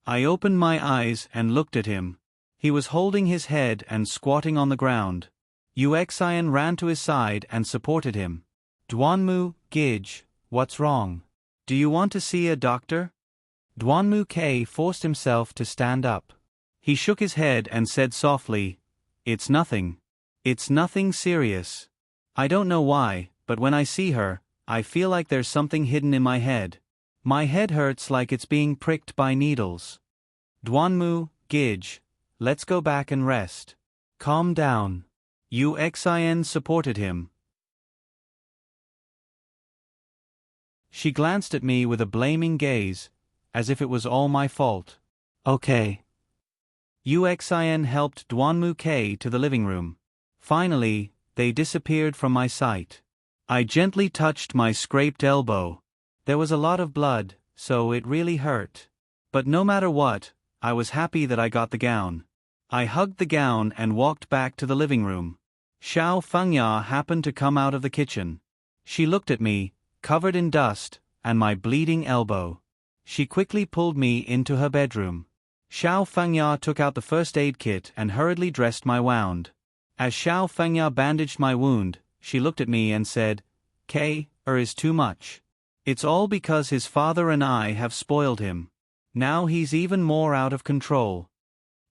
I opened my eyes and looked at him. He was holding his head and squatting on the ground. Yu Xin ran to his side and supported him. Duanmu, Gij, what's wrong? Do you want to see a doctor? Duanmu K forced himself to stand up. He shook his head and said softly, It's nothing. It's nothing serious. I don't know why, but when I see her, I feel like there's something hidden in my head. My head hurts like it's being pricked by needles. Duanmu, Gij, let's go back and rest. Calm down. Yu Xin supported him. She glanced at me with a blaming gaze, as if it was all my fault. Okay. Yu Xin helped Duanmu K to the living room. Finally, they disappeared from my sight. I gently touched my scraped elbow. There was a lot of blood, so it really hurt. But no matter what, I was happy that I got the gown. I hugged the gown and walked back to the living room. Xiao Fengya happened to come out of the kitchen. She looked at me, covered in dust, and my bleeding elbow. She quickly pulled me into her bedroom. Xiao Fengya took out the first aid kit and hurriedly dressed my wound. As Xiao Fengya bandaged my wound, she looked at me and said, is too much. It's all because his father and I have spoiled him. Now he's even more out of control.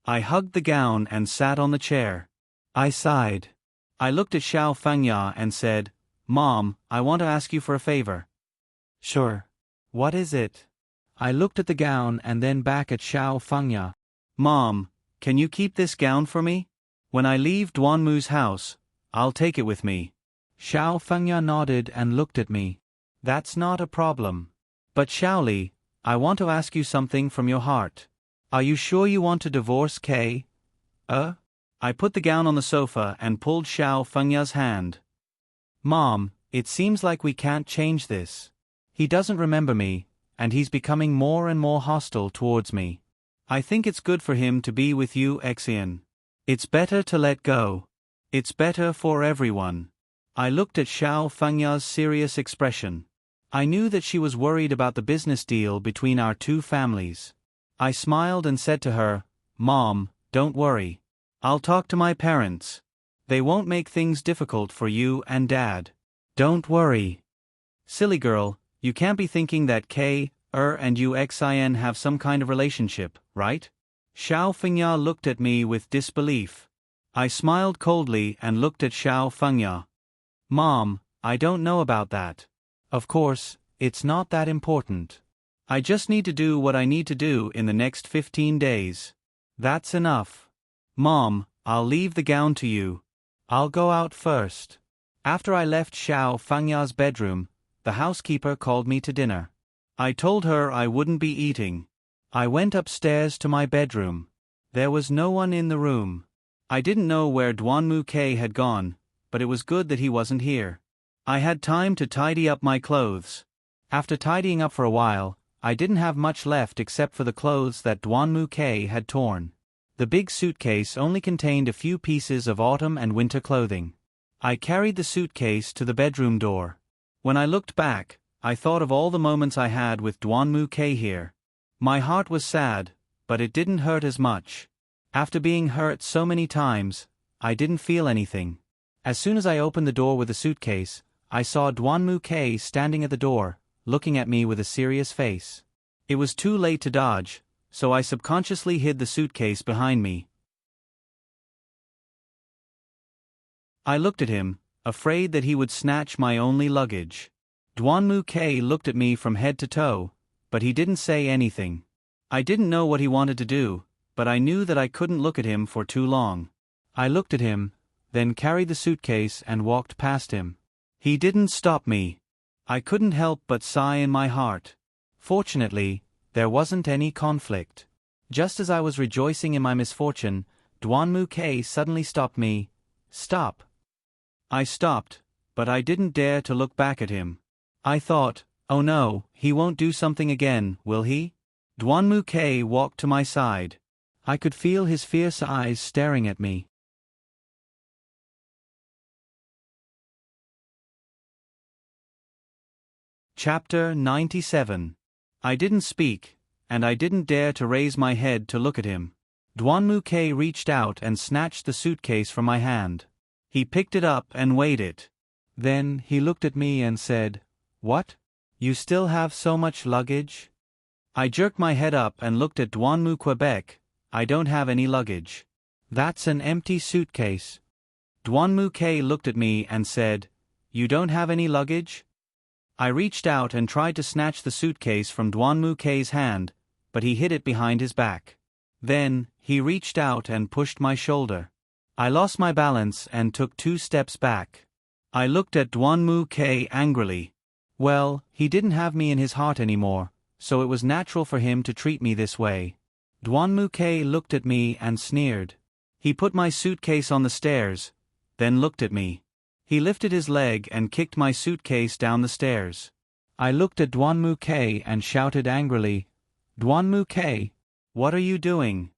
I hugged the gown and sat on the chair. I sighed. I looked at Xiao Fengya and said, Mom, I want to ask you for a favor. Sure. What is it? I looked at the gown and then back at Xiao Fengya. Mom, can you keep this gown for me? When I leave Duanmu's house, I'll take it with me. Xiao Fengya nodded and looked at me. That's not a problem. But Xiaoli, I want to ask you something from your heart. Are you sure you want to divorce K? I put the gown on the sofa and pulled Xiao Fengya's hand. Mom, it seems like we can't change this. He doesn't remember me, and he's becoming more and more hostile towards me. I think it's good for him to be with Yu Xin. It's better to let go. It's better for everyone. I looked at Xiao Fengya's serious expression. I knew that she was worried about the business deal between our two families. I smiled and said to her, "Mom, don't worry. I'll talk to my parents. They won't make things difficult for you and Dad. Don't worry." Silly girl, you can't be thinking that and Uxin have some kind of relationship, right? Xiao Fengya looked at me with disbelief. I smiled coldly and looked at Xiao Fengya. "Mom, I don't know about that. Of course, it's not that important. I just need to do what I need to do in the next 15 days. That's enough. Mom, I'll leave the gown to you. I'll go out first." After I left Xiao Fengya's bedroom, the housekeeper called me to dinner. I told her I wouldn't be eating. I went upstairs to my bedroom. There was no one in the room. I didn't know where Duanmu K had gone, but it was good that he wasn't here. I had time to tidy up my clothes. After tidying up for a while, I didn't have much left except for the clothes that Duanmu K had torn. The big suitcase only contained a few pieces of autumn and winter clothing. I carried the suitcase to the bedroom door. When I looked back, I thought of all the moments I had with Duanmu K here. My heart was sad, but it didn't hurt as much. After being hurt so many times, I didn't feel anything. As soon as I opened the door with the suitcase, I saw Duanmu K standing at the door, looking at me with a serious face. It was too late to dodge, so I subconsciously hid the suitcase behind me. I looked at him, afraid that he would snatch my only luggage. Duanmu K looked at me from head to toe, but he didn't say anything. I didn't know what he wanted to do, but I knew that I couldn't look at him for too long. I looked at him, then carried the suitcase and walked past him. He didn't stop me. I couldn't help but sigh in my heart. Fortunately, there wasn't any conflict. Just as I was rejoicing in my misfortune, Duanmu K suddenly stopped me. "Stop." I stopped, but I didn't dare to look back at him. I thought, "Oh no, he won't do something again, will he?" Duanmu K walked to my side. I could feel his fierce eyes staring at me. Chapter 97. I didn't speak, and I didn't dare to raise my head to look at him. Duanmu K reached out and snatched the suitcase from my hand. He picked it up and weighed it. Then he looked at me and said, "What? You still have so much luggage?" I jerked my head up and looked at Duanmu Quebec. "I don't have any luggage. That's an empty suitcase." Duanmu K looked at me and said, "You don't have any luggage?" I reached out and tried to snatch the suitcase from Duanmu K's hand, but he hid it behind his back. Then, he reached out and pushed my shoulder. I lost my balance and took 2 steps back. I looked at Duanmu K angrily. Well, he didn't have me in his heart anymore, so it was natural for him to treat me this way. Duanmu K looked at me and sneered. He put my suitcase on the stairs, then looked at me. He lifted his leg and kicked my suitcase down the stairs. I looked at Duanmu K and shouted angrily, "Duanmu K, what are you doing?"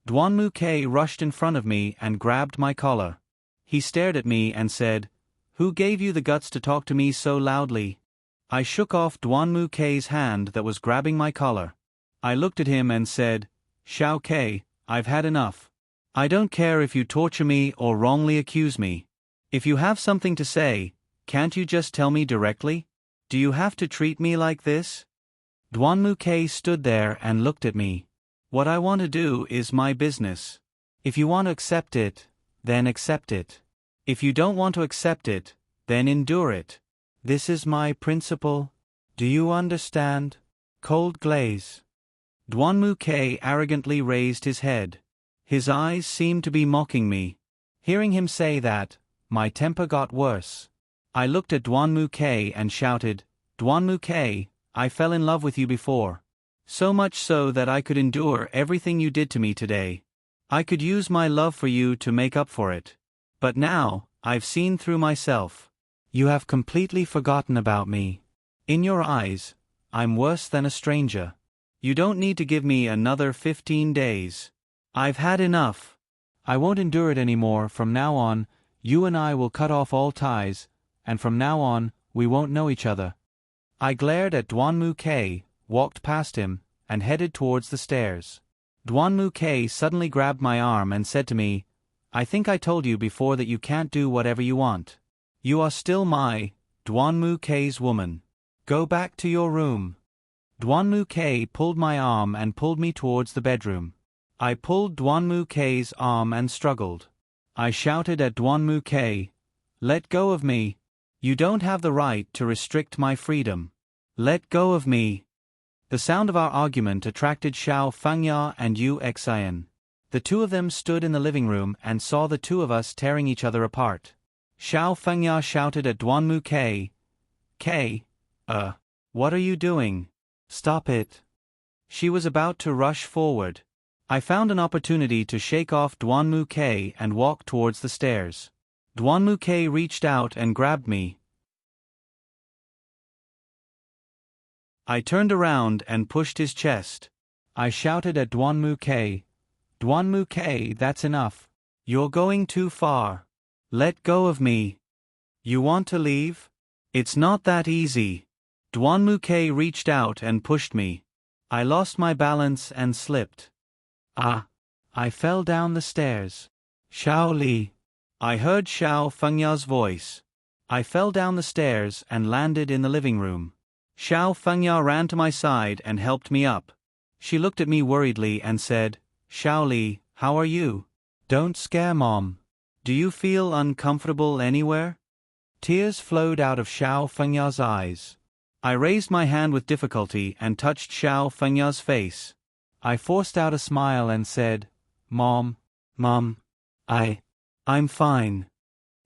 Duanmu K rushed in front of me and grabbed my collar. He stared at me and said, "Who gave you the guts to talk to me so loudly?" I shook off Duanmu K's hand that was grabbing my collar. I looked at him and said, "Xiao K, I've had enough. I don't care if you torture me or wrongly accuse me. If you have something to say, can't you just tell me directly? Do you have to treat me like this?" Duanmu K stood there and looked at me. "What I want to do is my business. If you want to accept it, then accept it. If you don't want to accept it, then endure it. This is my principle. Do you understand?" Cold glaze. Duanmu K arrogantly raised his head. His eyes seemed to be mocking me. Hearing him say that, my temper got worse. I looked at Duanmu K and shouted, "Duanmu K, I fell in love with you before. So much so that I could endure everything you did to me today. I could use my love for you to make up for it. But now, I've seen through myself. You have completely forgotten about me. In your eyes, I'm worse than a stranger. You don't need to give me another 15 days. I've had enough. I won't endure it anymore. From now on, you and I will cut off all ties, and from now on, we won't know each other." I glared at Duan Mu K, walked past him, and headed towards the stairs. Duan Mu K suddenly grabbed my arm and said to me, "I think I told you before that you can't do whatever you want. You are still my, Duan Mu K's woman. Go back to your room." Duan Mu K pulled my arm and pulled me towards the bedroom. I pulled Duan Mu K's arm and struggled. I shouted at Duan Mu K, "Let go of me. You don't have the right to restrict my freedom. Let go of me." The sound of our argument attracted Xiao Fengya and Yu Xian. The two of them stood in the living room and saw the two of us tearing each other apart. Xiao Fengya shouted at Duan Mu K, what are you doing? Stop it." She was about to rush forward. I found an opportunity to shake off Duan Mu K and walk towards the stairs. Duan Mu K reached out and grabbed me. I turned around and pushed his chest. I shouted at Duan Mu K, "Duan Mu K, that's enough. You're going too far. Let go of me. You want to leave? It's not that easy." Duan Mu K reached out and pushed me. I lost my balance and slipped. I fell down the stairs. "Xiao Li." I heard Xiao Fengya's voice. I fell down the stairs and landed in the living room. Xiao Fengya ran to my side and helped me up. She looked at me worriedly and said, "Xiao Li, how are you? Don't scare Mom. Do you feel uncomfortable anywhere?" Tears flowed out of Xiao Fengya's eyes. I raised my hand with difficulty and touched Xiao Fengya's face. I forced out a smile and said, Mom, I'm fine."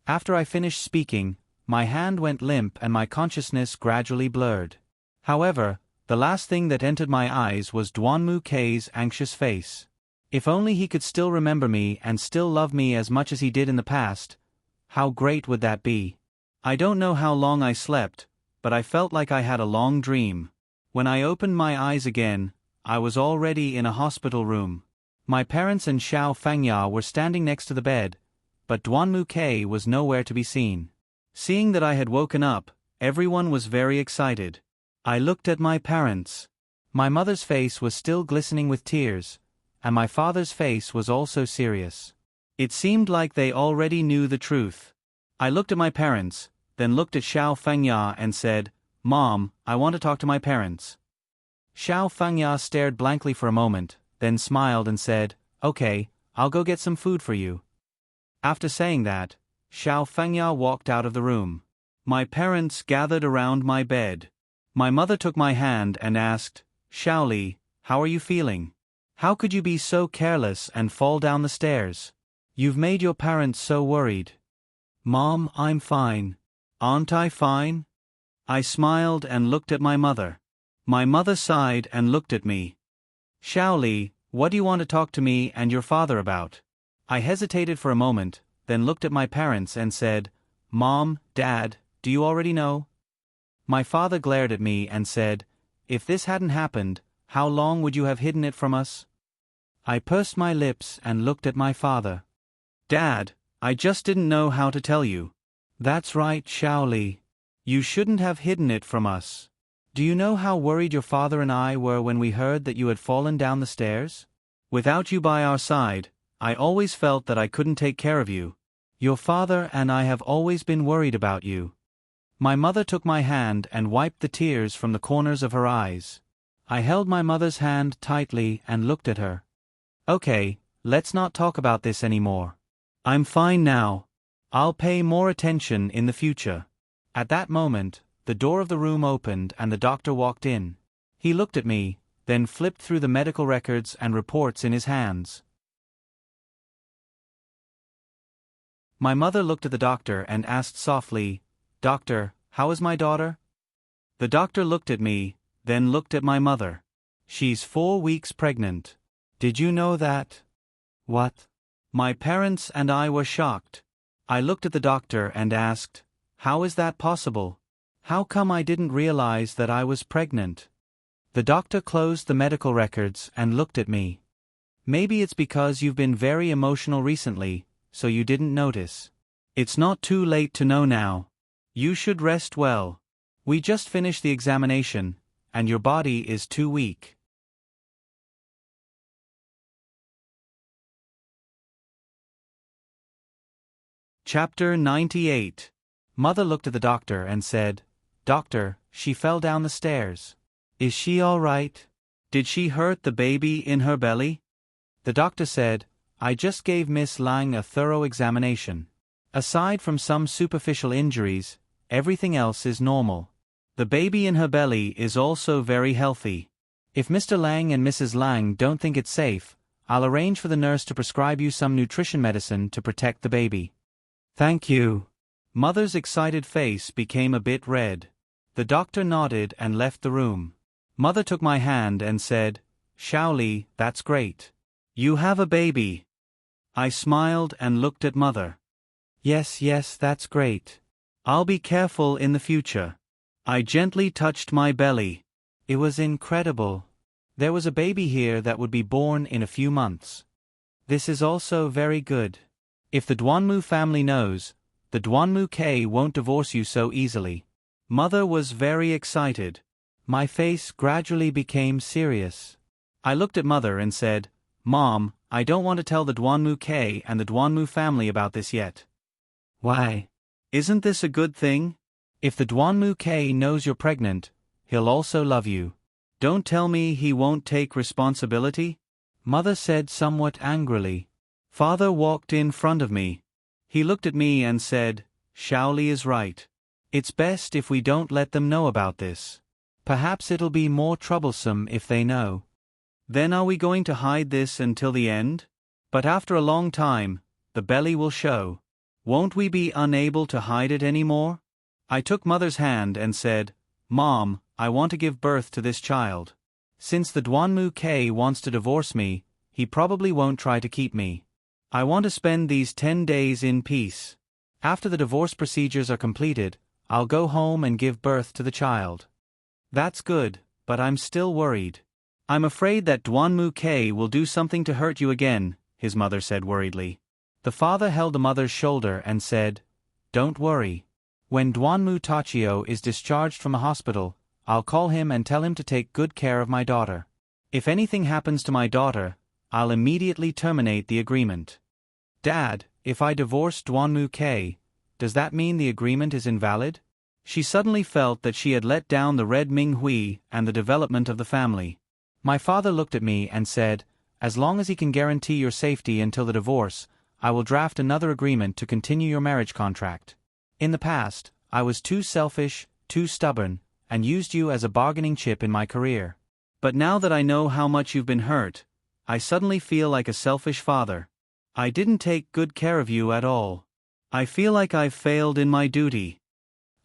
After I finished speaking, my hand went limp and my consciousness gradually blurred. However, the last thing that entered my eyes was Duan Mu K's anxious face. If only he could still remember me and still love me as much as he did in the past, how great would that be? I don't know how long I slept, but I felt like I had a long dream. When I opened my eyes again, I was already in a hospital room. My parents and Xiao Fengya were standing next to the bed, but Duan Mu K was nowhere to be seen. Seeing that I had woken up, everyone was very excited. I looked at my parents. My mother's face was still glistening with tears, and my father's face was also serious. It seemed like they already knew the truth. I looked at my parents, then looked at Xiao Fengya and said, "Mom, I want to talk to my parents." Xiao Fengya stared blankly for a moment, then smiled and said, "Okay, I'll go get some food for you." After saying that, Xiao Fengya walked out of the room. My parents gathered around my bed. My mother took my hand and asked, "Xiao Li, how are you feeling? How could you be so careless and fall down the stairs? You've made your parents so worried." "Mom, I'm fine." "Aren't I fine?" I smiled and looked at my mother. My mother sighed and looked at me. "Xiao Li, what do you want to talk to me and your father about?" I hesitated for a moment, then looked at my parents and said, "Mom, Dad, do you already know?" My father glared at me and said, "If this hadn't happened, how long would you have hidden it from us?" I pursed my lips and looked at my father. "Dad, I just didn't know how to tell you." "That's right, Xiao Li. You shouldn't have hidden it from us. Do you know how worried your father and I were when we heard that you had fallen down the stairs? Without you by our side, I always felt that I couldn't take care of you. Your father and I have always been worried about you." My mother took my hand and wiped the tears from the corners of her eyes. I held my mother's hand tightly and looked at her. "Okay, let's not talk about this anymore. I'm fine now. I'll pay more attention in the future." At that moment, the door of the room opened and the doctor walked in. He looked at me, then flipped through the medical records and reports in his hands. My mother looked at the doctor and asked softly, "Doctor, how is my daughter?" The doctor looked at me, then looked at my mother. "She's 4 weeks pregnant. Did you know that?" "What?" My parents and I were shocked. I looked at the doctor and asked, "How is that possible? How come I didn't realize that I was pregnant?" The doctor closed the medical records and looked at me. "Maybe it's because you've been very emotional recently, so you didn't notice. It's not too late to know now. You should rest well. We just finished the examination, and your body is too weak. Chapter 98. Mother looked at the doctor and said, "Doctor, she fell down the stairs. Is she all right? Did she hurt the baby in her belly?" The doctor said, "I just gave Miss Lang a thorough examination. Aside from some superficial injuries, everything else is normal. The baby in her belly is also very healthy. If Mr. Lang and Mrs. Lang don't think it's safe, I'll arrange for the nurse to prescribe you some nutrition medicine to protect the baby." "Thank you." Mother's excited face became a bit red. The doctor nodded and left the room. Mother took my hand and said, "Xiaoli, that's great. You have a baby." I smiled and looked at Mother. Yes, that's great. I'll be careful in the future." I gently touched my belly. It was incredible. There was a baby here that would be born in a few months. This is also very good. If the Duanmu family knows, the Duanmu K won't divorce you so easily. Mother was very excited. My face gradually became serious. I looked at Mother and said, "Mom, I don't want to tell the Duanmu K and the Duanmu family about this yet." "Why? Isn't this a good thing? If the Duanmu K knows you're pregnant, he'll also love you. Don't tell me he won't take responsibility?" Mother said somewhat angrily. Father walked in front of me. He looked at me and said, "Xiaoli is right. It's best if we don't let them know about this. Perhaps it'll be more troublesome if they know." "Then are we going to hide this until the end? But after a long time, the belly will show. Won't we be unable to hide it anymore?" I took Mother's hand and said, "Mom, I want to give birth to this child. Since the Duanmu K wants to divorce me, he probably won't try to keep me. I want to spend these 10 days in peace. After the divorce procedures are completed, I'll go home and give birth to the child." "That's good, but I'm still worried. I'm afraid that Duanmu K will do something to hurt you again," his mother said worriedly. The father held the mother's shoulder and said, "Don't worry. When Duanmu Tachio is discharged from a hospital, I'll call him and tell him to take good care of my daughter. If anything happens to my daughter, I'll immediately terminate the agreement." "Dad, if I divorce Duanmu K, does that mean the agreement is invalid?" She suddenly felt that she had let down the Red Ming Hui and the development of the family. My father looked at me and said, "As long as he can guarantee your safety until the divorce, I will draft another agreement to continue your marriage contract. In the past, I was too selfish, too stubborn, and used you as a bargaining chip in my career. But now that I know how much you've been hurt, I suddenly feel like a selfish father. I didn't take good care of you at all. I feel like I've failed in my duty."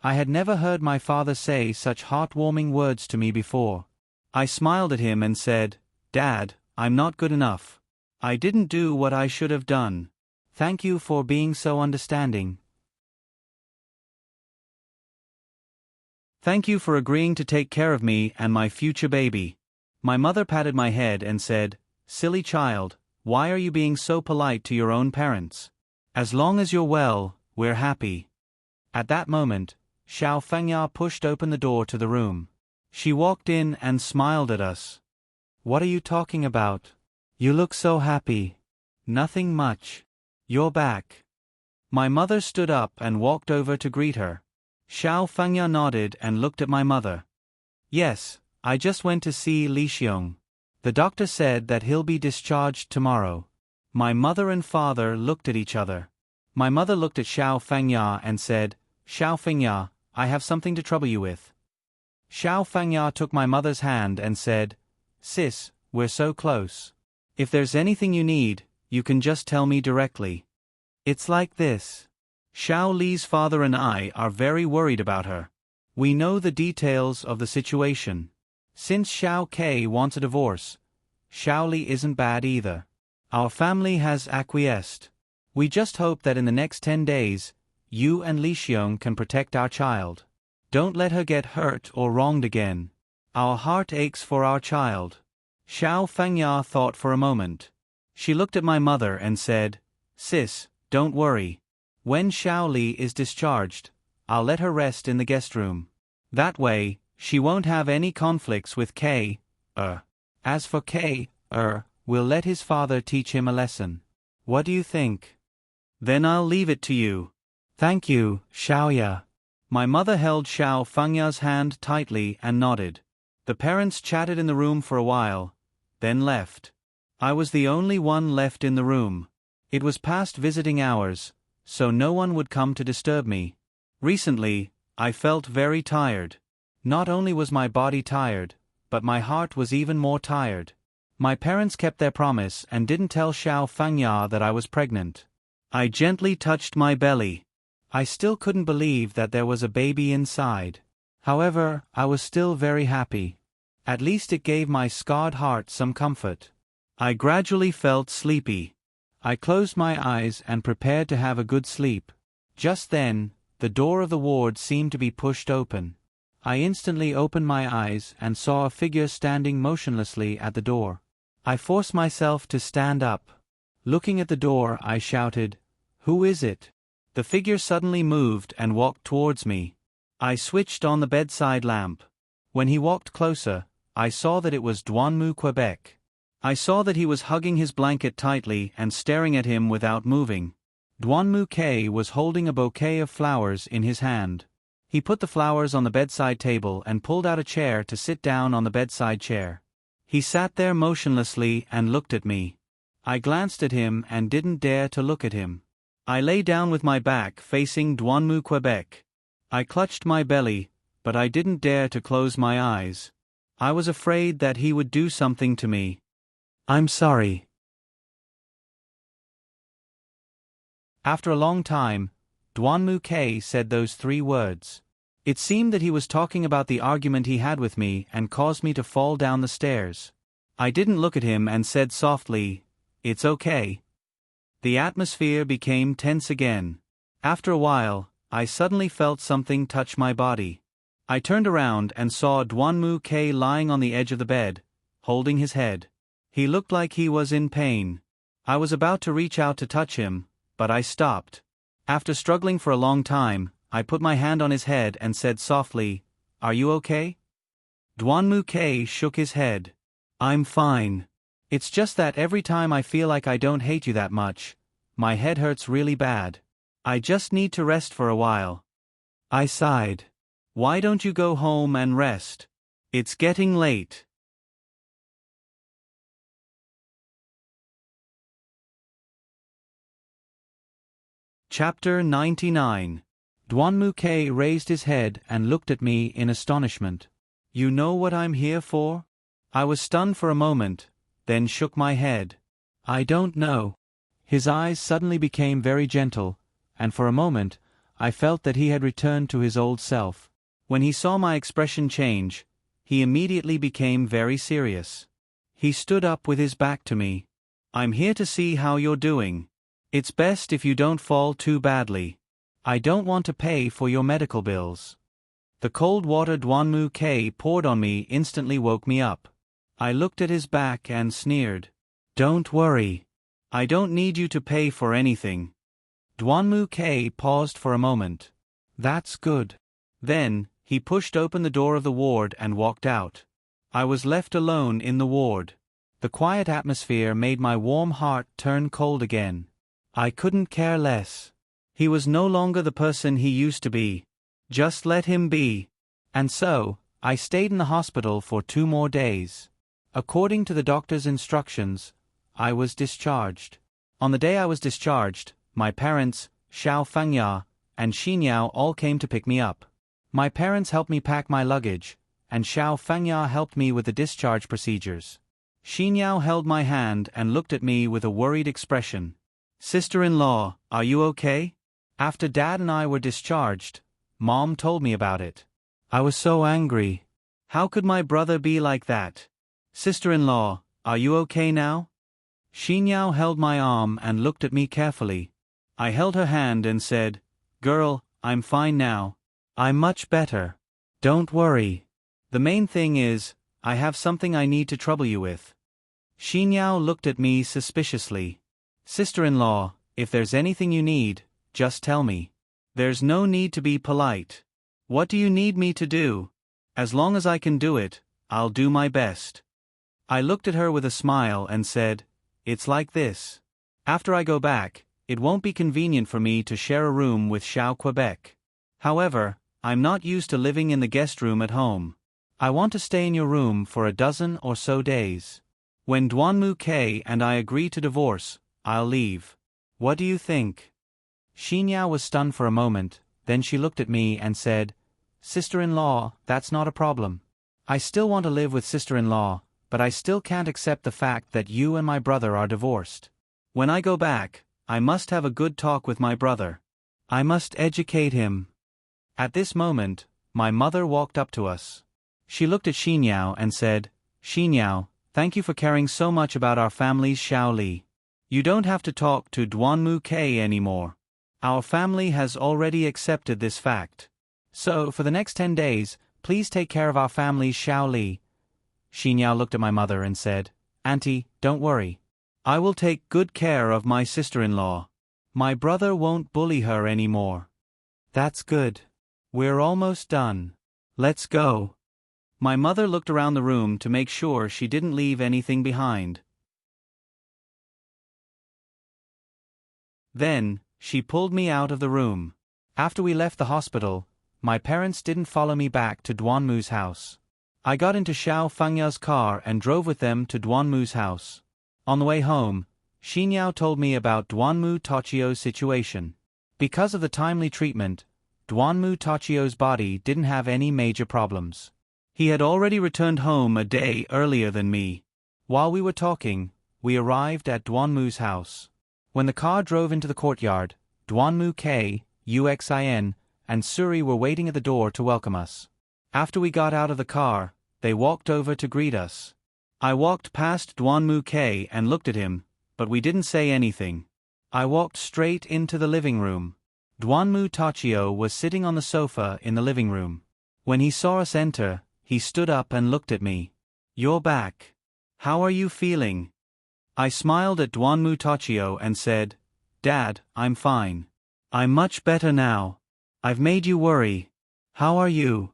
I had never heard my father say such heartwarming words to me before. I smiled at him and said, "Dad, I'm not good enough. I didn't do what I should have done. Thank you for being so understanding. Thank you for agreeing to take care of me and my future baby." My mother patted my head and said, "Silly child, why are you being so polite to your own parents? As long as you're well, we're happy." At that moment, Xiao Fengya pushed open the door to the room. She walked in and smiled at us. "What are you talking about? You look so happy." "Nothing much. You're back." My mother stood up and walked over to greet her. Xiao Fengya nodded and looked at my mother. "Yes, I just went to see Li Xiong. The doctor said that he'll be discharged tomorrow." My mother and father looked at each other. My mother looked at Xiao Fengya and said, "Xiao Fengya, I have something to trouble you with." Xiao Fengya took my mother's hand and said, "Sis, we're so close. If there's anything you need, you can just tell me directly." "It's like this. Xiao Li's father and I are very worried about her. We know the details of the situation. Since Xiao K wants a divorce, Xiao Li isn't bad either. Our family has acquiesced. We just hope that in the next 10 days, you and Li Xiong can protect our child. Don't let her get hurt or wronged again. Our heart aches for our child." Xiao Fengya thought for a moment. She looked at my mother and said, "Sis, don't worry. When Xiao Li is discharged, I'll let her rest in the guest room. That way, she won't have any conflicts with K. As for K. We'll let his father teach him a lesson. What do you think? Then I'll leave it to you. Thank you, Xiaoya. My mother held Xiao Fengya's hand tightly and nodded. The parents chatted in the room for a while, then left. I was the only one left in the room. It was past visiting hours, so no one would come to disturb me. Recently, I felt very tired. Not only was my body tired, but my heart was even more tired. My parents kept their promise and didn't tell Xiao Fengya that I was pregnant. I gently touched my belly. I still couldn't believe that there was a baby inside. However, I was still very happy. At least it gave my scarred heart some comfort. I gradually felt sleepy. I closed my eyes and prepared to have a good sleep. Just then, the door of the ward seemed to be pushed open. I instantly opened my eyes and saw a figure standing motionlessly at the door. I forced myself to stand up. Looking at the door, I shouted, "Who is it?" The figure suddenly moved and walked towards me. I switched on the bedside lamp. When he walked closer, I saw that it was Duanmu Quebec. I saw that he was hugging his blanket tightly and staring at him without moving. Duanmu K was holding a bouquet of flowers in his hand. He put the flowers on the bedside table and pulled out a chair to sit down on the bedside chair. He sat there motionlessly and looked at me. I glanced at him and didn't dare to look at him. I lay down with my back facing Duanmu Quebec. I clutched my belly, but I didn't dare to close my eyes. I was afraid that he would do something to me. "I'm sorry." After a long time, Duanmu K said those 3 words. It seemed that he was talking about the argument he had with me and caused me to fall down the stairs. I didn't look at him and said softly, "It's okay." The atmosphere became tense again. After a while, I suddenly felt something touch my body. I turned around and saw Duanmu K lying on the edge of the bed, holding his head. He looked like he was in pain. I was about to reach out to touch him, but I stopped. After struggling for a long time, I put my hand on his head and said softly, "Are you okay?" Duanmu K shook his head. "I'm fine. It's just that every time I feel like I don't hate you that much, my head hurts really bad. I just need to rest for a while." I sighed. "Why don't you go home and rest? It's getting late." Chapter 99. Duanmu K raised his head and looked at me in astonishment. "You know what I'm here for?" I was stunned for a moment, then shook my head. "I don't know." His eyes suddenly became very gentle, and for a moment, I felt that he had returned to his old self. When he saw my expression change, he immediately became very serious. He stood up with his back to me. "I'm here to see how you're doing. It's best if you don't fall too badly. I don't want to pay for your medical bills." The cold water Duanmu K poured on me instantly woke me up. I looked at his back and sneered. "Don't worry. I don't need you to pay for anything." Duanmu K paused for a moment. "That's good." Then, he pushed open the door of the ward and walked out. I was left alone in the ward. The quiet atmosphere made my warm heart turn cold again. I couldn't care less. He was no longer the person he used to be. Just let him be. And so, I stayed in the hospital for 2 more days. According to the doctor's instructions, I was discharged. On the day I was discharged, my parents, Xiao Fengya, and Xinyao all came to pick me up. My parents helped me pack my luggage, and Xiao Fengya helped me with the discharge procedures. Xinyao held my hand and looked at me with a worried expression. "Sister-in-law, are you okay?" After Dad and I were discharged, Mom told me about it. I was so angry. How could my brother be like that? "Sister-in-law, are you okay now?" Xinyao held my arm and looked at me carefully. I held her hand and said, "Girl, I'm fine now. I'm much better. Don't worry. The main thing is, I have something I need to trouble you with." Xinyao looked at me suspiciously. "Sister-in-law, if there's anything you need, just tell me. There's no need to be polite. What do you need me to do? As long as I can do it, I'll do my best. I looked at her with a smile and said, It's like this. After I go back, it won't be convenient for me to share a room with Xiao Quebec. However, I'm not used to living in the guest room at home. I want to stay in your room for a dozen or so days. When Duanmu K and I agree to divorce, I'll leave. What do you think? Xinyao was stunned for a moment, then she looked at me and said, Sister-in-law, that's not a problem. I still want to live with sister-in-law, but I still can't accept the fact that you and my brother are divorced. When I go back, I must have a good talk with my brother. I must educate him. At this moment, my mother walked up to us. She looked at Xinyao and said, Xinyao, thank you for caring so much about our family's Xiao Li. You don't have to talk to Duanmu K anymore. Our family has already accepted this fact. So, for the next 10 days, please take care of our family's Xiao Li. Xinyao looked at my mother and said, Auntie, don't worry. I will take good care of my sister-in-law. My brother won't bully her anymore. That's good. We're almost done. Let's go. My mother looked around the room to make sure she didn't leave anything behind. Then, she pulled me out of the room. After we left the hospital, my parents didn't follow me back to Duanmu's house. I got into Xiao Fengya's car and drove with them to Duanmu's house. On the way home, Xinyao told me about Duanmu Tochio's situation. Because of the timely treatment, Duanmu Tochio's body didn't have any major problems. He had already returned home a day earlier than me. While we were talking, we arrived at Duanmu's house. When the car drove into the courtyard, Duanmu K, Uxin, and Suri were waiting at the door to welcome us. After we got out of the car, they walked over to greet us. I walked past Duanmu K and looked at him, but we didn't say anything. I walked straight into the living room. Duanmu Tochio was sitting on the sofa in the living room. When he saw us enter, he stood up and looked at me. You're back. How are you feeling? I smiled at Duanmu Tochio and said, Dad, I'm fine. I'm much better now. I've made you worry. How are you?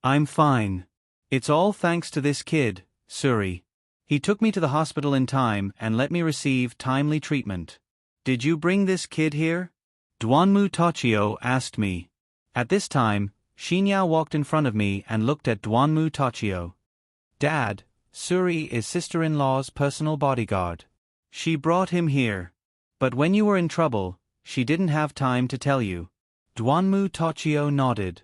I'm fine. It's all thanks to this kid, Suri. He took me to the hospital in time and let me receive timely treatment. Did you bring this kid here? Duanmu Tochio asked me. At this time, Xinyao walked in front of me and looked at Duanmu Tochio. Dad, Suri is sister-in-law's personal bodyguard. She brought him here. But when you were in trouble, she didn't have time to tell you. Duanmu Tochio nodded.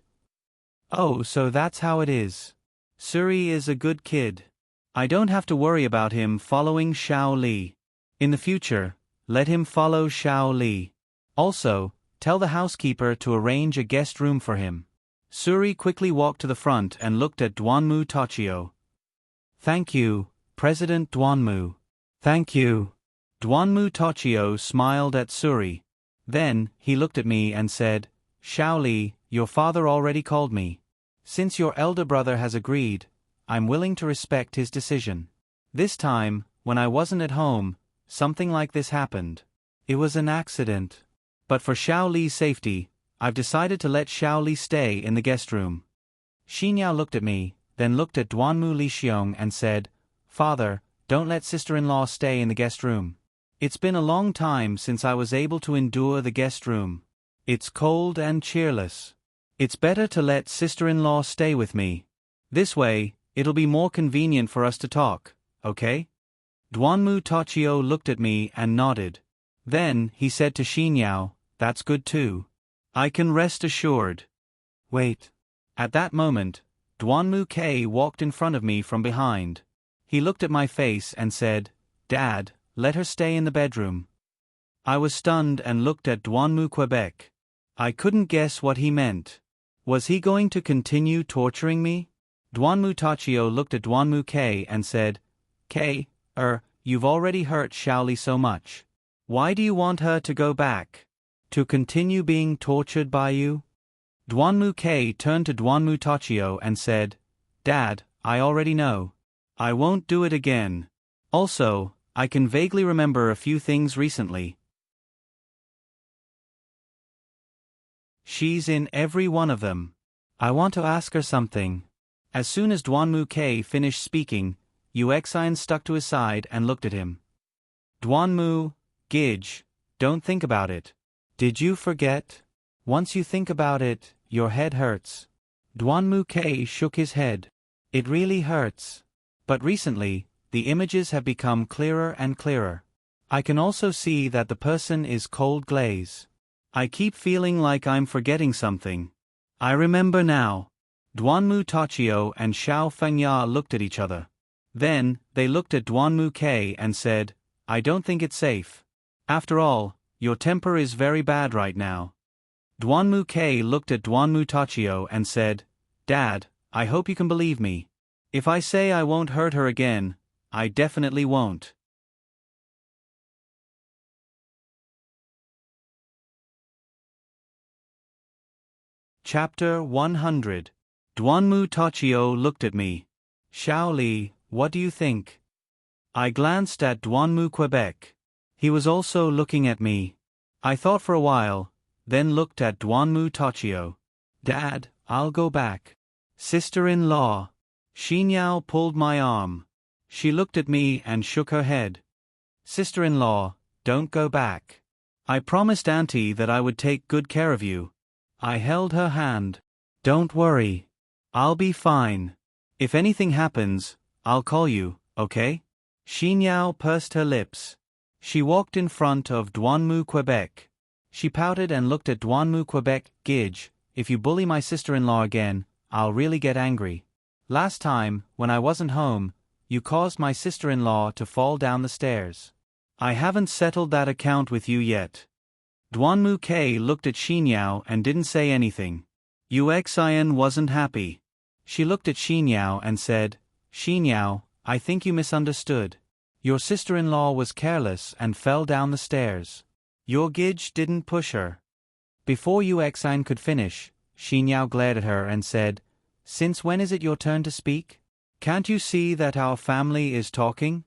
Oh, so that's how it is. Suri is a good kid. I don't have to worry about him following Xiao Li. In the future, let him follow Xiao Li. Also, tell the housekeeper to arrange a guest room for him. Suri quickly walked to the front and looked at Duanmu Tochio. Thank you, President Duanmu. Thank you. Duanmu Tochio smiled at Suri. Then, he looked at me and said, Xiao Li, your father already called me. Since your elder brother has agreed, I'm willing to respect his decision. This time, when I wasn't at home, something like this happened. It was an accident. But for Xiao Li's safety, I've decided to let Xiao Li stay in the guest room. Xinyao looked at me, then looked at Duanmu Lixiong and said, Father, don't let sister-in-law stay in the guest room. It's been a long time since I was able to endure the guest room. It's cold and cheerless. It's better to let sister-in-law stay with me. This way, it'll be more convenient for us to talk, okay? Duanmu Tochio looked at me and nodded. Then, he said to Xinyao, That's good too. I can rest assured. Wait. At that moment, Duanmu K walked in front of me from behind. He looked at my face and said, Dad, let her stay in the bedroom. I was stunned and looked at Duanmu Quebec. I couldn't guess what he meant. Was he going to continue torturing me? Duanmu Tochio looked at Duanmu K and said, K, you've already hurt Xiao Li so much. Why do you want her to go back? To continue being tortured by you? Duanmu K turned to Duanmu Tochio and said, Dad, I already know. I won't do it again. Also, I can vaguely remember a few things recently. She's in every one of them. I want to ask her something. As soon as Duanmu K finished speaking, Uxian stuck to his side and looked at him. Duanmu, Gij, don't think about it. Did you forget? Once you think about it, your head hurts. Duanmu K shook his head. It really hurts. But recently, the images have become clearer and clearer. I can also see that the person is cold glaze. I keep feeling like I'm forgetting something. I remember now. Duanmu Tachio and Xiao Fengya looked at each other. Then, they looked at Duanmu K and said, I don't think it's safe. After all, your temper is very bad right now. Duanmu K looked at Duanmu Tachio and said, Dad, I hope you can believe me. If I say I won't hurt her again, I definitely won't. Chapter 100. Duanmu Tachio looked at me. Xiao Li, what do you think? I glanced at Duanmu Quebec. He was also looking at me. I thought for a while, then looked at Duanmu Tachio. Dad, I'll go back. Sister-in-law. Xinyao pulled my arm. She looked at me and shook her head. Sister-in-law, don't go back. I promised Auntie that I would take good care of you. I held her hand. Don't worry. I'll be fine. If anything happens, I'll call you, okay? Xinyao pursed her lips. She walked in front of Duanmu Quebec. She pouted and looked at Duanmu Quebec. Gij, if you bully my sister-in-law again, I'll really get angry. Last time, when I wasn't home, you caused my sister-in-law to fall down the stairs. I haven't settled that account with you yet. Duanmu K looked at Xinyao and didn't say anything. Uxian wasn't happy. She looked at Xinyao and said, Xinyao, I think you misunderstood. Your sister-in-law was careless and fell down the stairs. Your Gij didn't push her. Before Uxian could finish, Xinyao glared at her and said, Since when is it your turn to speak? Can't you see that our family is talking?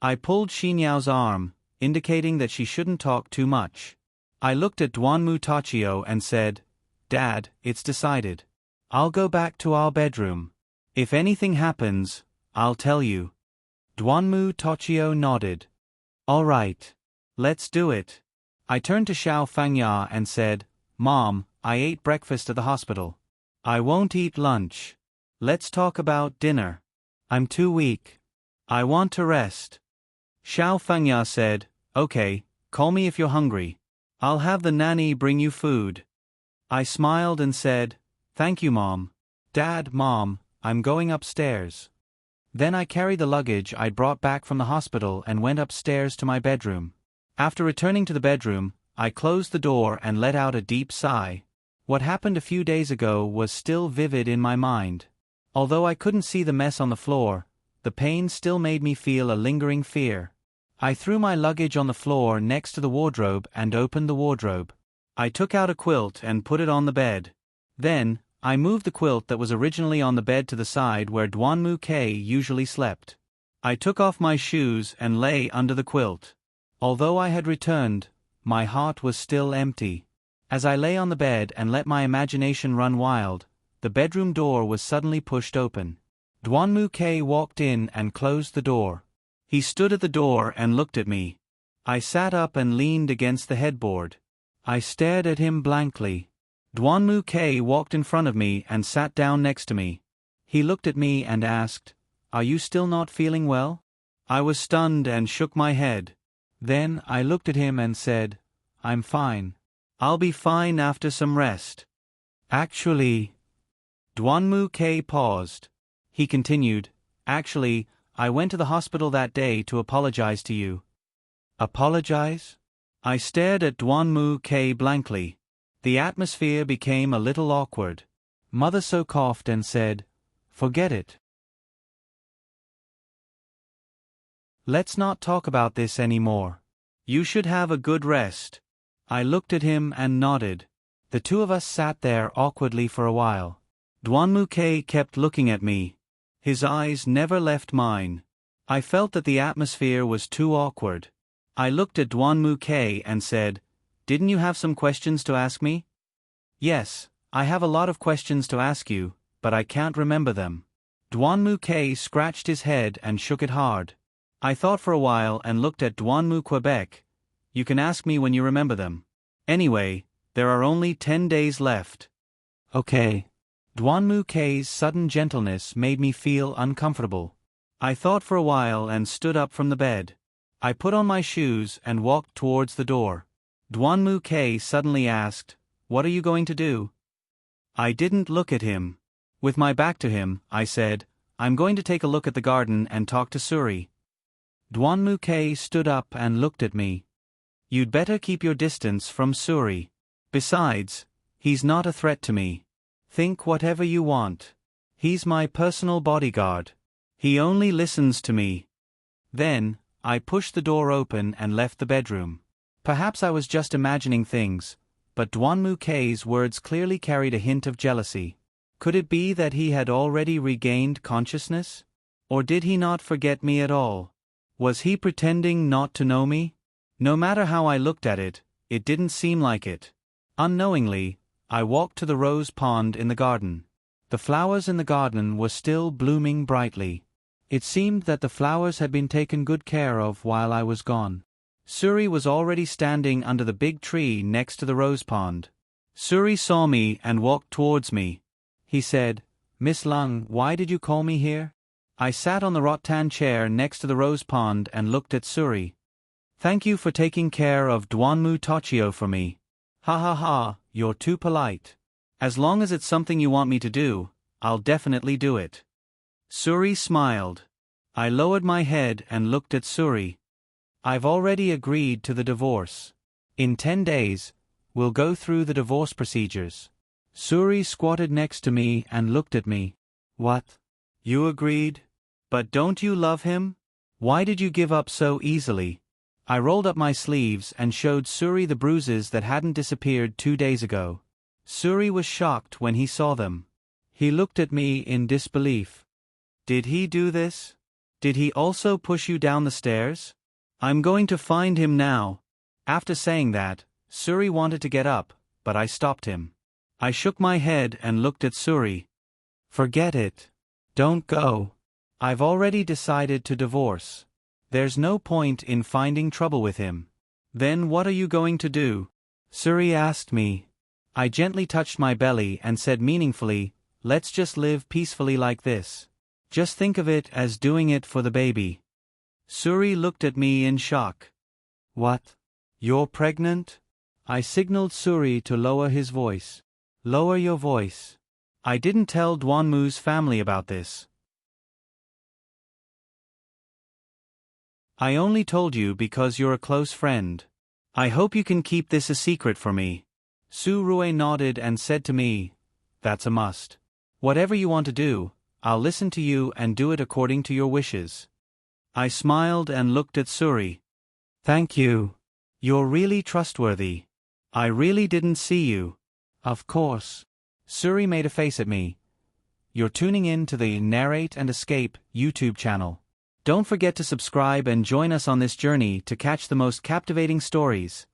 I pulled Xinyao's arm, indicating that she shouldn't talk too much. I looked at Duanmu Tachio and said, Dad, it's decided. I'll go back to our bedroom. If anything happens, I'll tell you. Duanmu Tachio nodded. All right. Let's do it. I turned to Xiao Fengya and said, Mom, I ate breakfast at the hospital. I won't eat lunch. Let's talk about dinner. I'm too weak. I want to rest. Xiao Fengya said, Okay, call me if you're hungry. I'll have the nanny bring you food. I smiled and said, Thank you, Mom. Dad, Mom, I'm going upstairs. Then I carried the luggage I'd brought back from the hospital and went upstairs to my bedroom. After returning to the bedroom, I closed the door and let out a deep sigh. What happened a few days ago was still vivid in my mind. Although I couldn't see the mess on the floor, the pain still made me feel a lingering fear. I threw my luggage on the floor next to the wardrobe and opened the wardrobe. I took out a quilt and put it on the bed. Then, I moved the quilt that was originally on the bed to the side where Duanmu K usually slept. I took off my shoes and lay under the quilt. Although I had returned, my heart was still empty. As I lay on the bed and let my imagination run wild, the bedroom door was suddenly pushed open. Duanmu K walked in and closed the door. He stood at the door and looked at me. I sat up and leaned against the headboard. I stared at him blankly. Duanmu K walked in front of me and sat down next to me. He looked at me and asked, Are you still not feeling well? I was stunned and shook my head. Then I looked at him and said, I'm fine. I'll be fine after some rest. Actually... Duanmu K paused. He continued, Actually, I went to the hospital that day to apologize to you. Apologize? I stared at Duanmu K blankly. The atmosphere became a little awkward. Mother So coughed and said, Forget it. Let's not talk about this anymore. You should have a good rest. I looked at him and nodded. The two of us sat there awkwardly for a while. Duanmu K kept looking at me. His eyes never left mine. I felt that the atmosphere was too awkward. I looked at Duanmu K and said, Didn't you have some questions to ask me? Yes, I have a lot of questions to ask you, but I can't remember them. Duanmu K scratched his head and shook it hard. I thought for a while and looked at Duanmu Quebec. You can ask me when you remember them. Anyway, there are only 10 days left. Okay. Duanmu K's sudden gentleness made me feel uncomfortable. I thought for a while and stood up from the bed. I put on my shoes and walked towards the door. Duanmu K suddenly asked, "What are you going to do?" I didn't look at him. With my back to him, I said, "I'm going to take a look at the garden and talk to Suri." Duanmu K stood up and looked at me. "You'd better keep your distance from Suri. Besides, he's not a threat to me. Think whatever you want. He's my personal bodyguard. He only listens to me." Then, I pushed the door open and left the bedroom. Perhaps I was just imagining things, but Duanmu K's words clearly carried a hint of jealousy. Could it be that he had already regained consciousness? Or did he not forget me at all? Was he pretending not to know me? No matter how I looked at it, it didn't seem like it. Unknowingly, I walked to the rose pond in the garden. The flowers in the garden were still blooming brightly. It seemed that the flowers had been taken good care of while I was gone. Suri was already standing under the big tree next to the rose pond. Suri saw me and walked towards me. He said, "Miss Lung, why did you call me here?" I sat on the rattan chair next to the rose pond and looked at Suri. "Thank you for taking care of Duanmu Tochio for me." "Ha ha ha, you're too polite. As long as it's something you want me to do, I'll definitely do it." Suri smiled. I lowered my head and looked at Suri. "I've already agreed to the divorce. In 10 days, we'll go through the divorce procedures." Suri squatted next to me and looked at me. "What? You agreed? But don't you love him? Why did you give up so easily?" I rolled up my sleeves and showed Suri the bruises that hadn't disappeared 2 days ago. Suri was shocked when he saw them. He looked at me in disbelief. "Did he do this? Did he also push you down the stairs? I'm going to find him now." After saying that, Suri wanted to get up, but I stopped him. I shook my head and looked at Suri. "Forget it. Don't go. I've already decided to divorce. There's no point in finding trouble with him." "Then what are you going to do?" Suri asked me. I gently touched my belly and said meaningfully, "Let's just live peacefully like this. Just think of it as doing it for the baby." Suri looked at me in shock. "What? You're pregnant?" I signaled Suri to lower his voice. "Lower your voice. I didn't tell Duanmu's family about this. I only told you because you're a close friend. I hope you can keep this a secret for me." Su Rue nodded and said to me, "That's a must. Whatever you want to do, I'll listen to you and do it according to your wishes." I smiled and looked at Suri. "Thank you. You're really trustworthy. I really didn't see you." "Of course." Suri made a face at me. "You're tuning in to the Narrate and Escape YouTube channel. Don't forget to subscribe and join us on this journey to catch the most captivating stories.